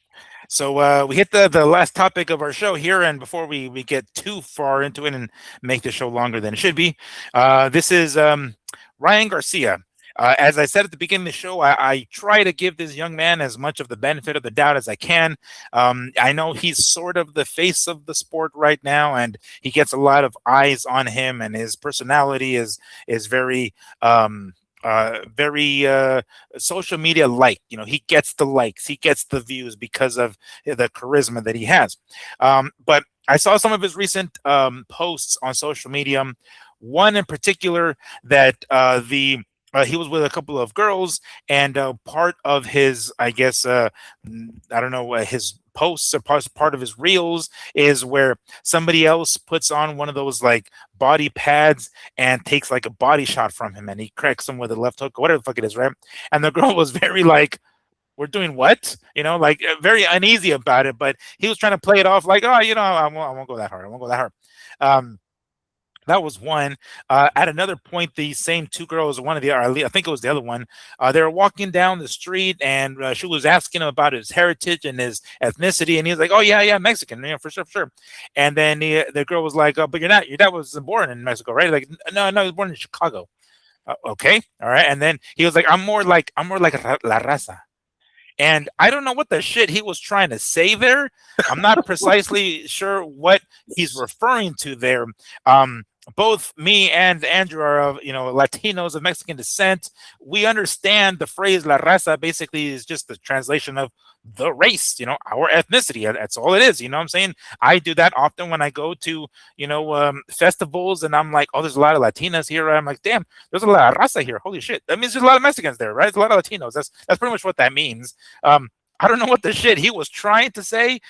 Speaker 1: So we hit the last topic of our show here, and before we get too far into it and make the show longer than it should be, this is Ryan Garcia. As I said at the beginning of the show, I try to give this young man as much of the benefit of the doubt as I can. I know he's sort of the face of the sport right now, and he gets a lot of eyes on him, and his personality is very social media like. He gets the likes, he gets the views because of the charisma that he has. But I saw some of his recent posts on social media. One in particular that he was with a couple of girls, and part of his, I guess, his posts or part of his reels is where somebody else puts on one of those like body pads and takes like a body shot from him, and he cracks him with a left hook or whatever the fuck it is, right? And the girl was very like, we're doing what? Like very uneasy about it, but he was trying to play it off like, oh, I won't go that hard. I won't go that hard. That was one. At another point, the same 2 girls, one of the, I think it was the other one, they were walking down the street, and she was asking him about his heritage and his ethnicity, and he was like, "Oh yeah, Mexican, for sure." And then the girl was like, "But you're not. Your dad was born in Mexico, right?" Like, no, he was born in Chicago. Okay, all right. And then he was like, "I'm more like La Raza." And I don't know what the shit he was trying to say there. I'm not precisely sure what he's referring to there. Both me and Andrew are Latinos of Mexican descent. We understand the phrase La Raza basically is just the translation of the race, our ethnicity. That's all it is. I'm saying? I do that often when I go to, festivals, and I'm like, oh, there's a lot of Latinas here. I'm like, damn, there's a lot of raza here. Holy shit. That means there's a lot of Mexicans there, right? There's a lot of Latinos. That's pretty much what that means. I don't know what the shit he was trying to say.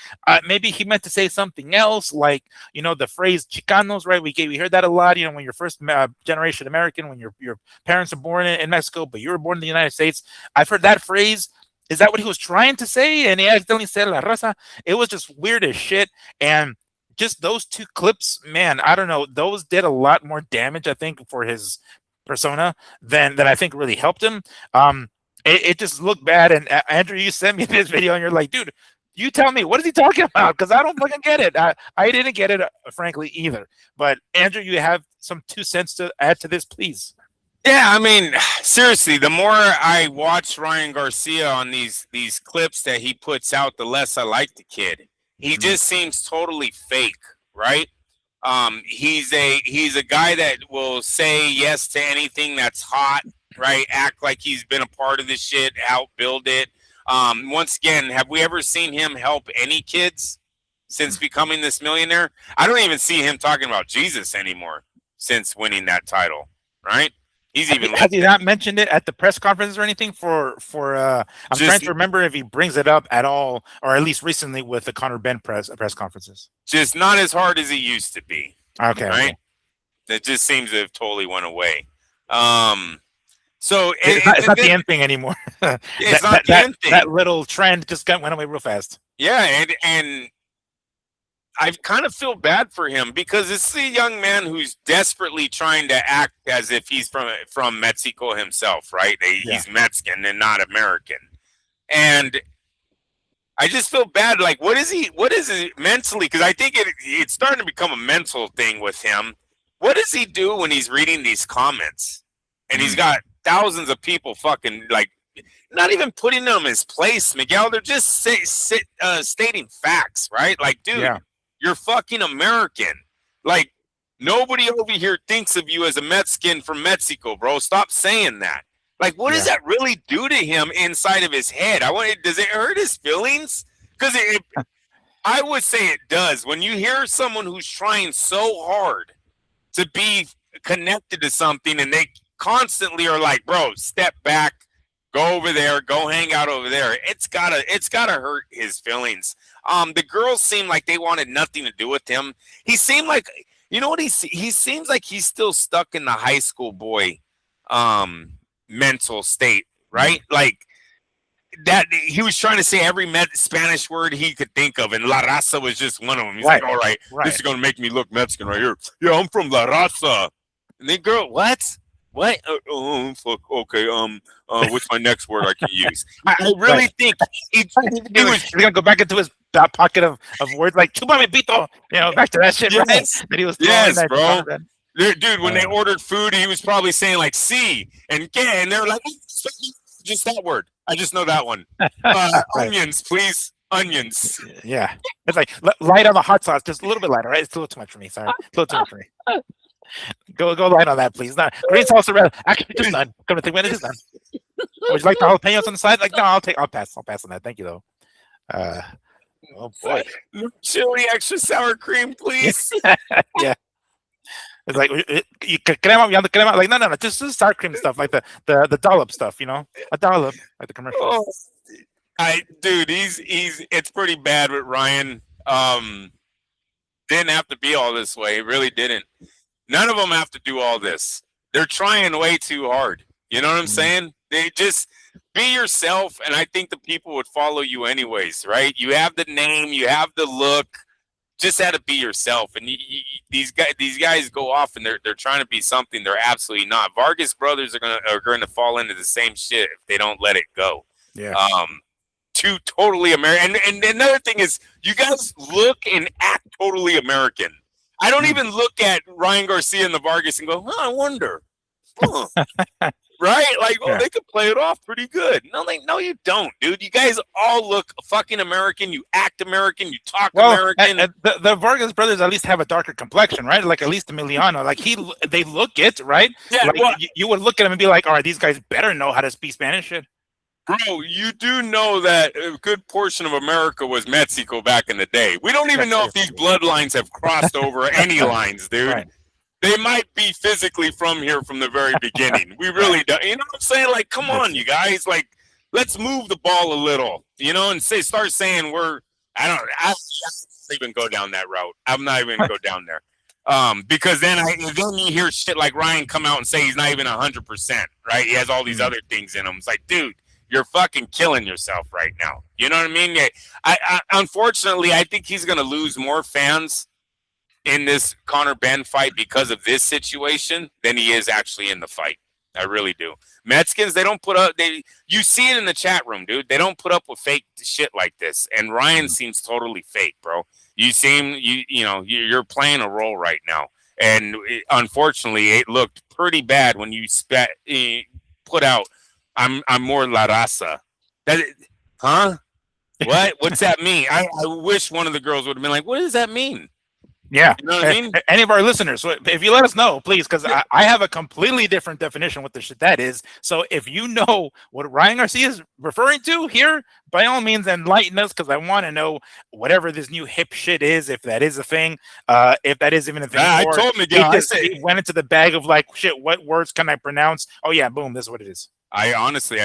Speaker 1: Maybe he meant to say something else, like, you know, the phrase Chicanos, right? We heard that a lot, you know, when you're first generation American, when your parents are born in Mexico, but you were born in the United States. I've heard that phrase. Is that what he was trying to say? And he accidentally said La Raza. It was just weird as shit. And just those two clips, man, I don't know. Those did a lot more damage, I think, for his persona than I think really helped him. It just looked bad. And Andrew, you sent me this video, and you're like, dude, you tell me, what is he talking about? Because I don't fucking get it. I didn't get it, frankly, either. But Andrew, you have some 2 cents to add to this, please.
Speaker 2: Yeah, I mean, seriously, the more I watch Ryan Garcia on these clips that he puts out, the less I like the kid. He just seems totally fake, right? He's a guy that will say yes to anything that's hot, right? Act like he's been a part of this shit, outbuild it. Once again, have we ever seen him help any kids since becoming this millionaire? I don't even see him talking about Jesus anymore since winning that title, right? He's even
Speaker 1: has he not mentioned it at the press conference or anything? I'm trying to remember if he brings it up at all, or at least recently with the Conor Ben press conferences.
Speaker 2: Just not as hard as he used to be.
Speaker 1: Okay,
Speaker 2: right.
Speaker 1: Okay.
Speaker 2: That just seems to have totally went away. So
Speaker 1: it's not the end thing anymore.
Speaker 2: It's not the end thing.
Speaker 1: That little trend just went away real fast.
Speaker 2: Yeah, and I kind of feel bad for him because it's a young man who's desperately trying to act as if he's from Mexico himself, right? He's Mexican and not American. And I just feel bad. Like, what is it mentally? Because I think it's starting to become a mental thing with him. What does he do when he's reading these comments? And he's got thousands of people fucking, like, not even putting them in his place, Miguel. They're just stating facts, right? Like, dude. Yeah. You're fucking American. Like, nobody over here thinks of you as a Mexican from Mexico, bro. Stop saying that. Like, what does that really do to him inside of his head? Does it hurt his feelings? Because I would say it does. When you hear someone who's trying so hard to be connected to something and they constantly are like, bro, step back, go over there, go hang out over there. It's gotta hurt his feelings. The girls seem like they wanted nothing to do with him. He seemed like, you know what, he seems like he's still stuck in the high school boy mental state, right? Like that he was trying to say every Spanish word he could think of, and La Raza was just one of them. He's like, all right, this is gonna make me look Mexican right here. Yeah, I'm from La Raza. And the girl, what? Oh, fuck. Okay. What's my next word I can use? I really think he was
Speaker 1: gonna go back into his back pocket of words like "chupa me pito," you know, back to that shit.
Speaker 2: Yes,
Speaker 1: that he was
Speaker 2: bro. Dude, when they ordered food, he was probably saying like "si" and "que," and they're like, just that word. I just know that one. Onions, please. Onions.
Speaker 1: Yeah, it's like light on the hot sauce, just a little bit lighter, right? It's a little too much for me. Sorry, a little too much for me. Go light on that, please. Not green salsa red. Actually, just none. Come to think about it, just none. Would you like the jalapenos on the side? Like, no, I'll pass. I'll pass on that. Thank you, though. Oh boy.
Speaker 2: Chili, extra sour cream, please.
Speaker 1: Yeah. It's like you crema, you have the crema. Like, no, just sour cream stuff, like the dollop stuff, you know, a dollop, like the commercial.
Speaker 2: Dude, it's pretty bad with Ryan. Didn't have to be all this way. It really didn't. None of them have to do all this. They're trying way too hard. You know what I'm saying? They just be yourself, and I think the people would follow you anyways, right? You have the name, you have the look. Just had to be yourself. And these guys go off, and they're trying to be something they're absolutely not. Vargas brothers are gonna fall into the same shit if they don't let it go.
Speaker 1: Yeah.
Speaker 2: Two totally American. And another thing is, you guys look and act totally American. I don't even look at Ryan Garcia and the Vargas and go, I wonder. Huh. Right? Like, they could play it off pretty good. No, you don't, dude. You guys all look fucking American. You act American. You talk American.
Speaker 1: The Vargas brothers at least have a darker complexion, right? Like, at least Emiliano. Like, they look it, right?
Speaker 2: Yeah,
Speaker 1: like, you would look at him and be like, all right, these guys better know how to speak Spanish shit.
Speaker 2: Bro, you do know that a good portion of America was Mexico back in the day. We don't even know if these bloodlines have crossed over any lines, dude. Right. They might be physically from here from the very beginning. We really don't. You know what I'm saying? Like, come on, you guys. Like, let's move the ball a little, and start saying I don't even go down that route. I'm not even gonna go down there. Because then you hear shit like Ryan come out and say he's not even 100%, right? He has all these other things in him. It's like, dude, you're fucking killing yourself right now. You know what I mean? Unfortunately, I think he's gonna lose more fans in this Conor Ben fight because of this situation than he is actually in the fight. I really do. Mexicans, they don't put up. You see it in the chat room, dude. They don't put up with fake shit like this. And Ryan seems totally fake, bro. You seem you're playing a role right now, and unfortunately, it looked pretty bad when you put out. I'm more La Raza. Huh? What? What's that mean? I wish one of the girls would have been like, "What does that mean?"
Speaker 1: Yeah,
Speaker 2: you know what I mean.
Speaker 1: Any of our listeners, if you let us know, please, because I have a completely different definition what the shit that is. So if you know what Ryan Garcia is referring to here, by all means, enlighten us, because I want to know whatever this new hip shit is, if that is a thing, if that is even a thing.
Speaker 2: I told Miguel,
Speaker 1: he went into the bag of like, shit, what words can I pronounce? Oh yeah, boom, this is what it is.
Speaker 2: I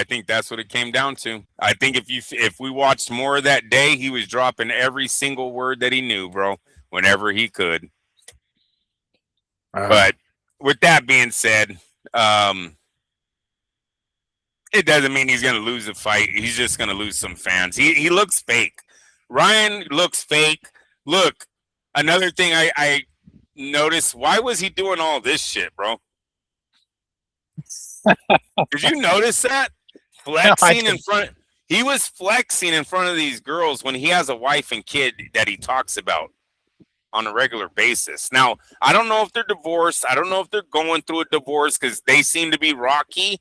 Speaker 2: think that's what it came down to. I think if we watched more of that day, he was dropping every single word that he knew, bro, whenever he could. But with that being said, it doesn't mean he's going to lose the fight. He's just going to lose some fans. He looks fake. Ryan looks fake. Look, another thing I noticed, why was he doing all this shit, bro? Did you notice that? Flexing in front. He was flexing in front of these girls when he has a wife and kid that he talks about on a regular basis. Now, I don't know if they're divorced. I don't know if they're going through a divorce because they seem to be rocky.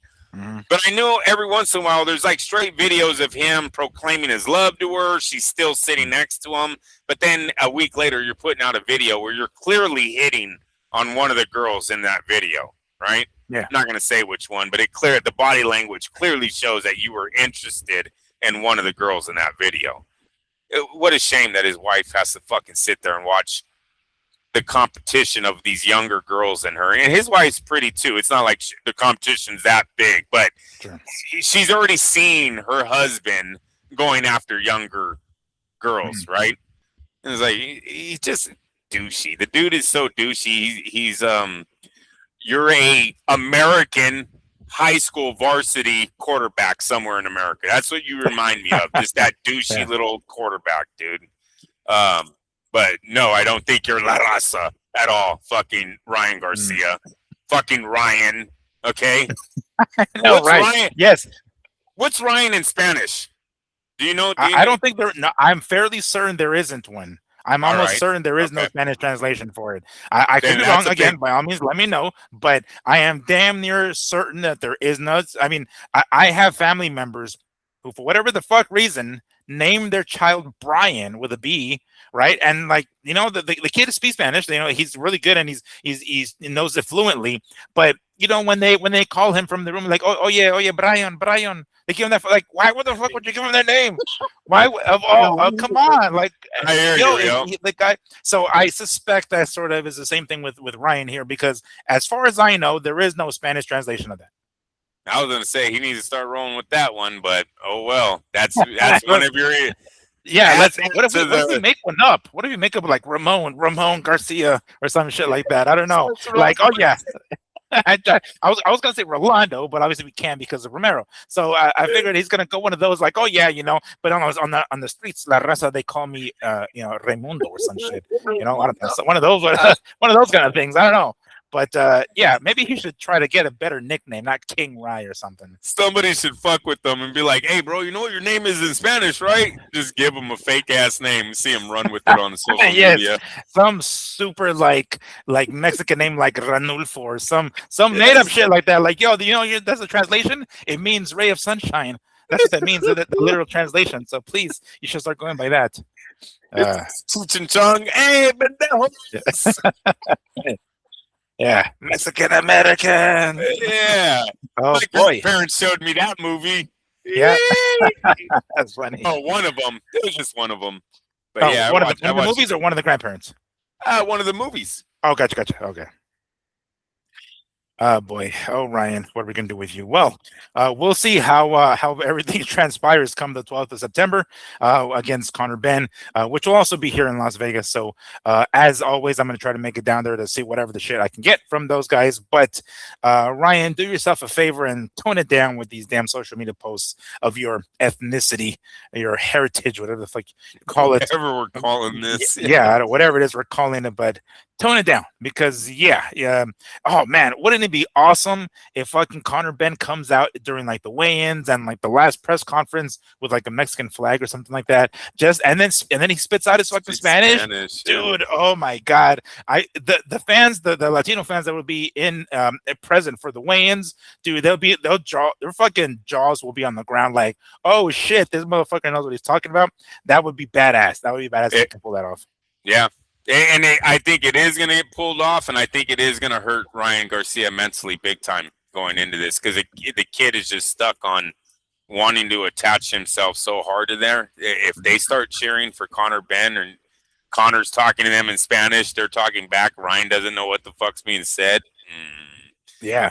Speaker 2: But I know every once in a while there's like straight videos of him proclaiming his love to her. She's still sitting next to him. But then a week later, you're putting out a video where you're clearly hitting on one of the girls in that video, right?
Speaker 1: Yeah.
Speaker 2: I'm not going to say which one, but the body language clearly shows that you were interested in one of the girls in that video. What a shame that his wife has to fucking sit there and watch the competition of these younger girls and her. And his wife's pretty too. It's not like the competition's that big, but she's already seen her husband going after younger girls, right? And it's like, he's just douchey. The dude is so douchey. He's you're a American high school varsity quarterback somewhere in America. That's what you remind me of. Just that douchey little quarterback, dude. But no, I don't think you're La Raza at all. Fucking Ryan Garcia. Fucking Ryan. Okay?
Speaker 1: No, right. Ryan? Yes.
Speaker 2: What's Ryan in Spanish? Do you know?
Speaker 1: I don't think I'm fairly certain there isn't one. I'm almost certain there is no Spanish translation for it. I could be wrong. Again, by all means, let me know. But I am damn near certain that there is no. I mean, I have family members who, for whatever the fuck reason, named their child Brian with a B, right? And like, the kid speaks Spanish. He's really good and he knows it fluently. But when they call him from the room, like, oh yeah, Brian. They give him that. Like, why? What the fuck would you give him that name? Why? Come on! Like, the guy. So I suspect that sort of is the same thing with Ryan here, because as far as I know, there is no Spanish translation of that.
Speaker 2: I was gonna say he needs to start rolling with that one, but oh well. That's one of your.
Speaker 1: Yeah, what if we make one up? What if we make up like Ramon Garcia or some shit like that? I don't know. Like, oh yeah. I was gonna say Rolando, but obviously we can't because of Romero. So I figured he's gonna go one of those, like, oh yeah, but on the streets, La Raza, they call me Raimundo or some shit. I don't know, so one of those kind of things. I don't know. But yeah, maybe he should try to get a better nickname, not King Rye or something.
Speaker 2: Somebody should fuck with them and be like, "Hey, bro, you know what your name is in Spanish, right?" Just give him a fake ass name and see him run with it on the social media.
Speaker 1: Some super like Mexican name like Ranulfo or some made up shit like that. Like, yo, that's a translation. It means ray of sunshine. That's what that means, the literal translation. So please, you should start going by that.
Speaker 2: Hey,
Speaker 1: yeah, Mexican American.
Speaker 2: Yeah.
Speaker 1: Oh
Speaker 2: my
Speaker 1: boy,
Speaker 2: parents showed me that movie.
Speaker 1: Yeah, that's funny.
Speaker 2: Oh, one of them. It was just one of them. But
Speaker 1: one of the movies or one of the grandparents.
Speaker 2: One of the movies.
Speaker 1: Oh, gotcha. Okay. Boy. Oh, Ryan, what are we gonna do with you? Well, we'll see how everything transpires come the 12th of September against Conor Benn, which will also be here in Las Vegas. So, as always, I'm gonna try to make it down there to see whatever the shit I can get from those guys. But, Ryan, do yourself a favor and tone it down with these damn social media posts of your ethnicity, your heritage, whatever the fuck you call it.
Speaker 2: Whatever we're calling this.
Speaker 1: Yeah, whatever it is we're calling it, but tone it down because yeah. Oh man, wouldn't it be awesome if fucking Conor Benn comes out during like the weigh-ins and like the last press conference with like a Mexican flag or something like that? Just and then he spits out his fucking Spanish. Dude.
Speaker 2: Yeah.
Speaker 1: Oh my god, the fans, the Latino fans that would be in present for the weigh-ins, dude, their fucking jaws will be on the ground like, oh shit, this motherfucker knows what he's talking about. That would be badass. That would be badass if he can pull that off.
Speaker 2: Yeah. And I think it is going to get pulled off, and I think it is going to hurt Ryan Garcia mentally big time going into this because the kid is just stuck on wanting to attach himself so hard to there. If they start cheering for Conor Benn and Conor's talking to them in Spanish, they're talking back. Ryan doesn't know what the fuck's being said.
Speaker 1: Yeah.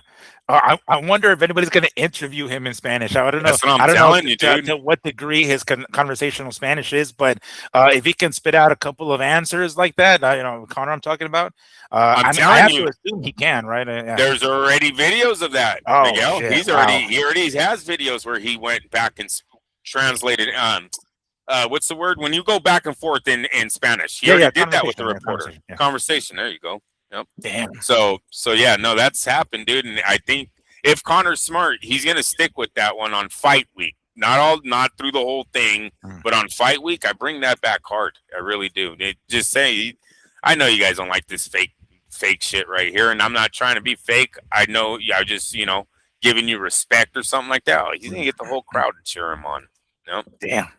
Speaker 1: I wonder if anybody's going to interview him in Spanish. I don't know.
Speaker 2: That's what
Speaker 1: I
Speaker 2: I'm
Speaker 1: don't
Speaker 2: telling
Speaker 1: know
Speaker 2: you, dude.
Speaker 1: to what degree his conversational Spanish is, but if he can spit out a couple of answers like that, Connor, I'm talking about. I have to assume he can, right? Yeah.
Speaker 2: There's already videos of that.
Speaker 1: Oh,
Speaker 2: Miguel.
Speaker 1: shit.
Speaker 2: He already has videos where he went back and translated. What's the word when you go back and forth in Spanish? He already did that with the reporter. Conversation. There you go. Yep.
Speaker 1: Damn.
Speaker 2: So yeah, no, that's happened, dude. And I think if Conor's smart, he's gonna stick with that one on fight week. Not through the whole thing, but on fight week, I bring that back hard. I really do. Just say, I know you guys don't like this fake shit right here, and I'm not trying to be fake. I know, I just giving you respect or something like that. He's gonna get the whole crowd to cheer him on.
Speaker 1: Damn.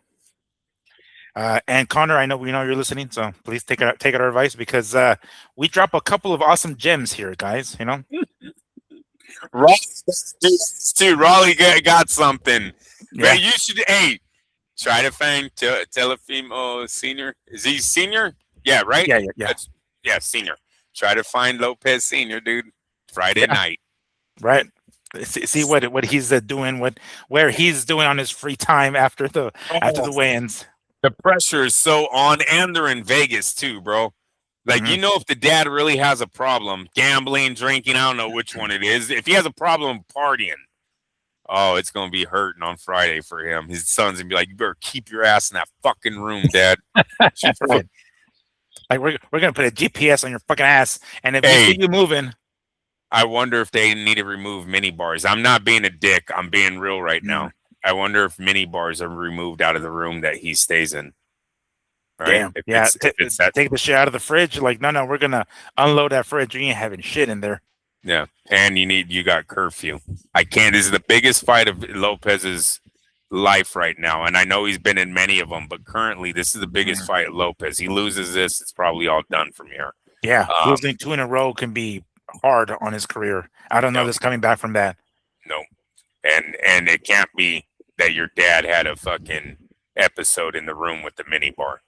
Speaker 1: And Connor, I know we know you're listening, so please take our advice because we drop a couple of awesome gems here, guys.
Speaker 2: Rolly got something.
Speaker 1: Yeah.
Speaker 2: Man, you should try to find Teofimo Senior. Is he senior? Yeah, right.
Speaker 1: Yeah.
Speaker 2: Senior. Try to find Lopez Senior, dude. Friday night.
Speaker 1: Right. See what he's doing, where he's doing on his free time after the weigh-ins.
Speaker 2: The pressure is so on, and they're in Vegas too, bro. Like, if the dad really has a problem, gambling, drinking, I don't know which one it is. If he has a problem partying, oh, it's going to be hurting on Friday for him. His son's going to be like, you better keep your ass in that fucking room, Dad.
Speaker 1: Right. Like, we're going to put a GPS on your fucking ass, and if you see you moving.
Speaker 2: I wonder if they need to remove mini bars. I'm not being a dick. I'm being real right now. I wonder if mini bars are removed out of the room that he stays in. Right?
Speaker 1: Damn. Take the shit out of the fridge. Like, no, we're gonna unload that fridge. You ain't having shit in there.
Speaker 2: Yeah, and you got curfew. I can't. This is the biggest fight of Lopez's life right now, and I know he's been in many of them, but currently this is the biggest fight of Lopez. He loses this, it's probably all done from here.
Speaker 1: Yeah, losing 2 in a row can be hard on his career. I don't know this coming back from that.
Speaker 2: No, and it can't be that your dad had a fucking episode in the room with the mini bar.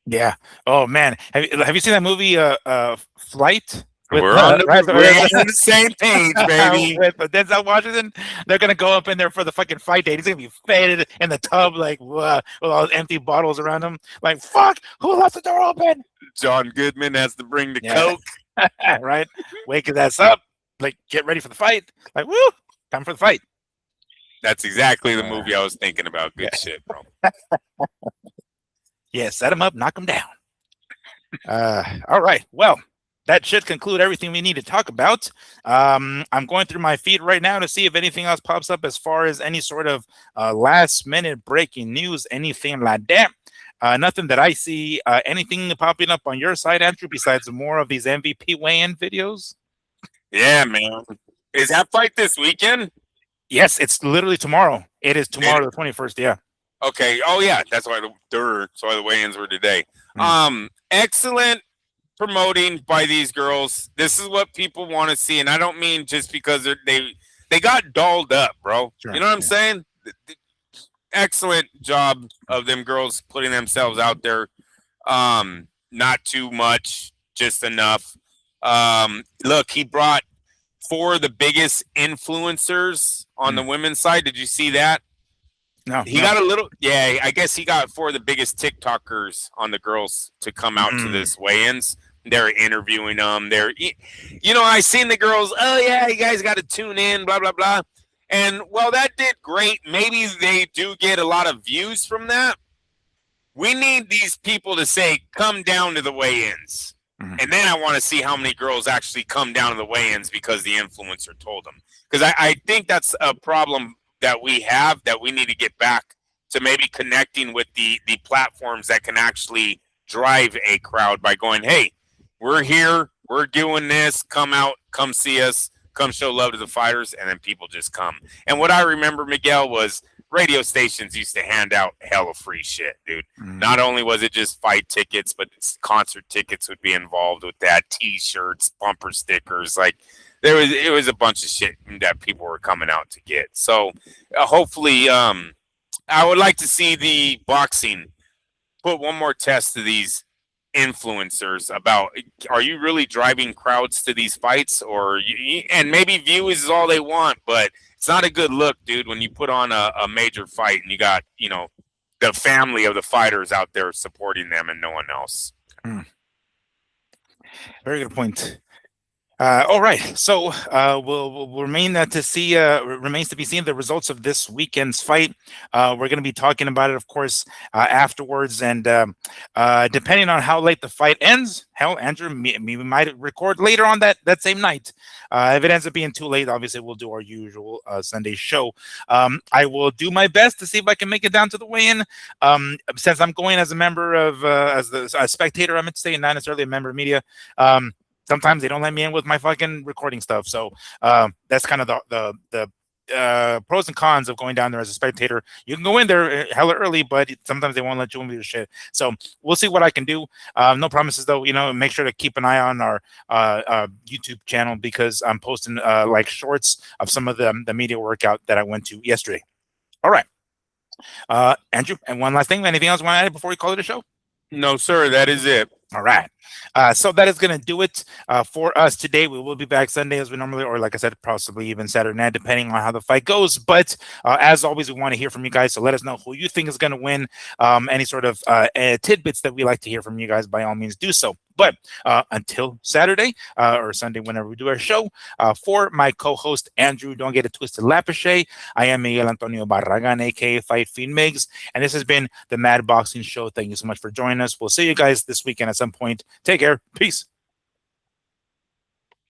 Speaker 1: Yeah. Oh man, have you seen that movie Flight?
Speaker 2: We're on the same page, baby.
Speaker 1: With Denzel Washington, they're gonna go up in there for the fucking fight date. He's gonna be faded in the tub, like with all those empty bottles around him. Like, fuck, who left the door open?
Speaker 2: John Goodman has to bring the Coke.
Speaker 1: Right? Wake his ass up. Like, get ready for the fight. Like, woo, time for the fight.
Speaker 2: That's exactly the movie I was thinking about. Good shit, bro.
Speaker 1: Yeah, set him up, knock him down. All right. Well, that should conclude everything we need to talk about. I'm going through my feed right now to see if anything else pops up as far as any sort of last-minute breaking news, anything like that. Nothing that I see. Anything popping up on your side, Andrew, besides more of these MVP weigh-in videos?
Speaker 2: Yeah, man. Is that fight this weekend?
Speaker 1: Yes, it's literally tomorrow. It is tomorrow, the 21st. Yeah.
Speaker 2: Okay. Oh, yeah. That's why the weigh-ins were today. Excellent promoting by these girls. This is what people want to see, and I don't mean just because they got dolled up, bro. Sure, you know what I'm saying? Excellent job of them girls putting themselves out there. Not too much, just enough. Look, he brought 4 of the biggest influencers on the women's side. Did you see that?
Speaker 1: No,
Speaker 2: he got a little. Yeah, I guess he got 4 of the biggest TikTokers on the girls to come out to this weigh-ins. They're interviewing them. I seen the girls. Oh yeah, you guys got to tune in. Blah blah blah. And well, that did great. Maybe they do get a lot of views from that. We need these people to say, come down to the weigh-ins. And then I want to see how many girls actually come down to the weigh-ins because the influencer told them. Because I think that's a problem that we have that we need to get back to, maybe connecting with the platforms that can actually drive a crowd by going, hey, we're here, we're doing this, come out, come see us, come show love to the fighters, and then people just come. And what I remember, Miguel, was radio stations used to hand out hella free shit, dude. Not only was it just fight tickets, but concert tickets would be involved with that, T-shirts, bumper stickers. Like, it was a bunch of shit that people were coming out to get. So hopefully, I would like to see the boxing put one more test to these influencers about, are you really driving crowds to these fights? And maybe views is all they want, but it's not a good look, dude, when you put on a major fight and you got, the family of the fighters out there supporting them and no one else.
Speaker 1: Very good point. All right, so we'll remain to see. Remains to be seen the results of this weekend's fight. We're going to be talking about it, of course, afterwards, and depending on how late the fight ends, hell, Andrew, we might record later on that same night. If it ends up being too late, obviously we'll do our usual Sunday show. I will do my best to see if I can make it down to the weigh-in. Since I'm going as a member of, as a spectator, I meant to say, not necessarily a member of media. Sometimes they don't let me in with my fucking recording stuff. So that's kind of the pros and cons of going down there as a spectator. You can go in there hella early, but sometimes they won't let you in with your shit. So we'll see what I can do. No promises though. Make sure to keep an eye on our YouTube channel, because I'm posting like shorts of some of the media workout that I went to yesterday. All right, Andrew, and one last thing. Anything else you want to add before we call it a show?
Speaker 2: No, sir. That is it.
Speaker 1: All right. So that is going to do it for us today. We will be back Sunday as we normally, or like I said, possibly even Saturday night, depending on how the fight goes. But as always, we want to hear from you guys. So let us know who you think is going to win. Any sort of tidbits that we like to hear from you guys, by all means, do so. But until Saturday or Sunday, whenever we do our show, for my co-host, Andrew, don't get it twisted, Lapiche, I am Miguel Antonio Barragan, a.k.a. Fight Fiend Migs, and this has been the Mad Boxing Show. Thank you so much for joining us. We'll see you guys this weekend at some point. Take care. Peace.